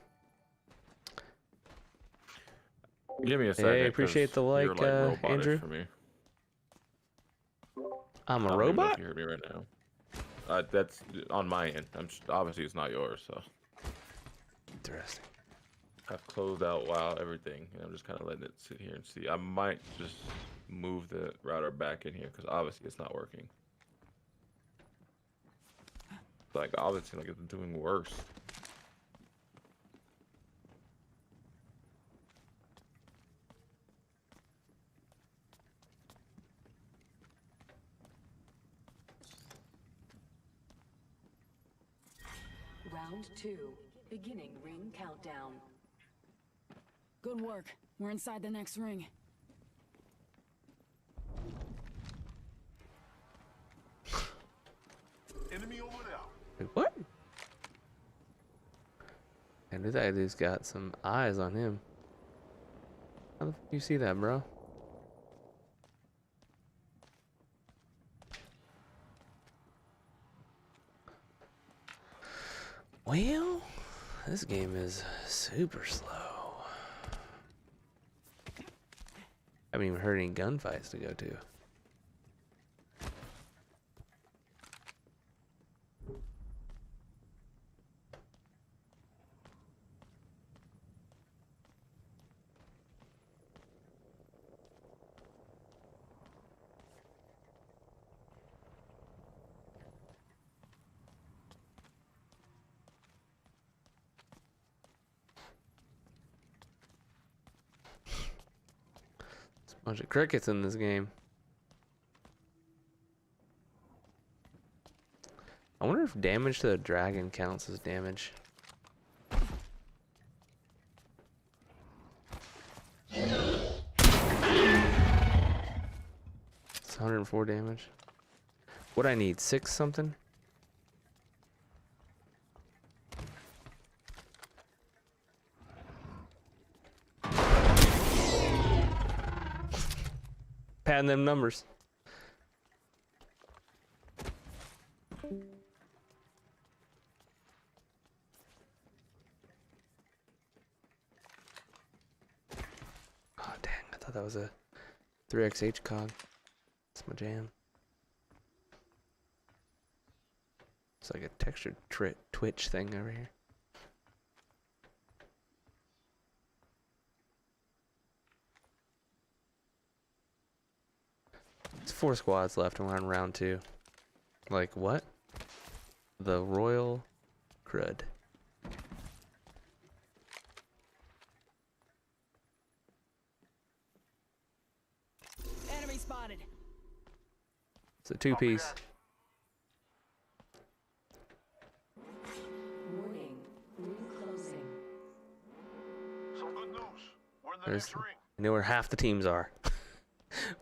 Give me a second. Hey, appreciate 'cause the you're, like, robotish Andrew. For me. I'm I a don't even know if robot? you hear me right now. That's on my end. Obviously it's not yours, so Interesting. I've closed out WoW everything, and I'm just kind of letting it sit here and see. I might just move the router back in here because obviously it's not working. Like obviously, like it's doing worse. Round 2. Beginning ring countdown. Good work. We're inside the next ring. Enemy over there. Wait, what? And this dude's got some eyes on him. How the f you see that, bro? Well, this game is super slow. Haven't even heard any gunfights to go to. Bunch of crickets in this game. I wonder if damage to the dragon counts as damage. It's 104 damage. What I need? 6 something? Padding them numbers. Oh dang, I thought that was a 3XH cog. That's my jam. It's like a textured twitch thing over here. It's 4 squads left and we're on round 2. Like what? The Royal Crud. Enemy spotted. It's a 2-piece. Warning. Ring closing. Some good news. We're in the There's, next ring. I know where half the teams are.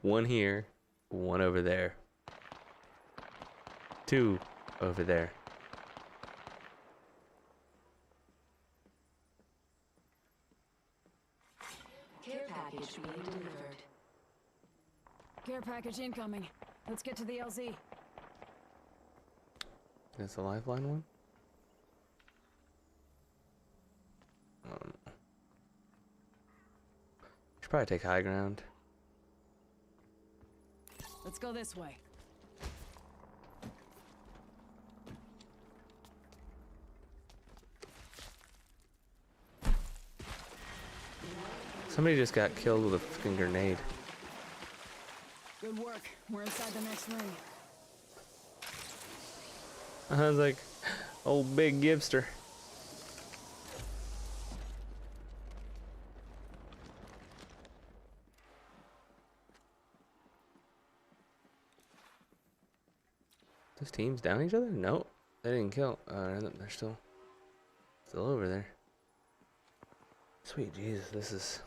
One here, one over there. 2 over there. Care package being delivered. Care package incoming. Let's get to the LZ. That's the lifeline one? Should probably take high ground. Let's go this way. Somebody just got killed with a fucking grenade. Good work. We're inside the next ring. I was like, old big Gibster. Those teams down each other? Nope. They didn't kill. They're still over there. Sweet Jesus, this is...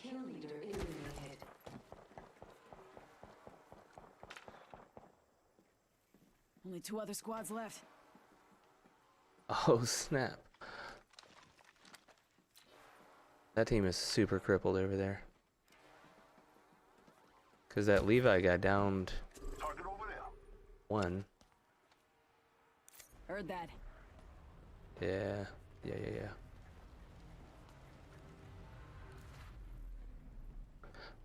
Kill leader eliminated. Only 2 other squads left. Oh, snap. That team is super crippled over there. Because that Levi guy downed Target over there. 1. Heard that. Yeah.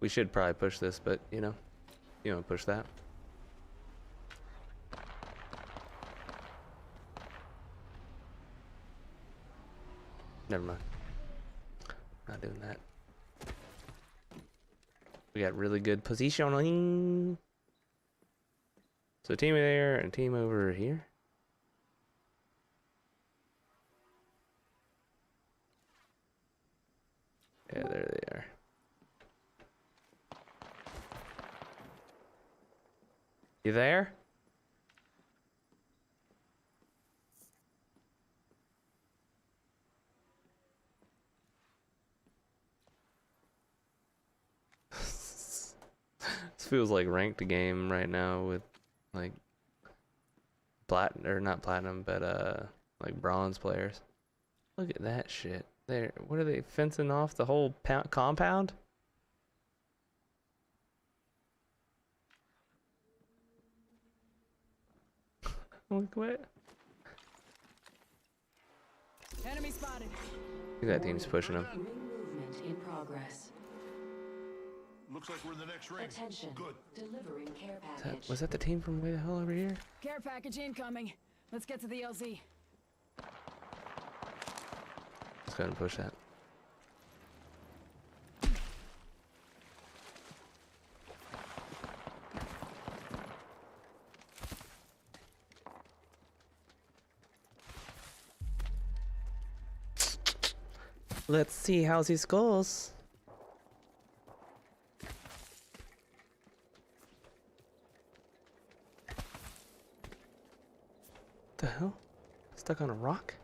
We should probably push this, but, you know, you don't push that. Never mind. Not doing that. We got really good positioning. So team there and team over here. Yeah, there they are. You there? This feels like ranked game right now with like not platinum, but like bronze players. Look at that shit. There, what are they fencing off the whole compound? Look what? Enemy spotted. Look at that team's pushing them. Ring movement in progress. Looks like we're in the next ring. Attention. Good. Delivering care package. Was that the team from way the hell over here? Care package incoming. Let's get to the LZ. Let's go ahead and push that. Let's see how's he skulls. The hell? Stuck on a rock?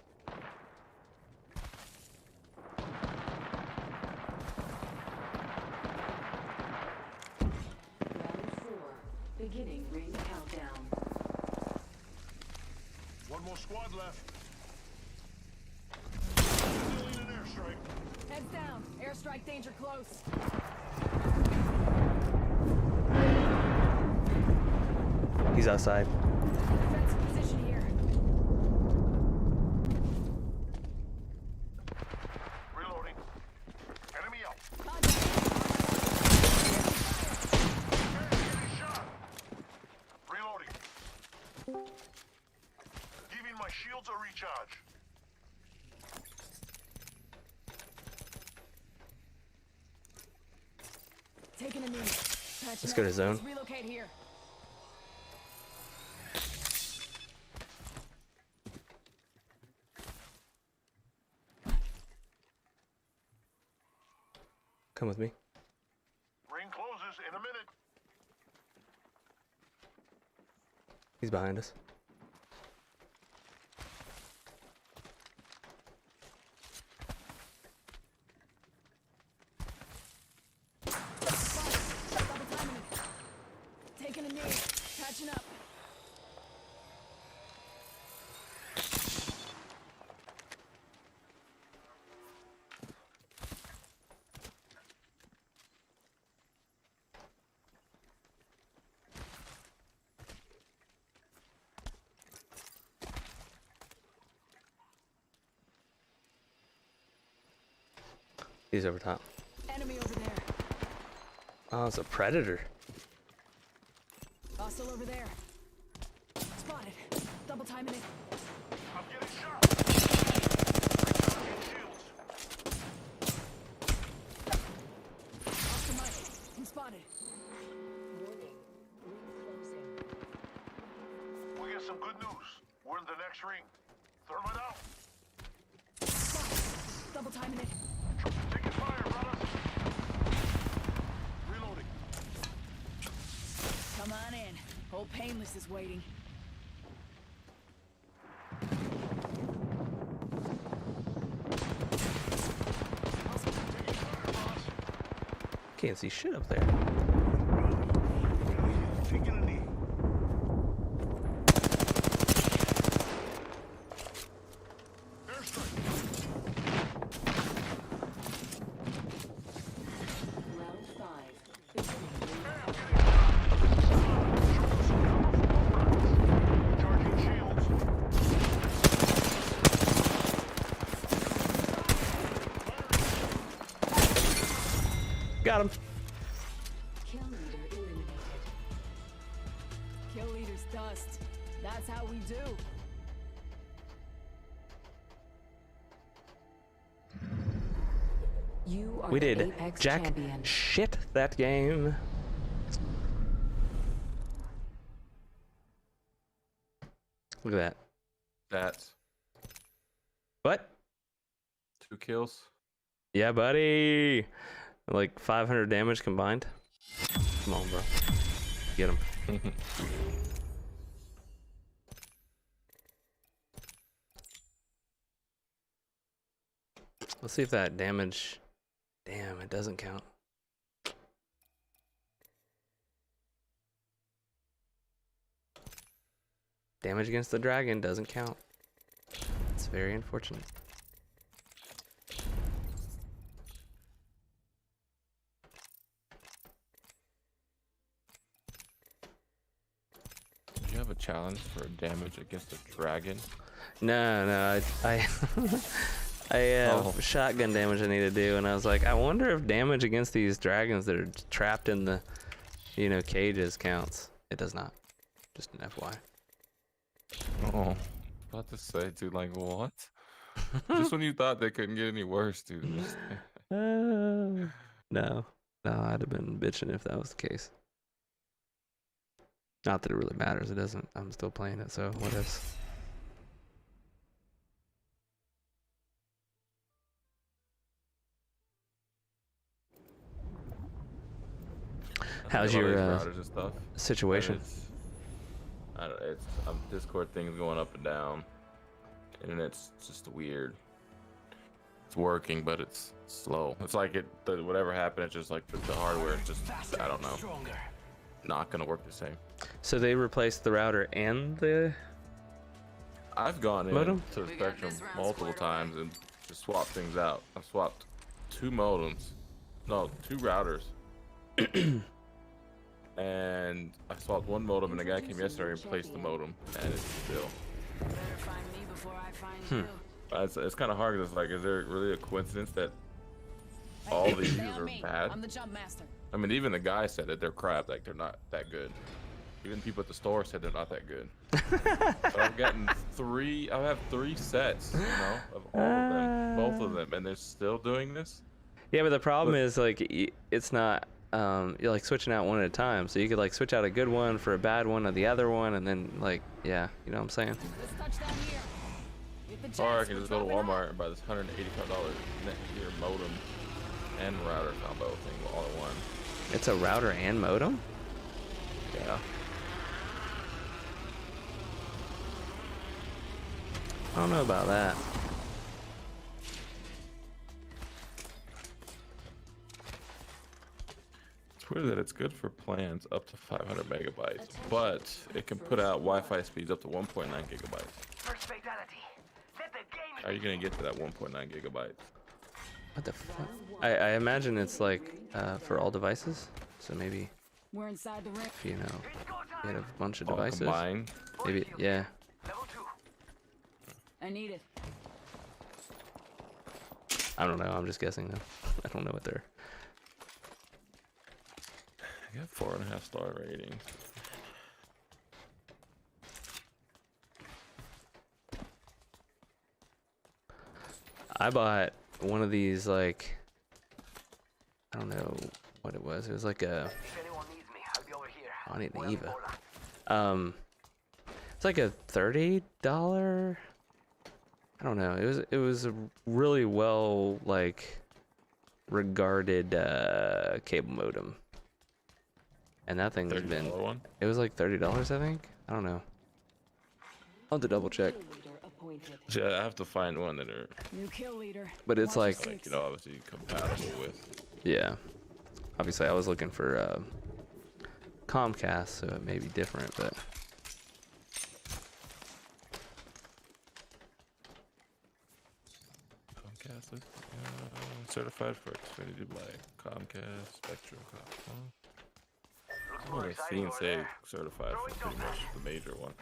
Round 4. Beginning ring countdown. One more squad left. Dealing an airstrike. Heads down. Airstrike danger close. He's outside. Defensive position here. Reloading. Enemy out. Contact. Getting shot. Reloading. Giving my shields a recharge. Taking a knee. Let's go to zone. Let's relocate here. Come with me. Ring closes in a minute. He's behind us. Double timing it. Taking a knee. Patching up. He's over top. Enemy over there. Oh, it's a predator. Hostile over there. Spotted. Double timing it. I'm getting shot. Recharging shields. Off the mic. I'm spotted. Warning. Ring closing. We get some good news. We're in the next ring. Thermite out. Spotted. Double timing it. Taking fire, brothers. Reloading. Come on in. Old Painless is waiting. Taking fire, boss. Can't see shit up there. Taking a knee. Airstrike. Round 5. Beginning ring countdown. Charging shields. Got him. Kill leader eliminated. Kill leader's dust. That's how we do. You are We the did Apex jack champion. shit that game. Look at that. That's What? 2 kills. Yeah, buddy. Like 500 damage combined. Come on, bro. Get him. Let's see if that damage. Damn, it doesn't count. Damage against the dragon doesn't count. It's very unfortunate. challenge for damage against a dragon? No, I I have Oh. shotgun damage I need to do, and I was like, I wonder if damage against these dragons that are trapped in the, cages counts. It does not. Just an FYI. Oh, about to say, dude, like what? Just when you thought they couldn't get any worse, dude. No, I'd have been bitching if that was the case. Not that it really matters. It doesn't. I'm still playing it, so what ifs? How's I love your these routers and stuff, but situation? I don't, it's Discord things going up and down, and it's just weird. It's working, but it's slow. It's like whatever happened. It's just like the hardware. It's just I don't know. Not gonna work the same. So they replaced the router and the. I've gone Modem? into We got Spectrum this round multiple squared away. times and just swapped things out. I've swapped 2 modems, no, 2 routers, and I swapped 1 modem, and a guy came yesterday and replaced the modem, and it's still. Better find me before I find you. It's kind of hard because it's like, is there really a coincidence that all Hey, these nailed are me. bad? I'm the jump master. I mean, even the guy said that they're crap, like they're not that good. Even people at the store said they're not that good. But I've gotten I have 3 sets, of all of them, both of them, and they're still doing this. Yeah, but the problem is like it's not. You're like switching out one at a time, so you could like switch out a good one for a bad one or the other one, and then like you know what I'm saying? Let's touch down here. Hit the Or I jets, can we're just go to dropping Walmart and buy this $185 Netgear modem and router combo thing all at one. It's a router and modem. Yeah. I don't know about that. It's weird that it's good for plans up to 500 megabytes, but it can put out Wi-Fi speeds up to 1.9 gigabytes. How are you gonna get to that 1.9 gigabytes? What the fuck? I imagine it's like for all devices. So maybe We're inside the ring. if you had a bunch of All devices. combined? Maybe yeah. I need it. I don't know. I'm just guessing though. I don't know what they're. I got 4.5 star rating. I bought one of these like I don't know what it was. It was like a I need an Eva. It's like a $30. I don't know. It was a really well like regarded cable modem. And that thing's been $30 one? it was like $30 I think. I don't know. I'll have to double check. Yeah, I have to find one that are New kill leader. But it's Watch like your like, six. obviously compatible with. yeah. Obviously I was looking for Comcast, so it may be different, but Comcast, certified for Xfinity by Comcast, Spectrum. I've only seen say certified for pretty much the major one.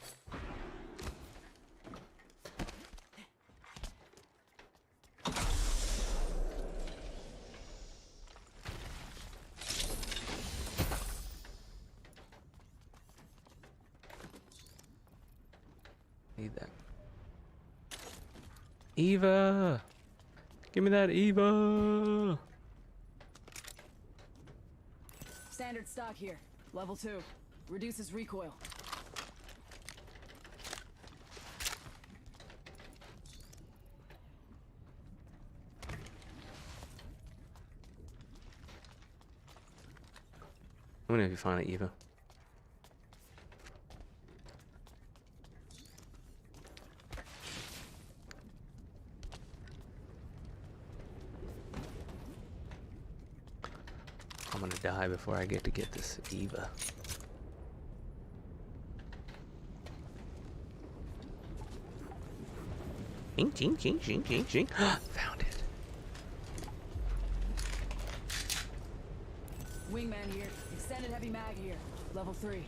need that. Eva! Give me that Eva! Standard stock here. Level 2. Reduces recoil. Let me know if you find it, Eva. I'm gonna die before I get to get this Eva. Ching, ching, ching, ching, ching, ching. Found it. Wingman here. Extended heavy mag here. Level 3.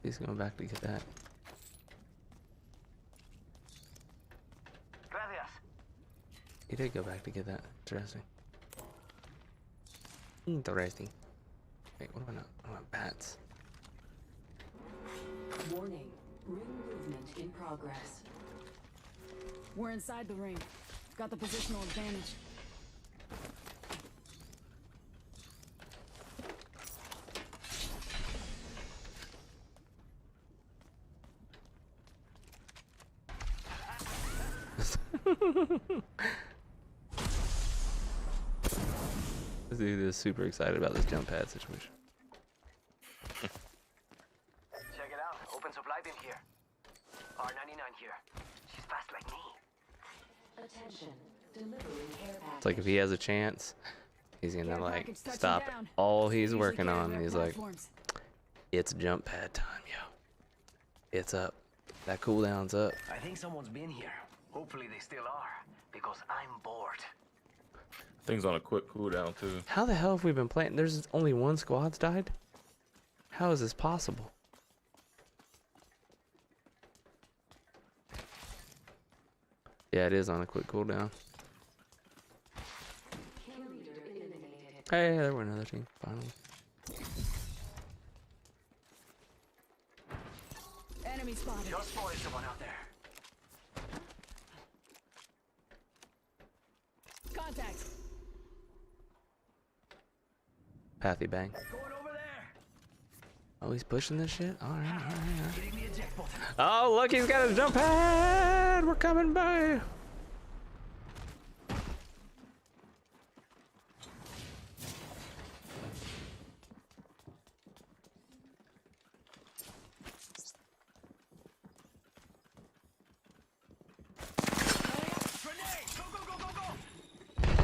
He's going back to get that. Gracias. He did go back to get that. Interesting. Interesting. Wait, what do I know? I want bats. Warning. Ring movement in progress. We're inside the ring. Got the positional advantage. This dude is super excited about this jump pad situation. Check it out. Open supply bin here. R99 here. She's fast like me. Attention. Delivering care package. It's like if he has a chance, he's gonna Care like package touching stop down. all he's Usually working carry on. their He's like, platforms. it's jump pad time, yo. It's up. That cooldown's up. I think someone's been here. Hopefully they still are, because I'm bored. Things on a quick cooldown too. How the hell have we been playing? There's only one squad's died? How is this possible? Yeah, it is on a quick cooldown. Kill leader eliminated. Hey, there went another team, finally. Enemy spotted. Just spotted someone out there. Contact. Pathy bang. Going over there. Oh, he's pushing this shit? Alright, alright. Hitting the eject button. Oh, look, he's got his jump pad! We're coming by! Grenade! Go, go, go, go, go!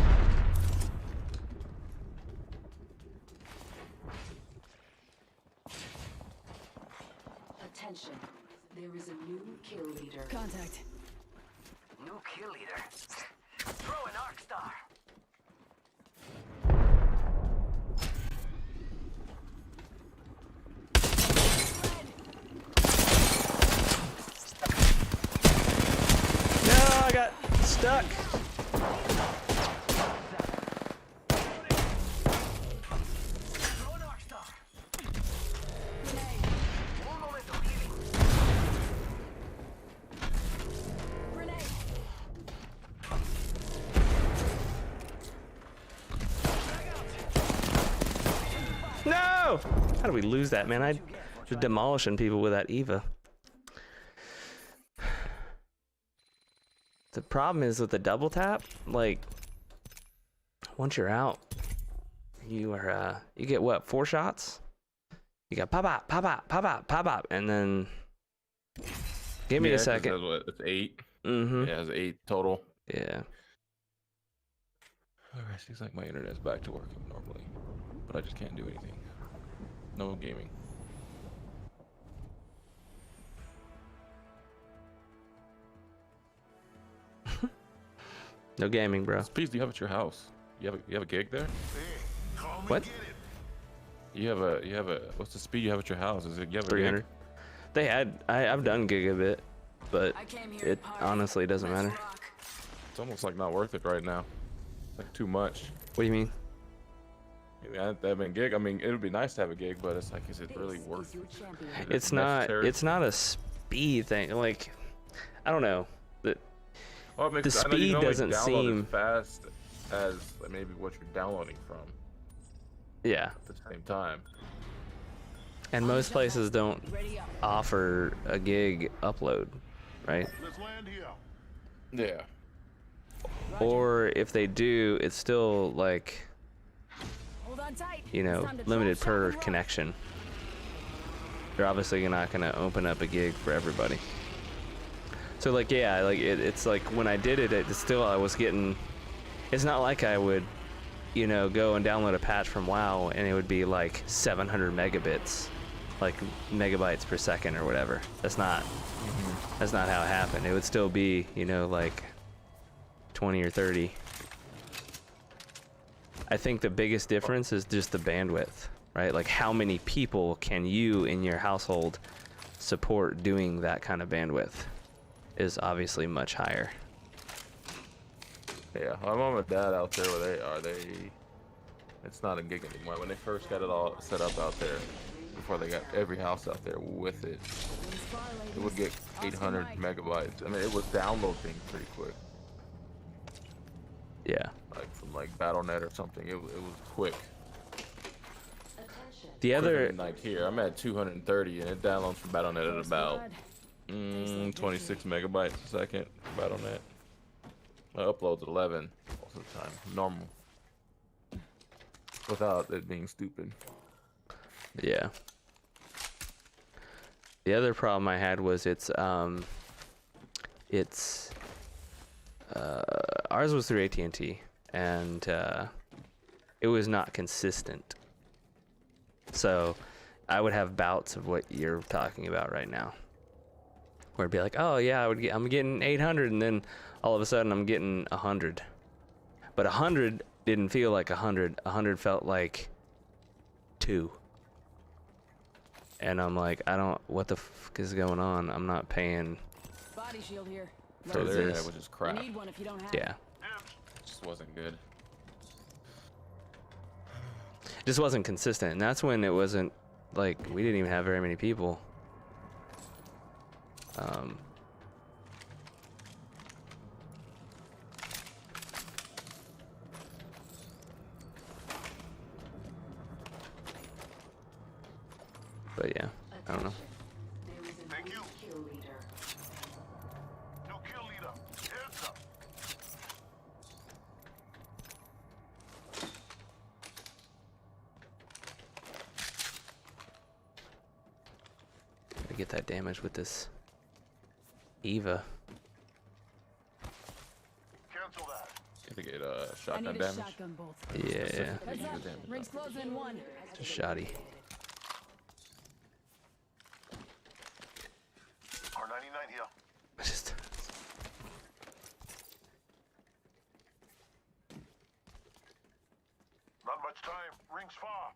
Attention. There is a new kill leader. Contact. New kill leader. Throw an arc star. No, I got stuck. Throw an arc star. Un momento, healing. Grenade. No! How do we lose that, man? I just demolishing people with that Eva. The problem is with the double tap, like, once you're out, you are, you get what, 4 shots? You got pop out, pop out, pop out, pop out, and then, give me Yeah, a 'cause second. that's what, it's 8. Mm-hmm. Yeah, it's 8 total. Yeah. Alright, seems like my internet's back to working normally, but I just can't do anything. No gaming. No gaming, bro. Speeds do you have at your house? You have a gig there? Call me What? get it. You have a what's the speed you have at your house? Is it you have a 300. gig? They had, I've done gigabit, but I came here it to party. honestly doesn't Let's matter. rock. It's almost like not worth it right now. It's like too much. What do you mean? I mean, gig. I mean, it would be nice to have a gig, but it's like, is it really This worth is your champion. it? It's necessary? not a speed thing. Like, I don't know. Well, it makes, the I know you speed can only doesn't download seem- as fast as like, maybe what you're downloading from Yeah. at the same time. And most places don't Ready up. offer a gig upload, right? Let's land here. Yeah. Or if they do, it's still like, Hold on tight. you know, It's time to limited drop, per shot, and roll. connection. They're obviously not going to open up a gig for everybody. So like, yeah, like it's like when I did it, it's still, I was getting, it's not like I would, you know, go and download a patch from WoW and it would be like 700 megabits, like megabytes per second or whatever. That's not how it happened. It would still be, you know, like 20 or 30. I think the biggest difference is just the bandwidth, right? Like how many people can you in your household support doing that kind of bandwidth is obviously much higher. Yeah, my mom and dad out there where they are, it's not a gig anymore. When they first got it all set up out there, before they got every house out there with it, it would get 800 megabytes. I mean, it would download things pretty quick. Yeah. Like from like BattleNet or something, it was quick. The Quicker other than, like here, I'm at 230 and it downloads from BattleNet at about 26 megabytes a second. BattleNet. My upload's 11 most of the time, normal, without it being stupid. Yeah. The other problem I had was ours was through AT&T, and it was not consistent. So I would have bouts of what you're talking about right now, where it'd be like, oh yeah, I'm getting 800, and then all of a sudden I'm getting 100. But 100 didn't feel like 100. 100 felt like 2. And I'm like, what the fuck is going on? I'm not paying Body shield here. So for their internet this. was just You crap. need one if you don't have Yeah. it. It just wasn't good. Just wasn't consistent. And that's when it wasn't like we didn't even have very many people. But yeah, I don't know. There is a Thank new you. kill leader. New kill leader. Heads up. I get that damage with this Eva. Cancel that. You have to get I shotgun need a damage. shotgun bolt. Yeah, Heads up. Good damage. Rings closing in 1. just shoddy. R99 here. I just Not much time. Rings far.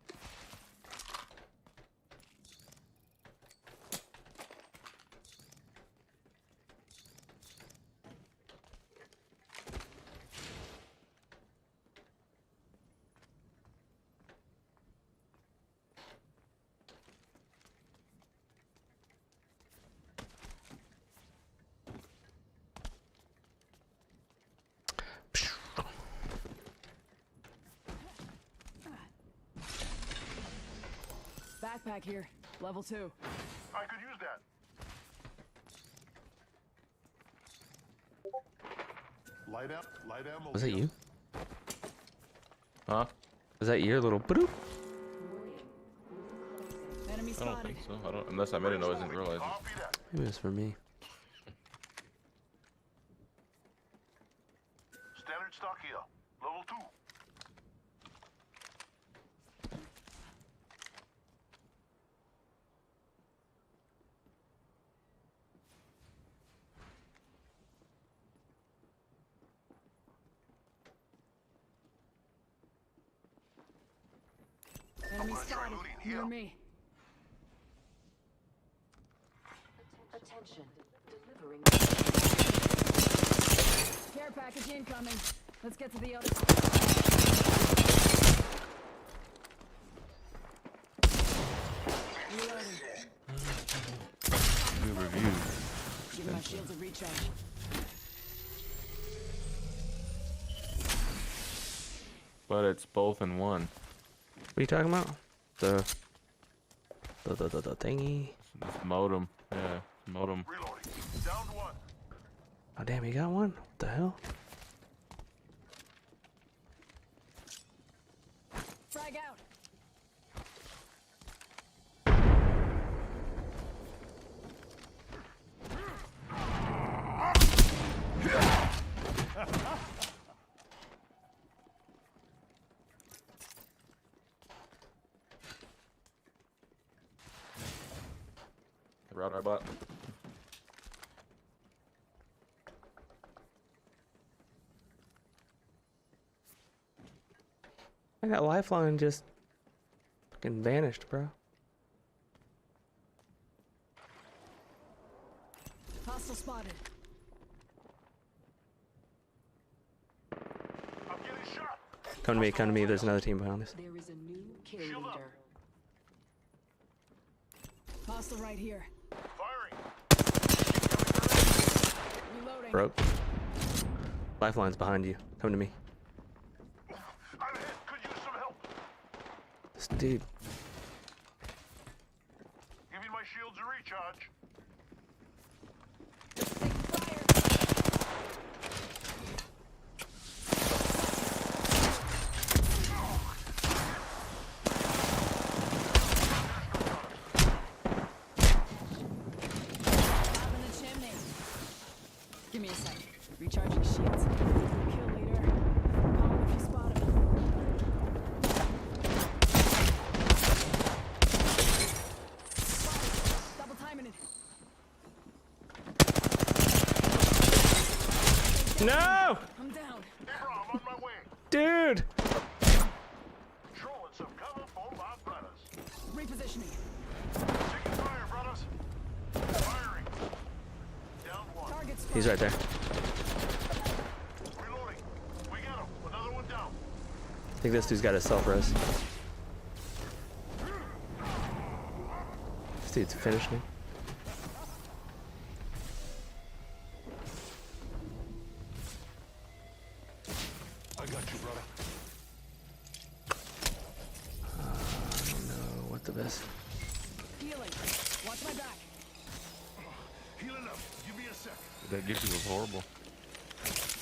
Backpack here. Level 2. I could use that. Light ammo. was that you? Huh? Was that your little bloop? Enemy I don't spotted. think so. I don't, unless I made a noise and realized it. Copy that. Maybe it was for me. Standard stock here. Level 2. Enemy gonna try spotted. looting Near here. me. Attention. Delivering. Care package incoming. Let's get to the other. Reloading. Good review. Give my shields a recharge. But it's both in one. What are you talking about? The thingy. This modem. Yeah, modem. Reloading. Down to 1. Oh damn, you got one? What the hell? Frag out. Right our butt. I got lifeline just fucking vanished, bro. Come to me, come to me. There's another team behind us. There is a new kill leader. Hostile right here. Firing. Reloading. Broke. Lifeline's behind you. Come to me. I'm hit. Could use some help. This dude. Giving my shields a recharge. Up in the chimney. Give me a sec. Recharging shields. Kill leader. Call him if you spot him. Spotted. Double timing it. No! I'm down. Bro, I'm on my way. Dude! Throwing some cover for my brothers. Repositioning. Taking fire, brothers. Firing. Down one. Target spot. He's right there. Reloading. We got him. Another one down. I think this dude's got a self-res. This dude's finished me. I got you, brother. I don't know what the best. Healing. Watch my back. Healing up. Give me a sec. That Gibby was horrible. Let's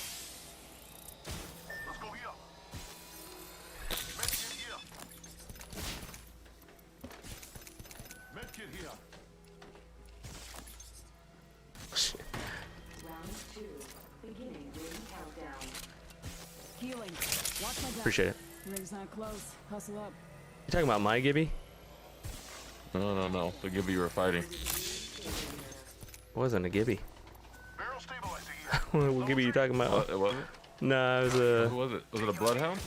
go here. Medkit here. Medkit here. Round 2. Beginning ring countdown. Healing. Watch my back. Appreciate it. Ring's not close. Hustle up. You talking about my Gibby? No. The Gibby you were fighting. It wasn't a Gibby. Barrel stabilizer here. What Gibby you talking about? It wasn't? No, it was Who was it? Was it a bloodhound?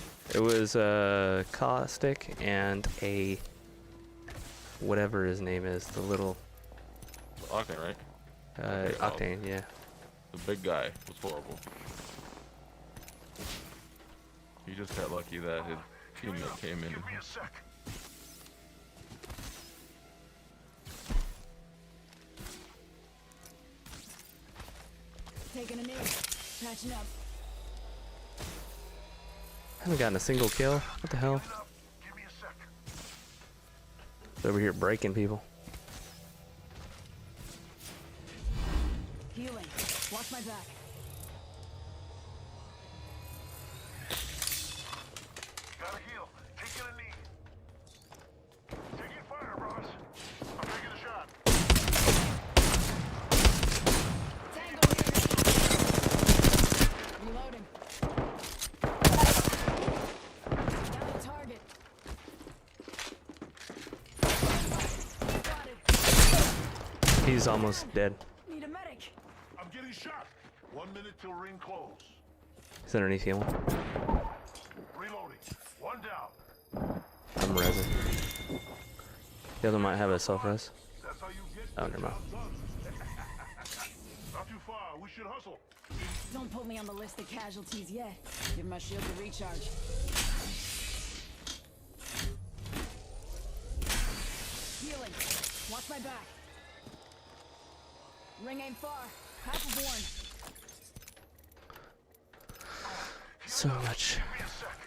a caustic and a whatever his name is, the little Octane, right? Octane, yeah. The big guy was horrible. He just got lucky that his teammate came in. Give me a sec. Taking a knee. Patching up. Haven't gotten a single kill. What the hell? Up. Give me a sec. Over here breaking people. Healing. Watch my back. Gotta heal. Taking a knee. Taking fire, brothers. I'm taking a shot. Tango here. Reloading. Down to target. Spotted. He's almost dead. Need a medic. I'm getting shot. 1 minute till ring close. He's underneath healing. Reloading. One down. I'm resin. The other might have a self-res. That's how you get Oh, the never mind. job done. Not too far. We should hustle. Don't put me on the list of casualties yet. Give my shield a recharge. Healing. Watch my back. Ring ain't far. Half of one. So much. Give me a sec.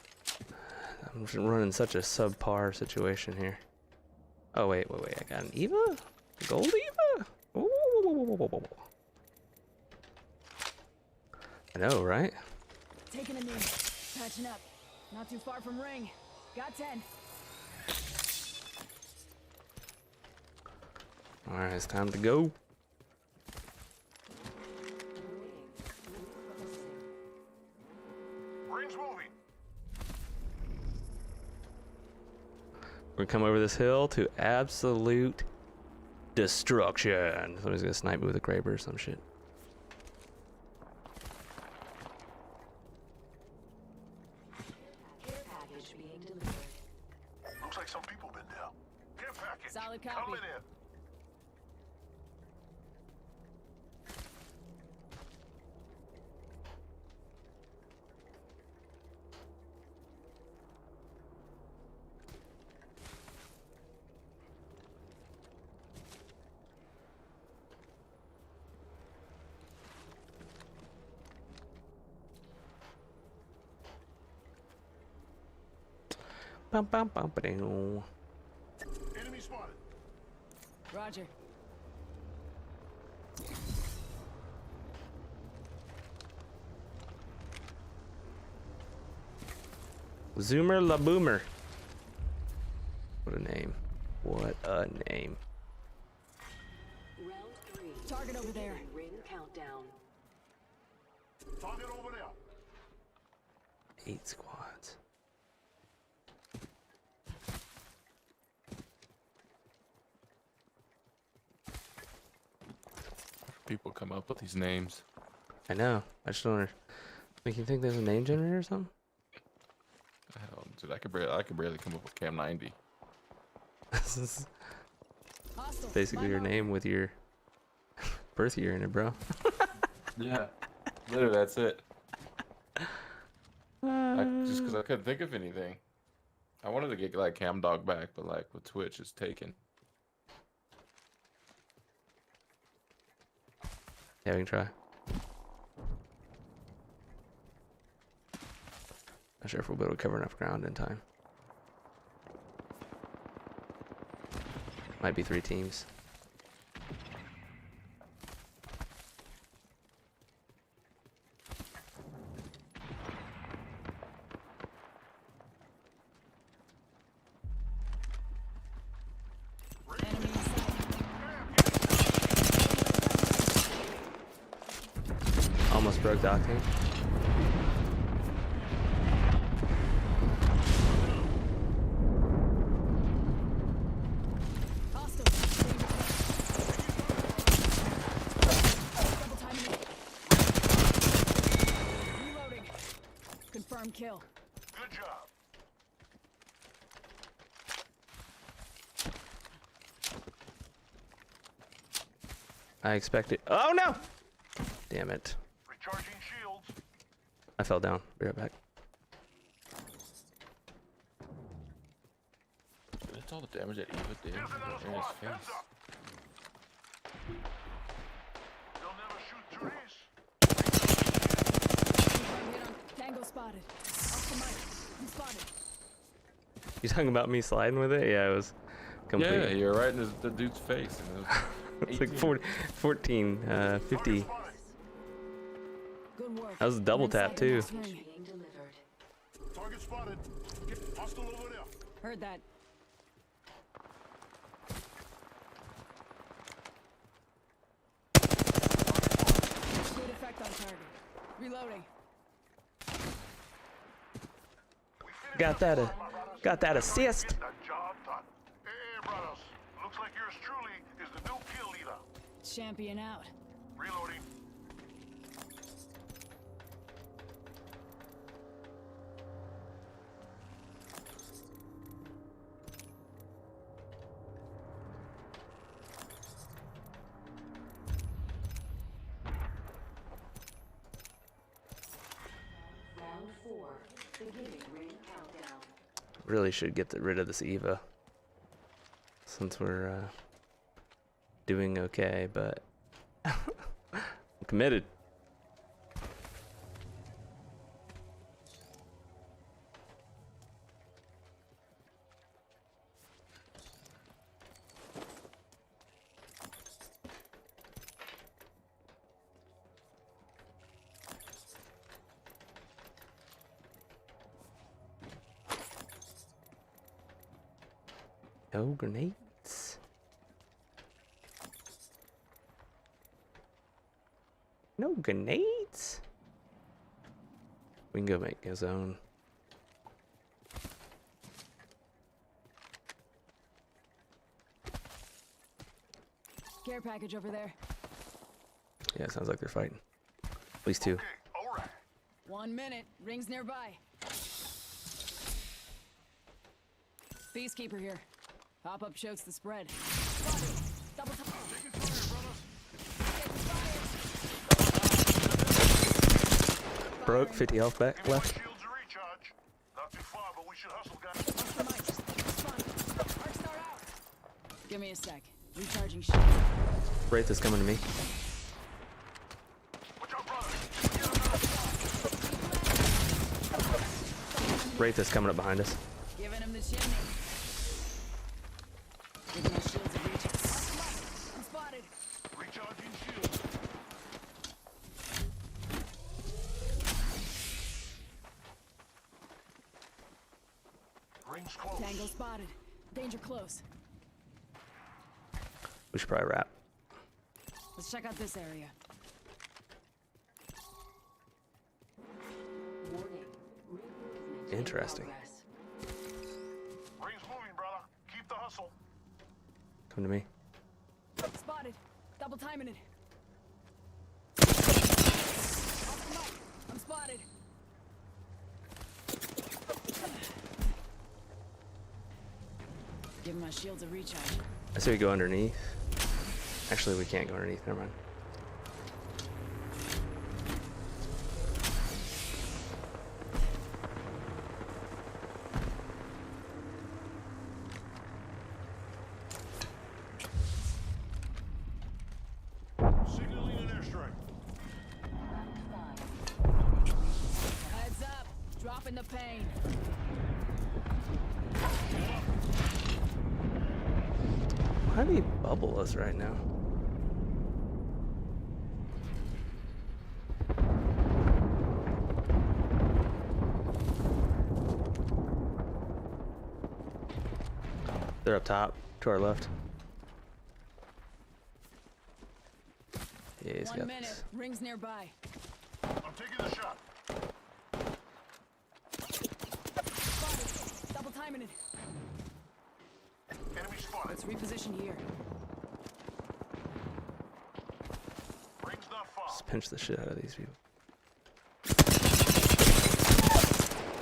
I'm just running such a subpar situation here. Oh, wait. I got an Eva? Gold Eva? Ooh. I know, right? Taking a knee. Patching up. Not too far from ring. Got 10. Alright, it's time to go. Ring's moving. We're gonna come over this hill to absolute destruction. Somebody's gonna snipe me with a Kraber or some shit. Care package being delivered. Looks like some people been there. Care package. Solid copy. Coming in. Bum, bum, bum, ba-doo. Enemy spotted. Roger. Zoomer La Boomer. What a name. What a name. Round 3. Target over there. Ring countdown. Target over there. 8 squads. People come up with these names. I know. I just don't know. Make you think there's a name generator or something? Hell, dude, I could barely come up with Cam 90. This is Hostile. basically your Mine name with your birth year in it, bro. Yeah. Literally, that's it. Just because I couldn't think of anything. I wanted to get like Cam Dog back, but like with Twitch, it's taken. Yeah, we can try. Not sure if we'll be able to cover enough ground in time. Might be 3 teams. Enemy in sight. Almost broke the octane. Hostile. Double timing it. Reloading. Confirm kill. Good job. I expected. Oh no! Damn it. Recharging shields. I fell down. Be right back. That's all the damage that Eva did Here's another in his squad. Heads face. up. They'll never shoot through this. Confirm hit on Tango spotted. Off the mic. I'm spotted. You talking about me sliding with it? Yeah, it was complete. Yeah, you're right in the dude's face. And it was It's like 18. 14, 50. Good work. That was a double Inside tap, the too. next ring. Being delivered. Target spotted. Hostile over there. Heard that. Good effect on target. Reloading. Got that assist. Get that job done. Hey, brothers. Looks like yours truly is the new kill leader. Champion out. Reloading. Round 4. Beginning ring countdown. Really should get rid of this Eva. Since we're doing okay, but I'm committed. No grenades. No grenades? We can go make his own. Care package over there. Yeah, it sounds like they're fighting. At least 2. Okay, all right. 1 minute. Rings nearby. Peacekeeper here. Pop-up chokes the spread. Spotted. Double time. Taking fire, brothers. Broke 50 health back Give my left. shields a recharge. Not too far, but we should hustle, guys. Off the mic. Spotted. Arc start out. Give me a sec. Recharging shields. Wraith is coming to me. Watch out, brothers. Wraith is coming up behind us. Giving him the the chimney. Give my shields a reach. I'm spotted. Recharging shield. Rings close. Tango spotted. Danger close. We should probably wrap. Let's check out this area. Warning. Ring movement in Interesting. progress. Rings moving, brother. Keep the hustle. Come to me. Spotted. Double timing it. Off the mark. I'm spotted. Give my shields a recharge. I say we go underneath. Actually, we can't go underneath. Never mind. Signaling an airstrike. Heads up. Dropping the pain. Why do you bubble us right now? They're up top, to our left. Yeah, he's 1 got minute. this. Rings nearby. I'm taking the shot. Spotted. Double timing it. Enemy spotted. Let's reposition here. Rings not far. Just pinch the shit out of these people.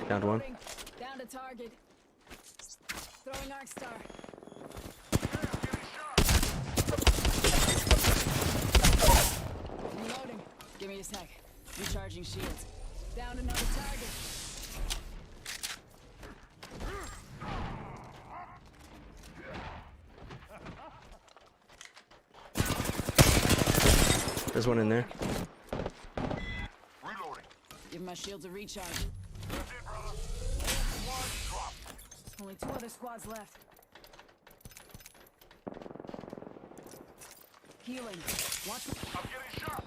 Down to one. Loading. Down to target. Throwing arc star. Getting shot. Reloading. Give me a sec. Recharging shields. Down another target. There's one in there. Reloading. Give my shields a recharge. That's it, brother. Squad dropped. Only 2 other squads left. Healing. Watch me. I'm getting shot.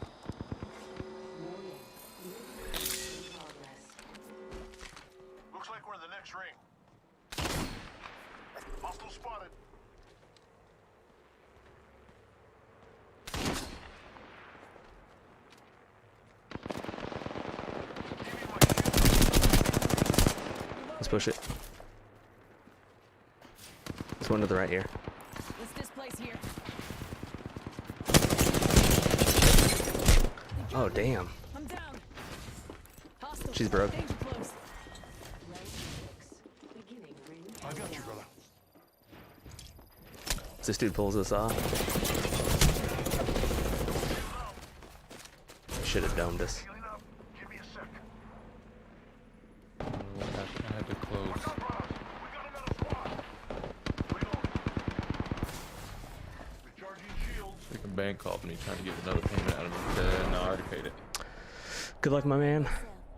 Warning. Ring movement in progress. Looks like we're in the next ring. Hostile spotted. Give me my shield. Let's push it. There's one to the right here. Let's displace here. Oh, damn. I'm down. Hostile. She's broke. Danger close. Round 6. Beginning ring I got you, countdown. brother. This dude pulls us off. Should have domed us. Healing up. Give me a sec. I had to close. Look out, brothers. We got another squad. Reloading. Recharging shields. Freaking bank called me trying to get another payment out of me. No, I already paid it. Good luck, my man.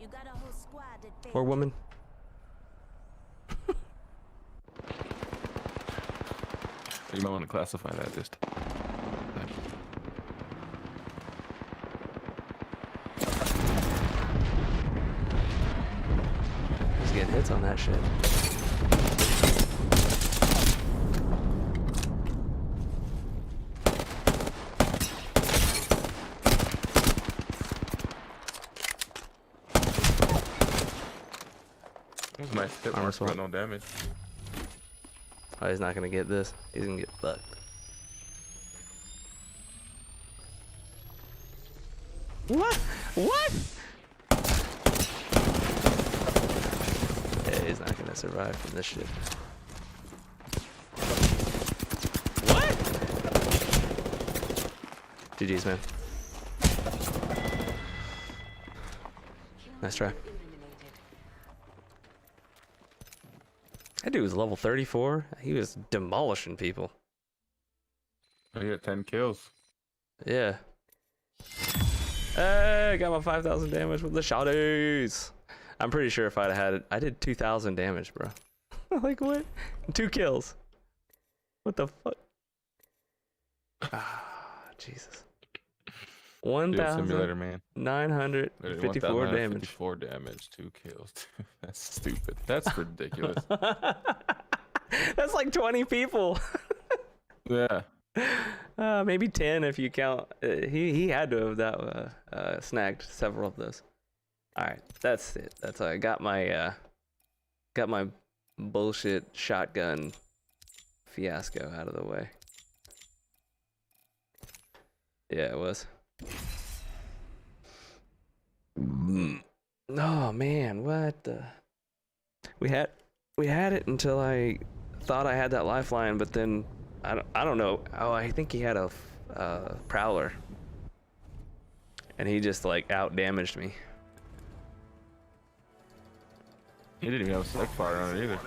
You got a whole squad that Or woman. You might want to classify that just. He's getting hits on that shit. That was nice hit Armor mark, swap. but no damage. Oh, he's not gonna get this. He's gonna get fucked. What? What? Yeah, he's not gonna survive from this shit. What? GG's, man. Nice try. Eliminated. That dude was level 34. He was demolishing people. Oh, you got 10 kills. Yeah. Hey, got my 5,000 damage with the shotties. I'm pretty sure if I'd had it, I did 2,000 damage, bro. Like what? 2 kills. What the fuck? Ah, Jesus. Dude, simulator man. 1,954 damage. 54 damage, 2 kills. That's stupid. That's ridiculous. That's like 20 people. Yeah. Maybe 10 if you count. He had to have that snagged several of those. All right, that's it. That's all. I got my bullshit shotgun fiasco out of the way. Yeah, it was. Oh man, what the? We had it until I thought I had that lifeline, but then I don't know. Oh, I think he had a prowler, and he just like out damaged me. He didn't even have a select fire on it either.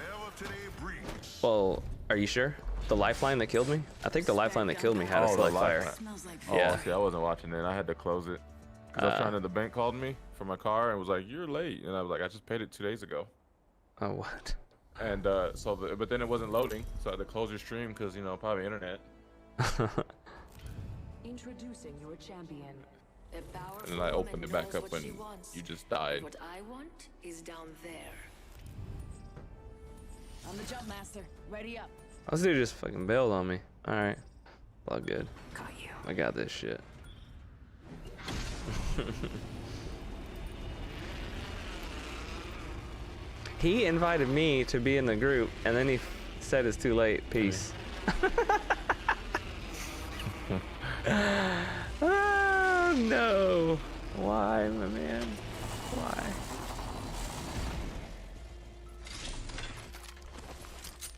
Well, are you sure? The lifeline that killed me? I think the lifeline that killed me had a Oh, the select fire. lifeline. Smells like Oh, Yeah. see, I wasn't watching it. I had to close it. Because I was trying to, the bank called me for my car and was like, "You're late." And I was like, "I just paid it 2 days ago." Oh, what? And but then it wasn't loading. So I had to close your stream because, you know, probably internet. Introducing your champion. A powerful And then I opened woman it back knows up what she and wants. you just died. What I want is down there. I'm the jump master. Ready up. This dude just fucking bailed on me. Alright. All good. Got you. I got this shit. He invited me to be in the group, and then he said it's too late. Peace. Oh no. Why, my man? Why?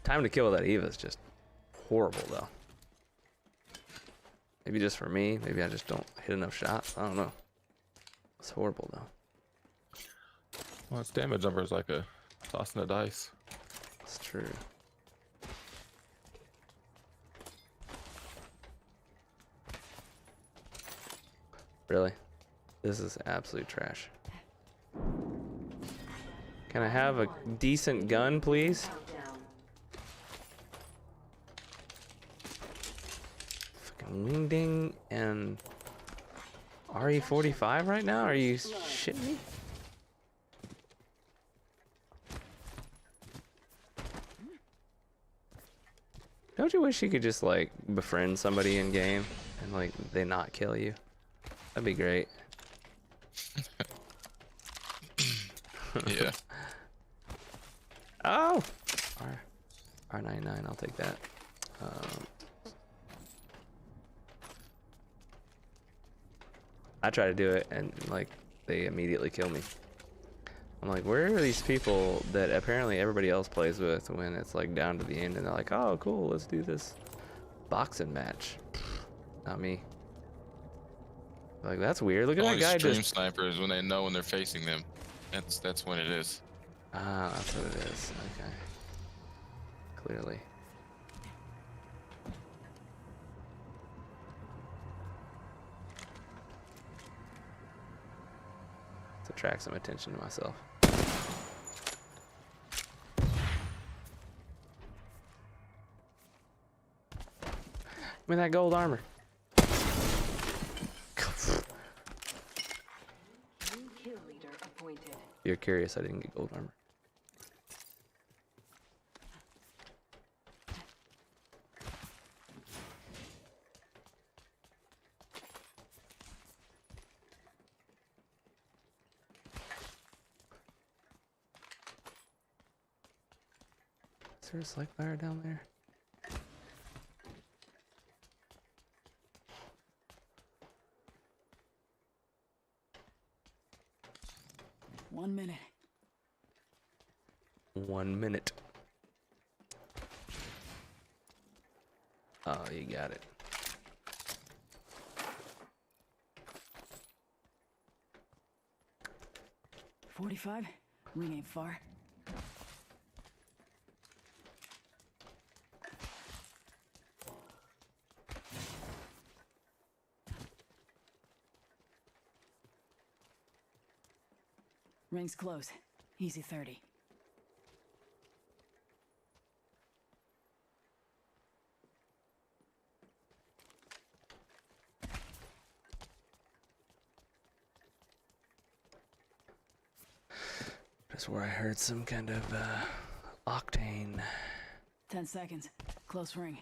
Time to kill that Eva is just horrible, though. Maybe just for me. Maybe I just don't hit enough shots. I don't know. It's horrible, though. Well, its damage number is like a tossing a dice. It's true. Really? This is absolute trash. Can I have a decent gun, please? Countdown. Fucking Wingding and RE45 right now? Are you shitting me? Don't you wish you could just like befriend somebody in game and like they not kill you? That'd be great. Yeah. Oh! R99, I'll take that. I try to do it and like they immediately kill me. I'm like, where are these people that apparently everybody else plays with when it's like down to the end and they're like, oh cool, let's do this boxing match. Not me. Like, that's weird. Look at Only that guy stream just... snipers when they know when they're facing them. That's when it is. Ah, that's what it is. Okay. Clearly. To attract some attention to myself. Give me that gold armor. New kill leader appointed. You're curious I didn't get gold armor. Is there a select fire down there? One minute. 1 minute. Oh, you got it. .45. Ring ain't far. Ring's close. Easy 30. That's where I heard some kind of octane. 10 seconds. Close ring.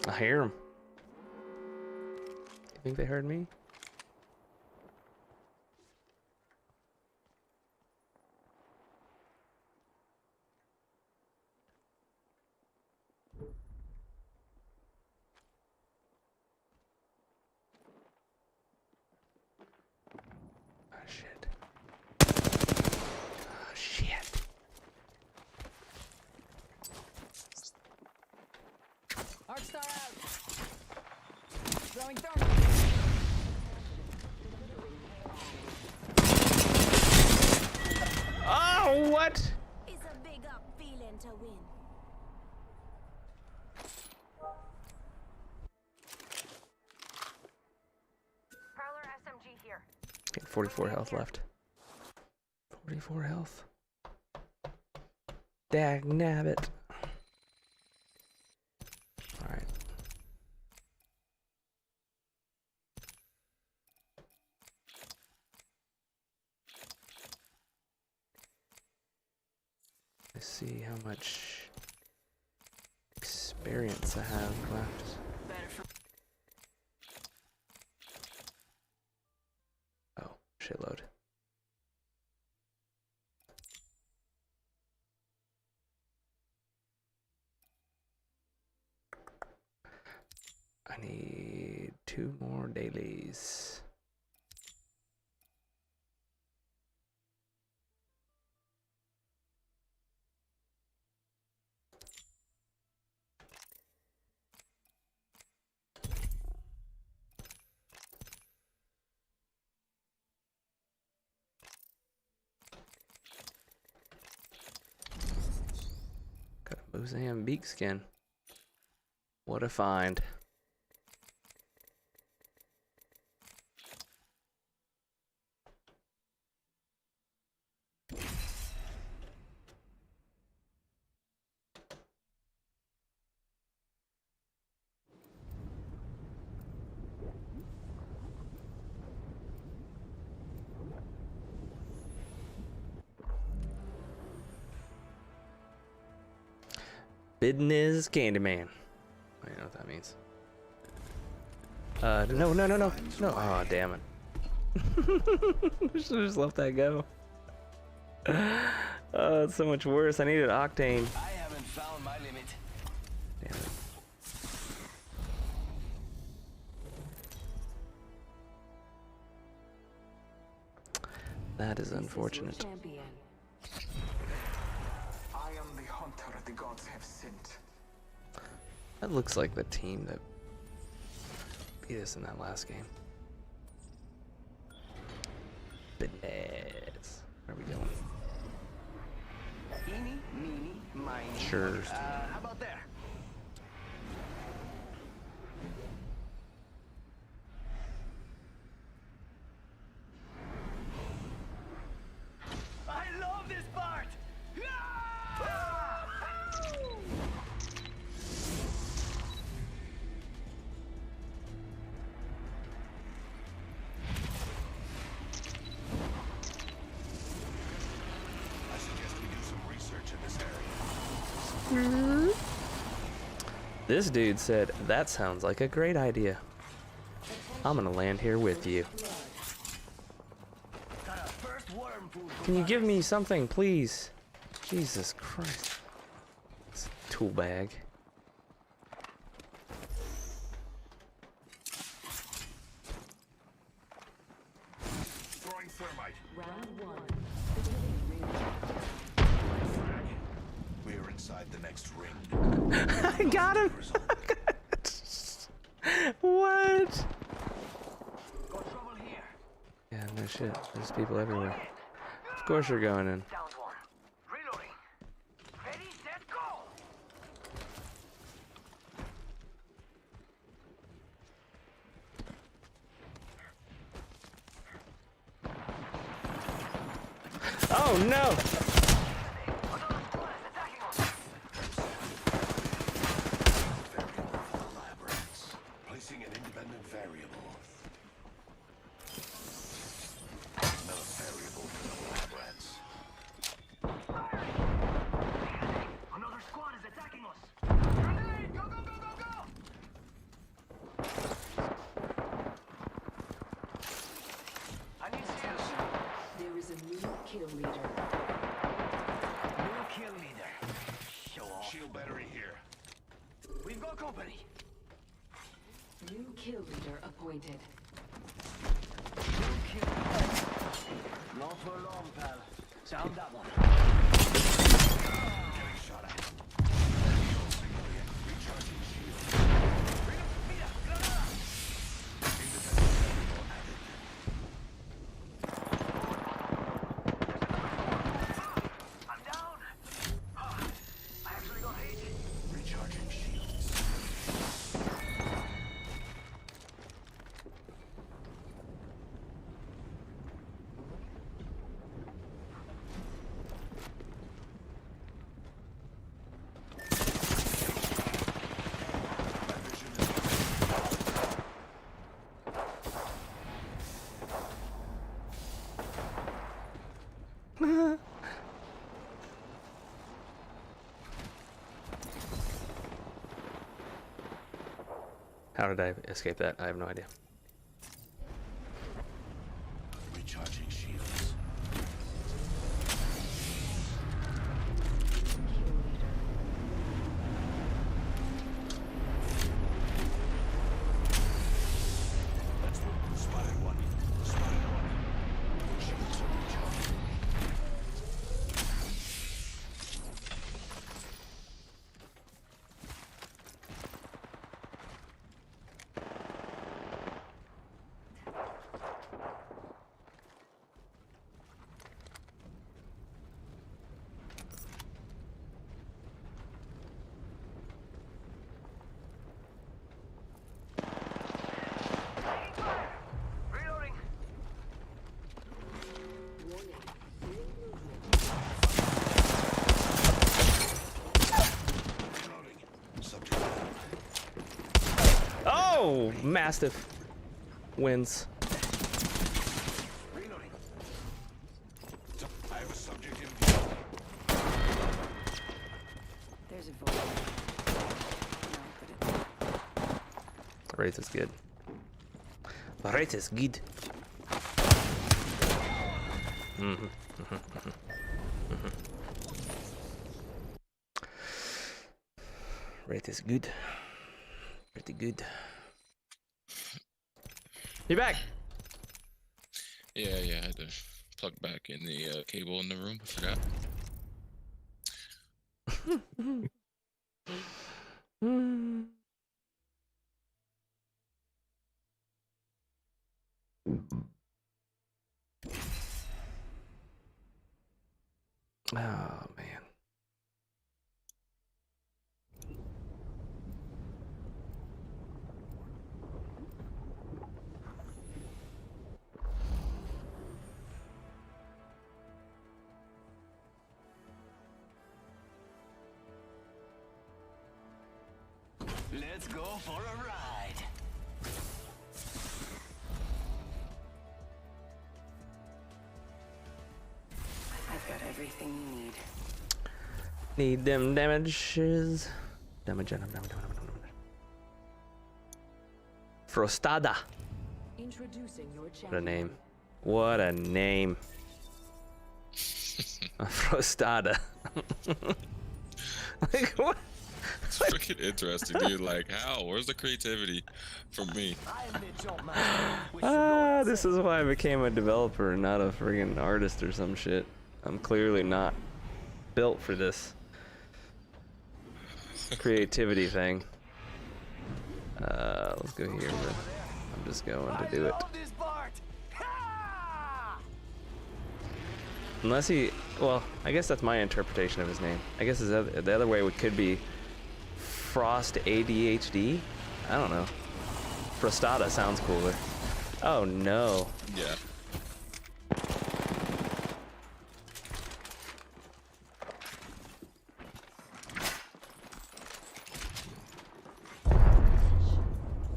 I hear them. You think they heard me? Oh shit. Oh shit. Arcstar out. Throwing thermal. Oh, what? It's a big up feeling to win. Prowler SMG here. 44 health left. 44 health. Dag nabbit. Alright. Let's see how much experience I have left. Better for Oh, shitload. I need 2 more dailies. Got a Mozambique skin. What a find. Business Candyman. I don't know what that means. No. No. Oh, damn it. Should've just let that go. Oh, it's so much worse. I needed octane. I haven't found my limit. Damn it. That is unfortunate. Champion. I am the hunter the gods have sent. That looks like the team that beat us in that last game. Business. Where are we going? Eeny, meeny, miny. Sure. How about there? I love this part! I suggest we do some research in this area. This dude said, that sounds like a great idea. I'm gonna land here with you. Got a first worm food. Can you give me something, please? Jesus Christ. It's a tool bag. Throwing thermite. Round 1. We're inside the next ring. I got him! What? Got trouble here. Yeah, no shit. There's people everywhere. Of course you're going in. Down one. Reloading. Ready, set, go! Oh no! Another squad is attacking us. kill leader. New kill leader. Show off. Shield battery here. We've got company. New kill leader appointed. New kill leader. Not for long, pal. Sound that one. Getting shot at. Recharging shield. Mira, granada. I'm down. I actually got hit. Recharging shields. How did I escape that? I have no idea. Recharging shields. Kill leader. That's one. Spotted one. Spotted one. Shields are recharging. Reloading. Reloading. Subject down. Oh, Mastiff wins. Reloading. I have a subject in view. There's a vote. No, but Wraith is good. Wraith is good. Wraith is good. Pretty good. You back? Yeah, I had to plug back in the cable in the room. I forgot. Oh man. Let's go for a ride. I've got everything you need. Need them damages. Damage. Frostada. Introducing your What a champion. name. What a name. Frostada. Like what? It's freaking interesting, dude. Like, how? Where's the creativity from me? I am the jump master. Which you know This is why I became a developer, not a friggin' artist or some shit. I'm clearly not built for this creativity thing. Let's go here. I'm just going to do it. love this part. Ha! Unless he, well, I guess that's my interpretation of his name. I guess the other way could be Frost ADHD. I don't know. Frostada sounds cooler. Oh no. Yeah.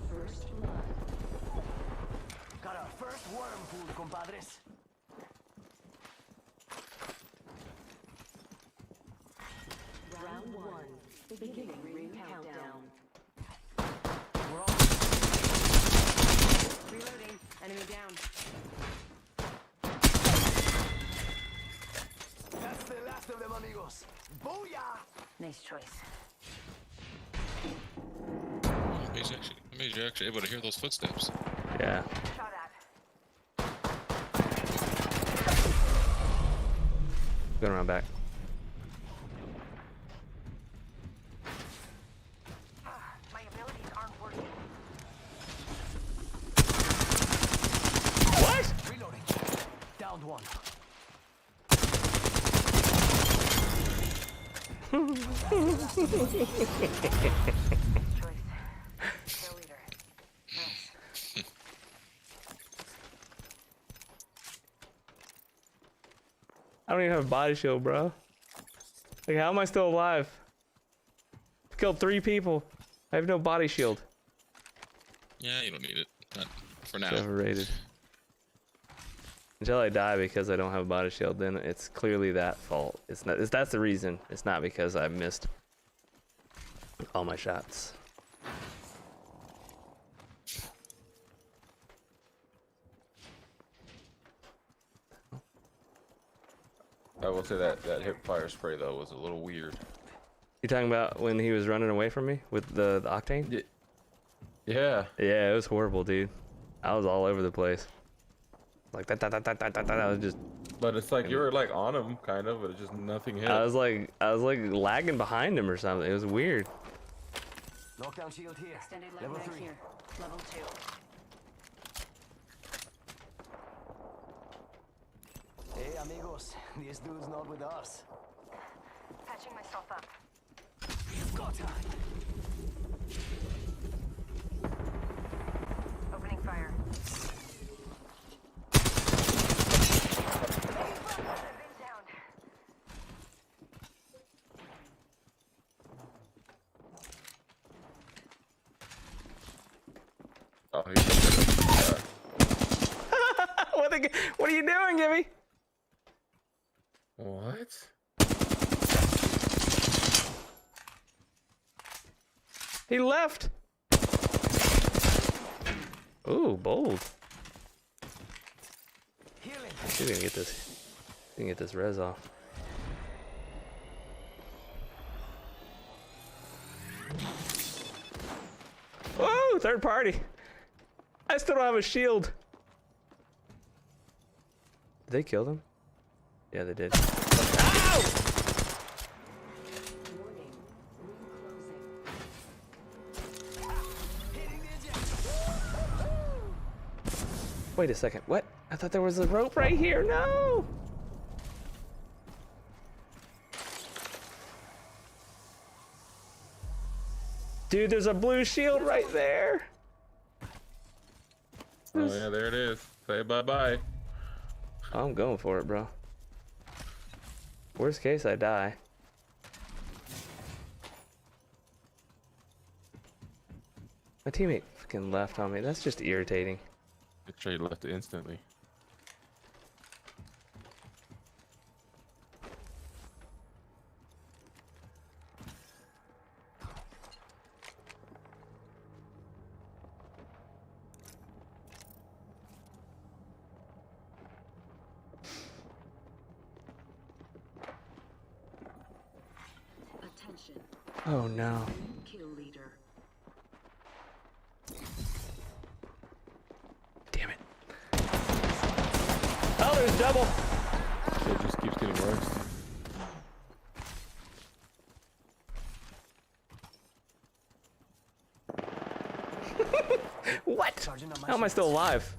First blood. Got our first worm pool, compadres. Round one. Beginning ring countdown. We're on. Reloading. Enemy down. choice. Amazing you're actually able to hear those footsteps. Yeah. Shot at. Going around back. My abilities aren't working. What? Reloading. Downed one. Choice. Kill leader. Nice. I don't even have a body shield, bro. Like, how am I still alive? I've killed 3 people. I have no body shield. Yeah, you don't need it. Not for now. It's overrated. Until I die because I don't have a body shield, then it's clearly that fault. It's not. That's the reason. It's not because I missed all my shots. I will say that hip fire spray though was a little weird. You talking about when he was running away from me with the octane? Yeah. Yeah, it was horrible, dude. I was all over the place. Like that. I was just. But it's like you were like on him, kind of, but it's just nothing hit. I was like lagging behind him or something. It was weird. Knockdown shield here. Extended Level light mag 3. here. Level 2. Hey, amigos. This dude's not with us. Patching myself up. We've got time. Opening fire. Down. Oh, he's What are you doing, Gibby? what? He left. Ooh, bold. Healing. He's gonna get this. He's gonna get this res off. Whoa, third party. I still don't have a shield. Did they kill them? Yeah, they did. Ow! Warning. Ring closing. Wait a second. What? I thought there was a rope right here. No. Dude, there's a blue shield right there. Oh yeah, there it is. Say bye-bye. I'm going for it, bro. Worst case, I die. My teammate fucking left on me. That's just irritating. The trade left instantly. Attention. Oh no. Kill leader. Damn it. Oh, there's double. It just keeps getting worse. What? Charging on my How am I still alive?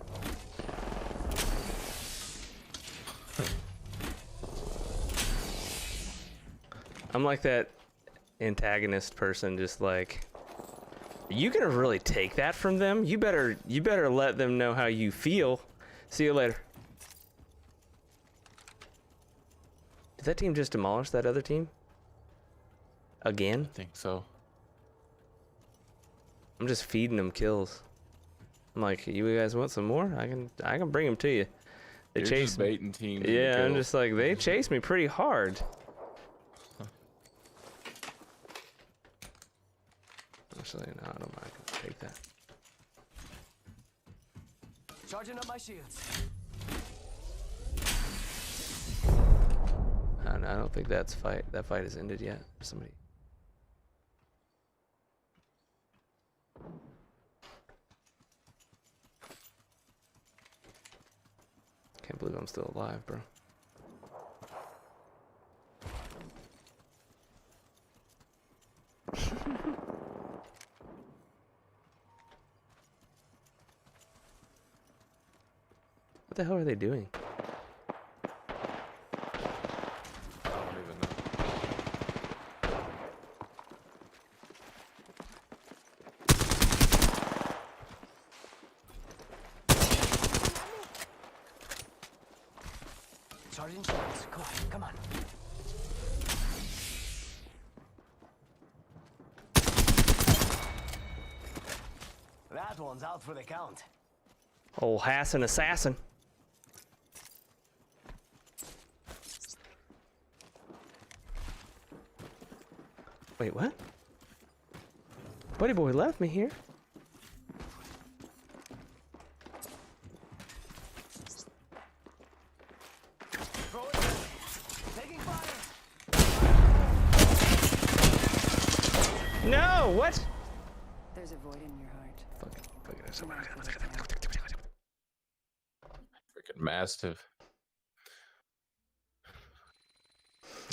I'm like that antagonist person, just like, you gonna really take that from them? You better let them know how you feel. See you later. Did that team just demolish that other team? Again? I think so. I'm just feeding them kills. I'm like, you guys want some more? I can bring them to you. They You're chase just me. baiting teams. Yeah, I'm just like, they chase me pretty hard. Actually, no, I don't mind. I can take that. Charging up my shields. I don't think that fight has ended yet. Somebody. Can't believe I'm still alive, bro. What the hell are they doing? I don't even know. Charging shields. Cool. Come on. That one's out for the count. Old Hassan assassin. Wait, what? Buddy boy left me here. Throw it. Taking fire. No, what? There's a void in your heart. Freaking Mastiff.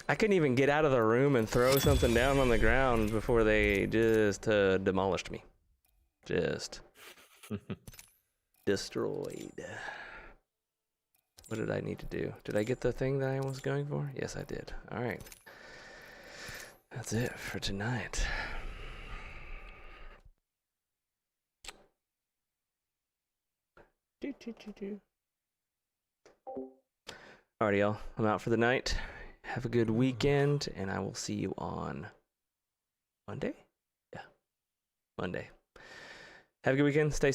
I couldn't even get out of the room and throw something down on the ground before they just demolished me. Just destroyed. What did I need to do? Did I get the thing that I was going for? Yes, I did. All right. That's it for tonight. Alrighty, y'all. I'm out for the night. Have a good weekend, and I will see you on Monday? Yeah, Monday. Have a good weekend. Stay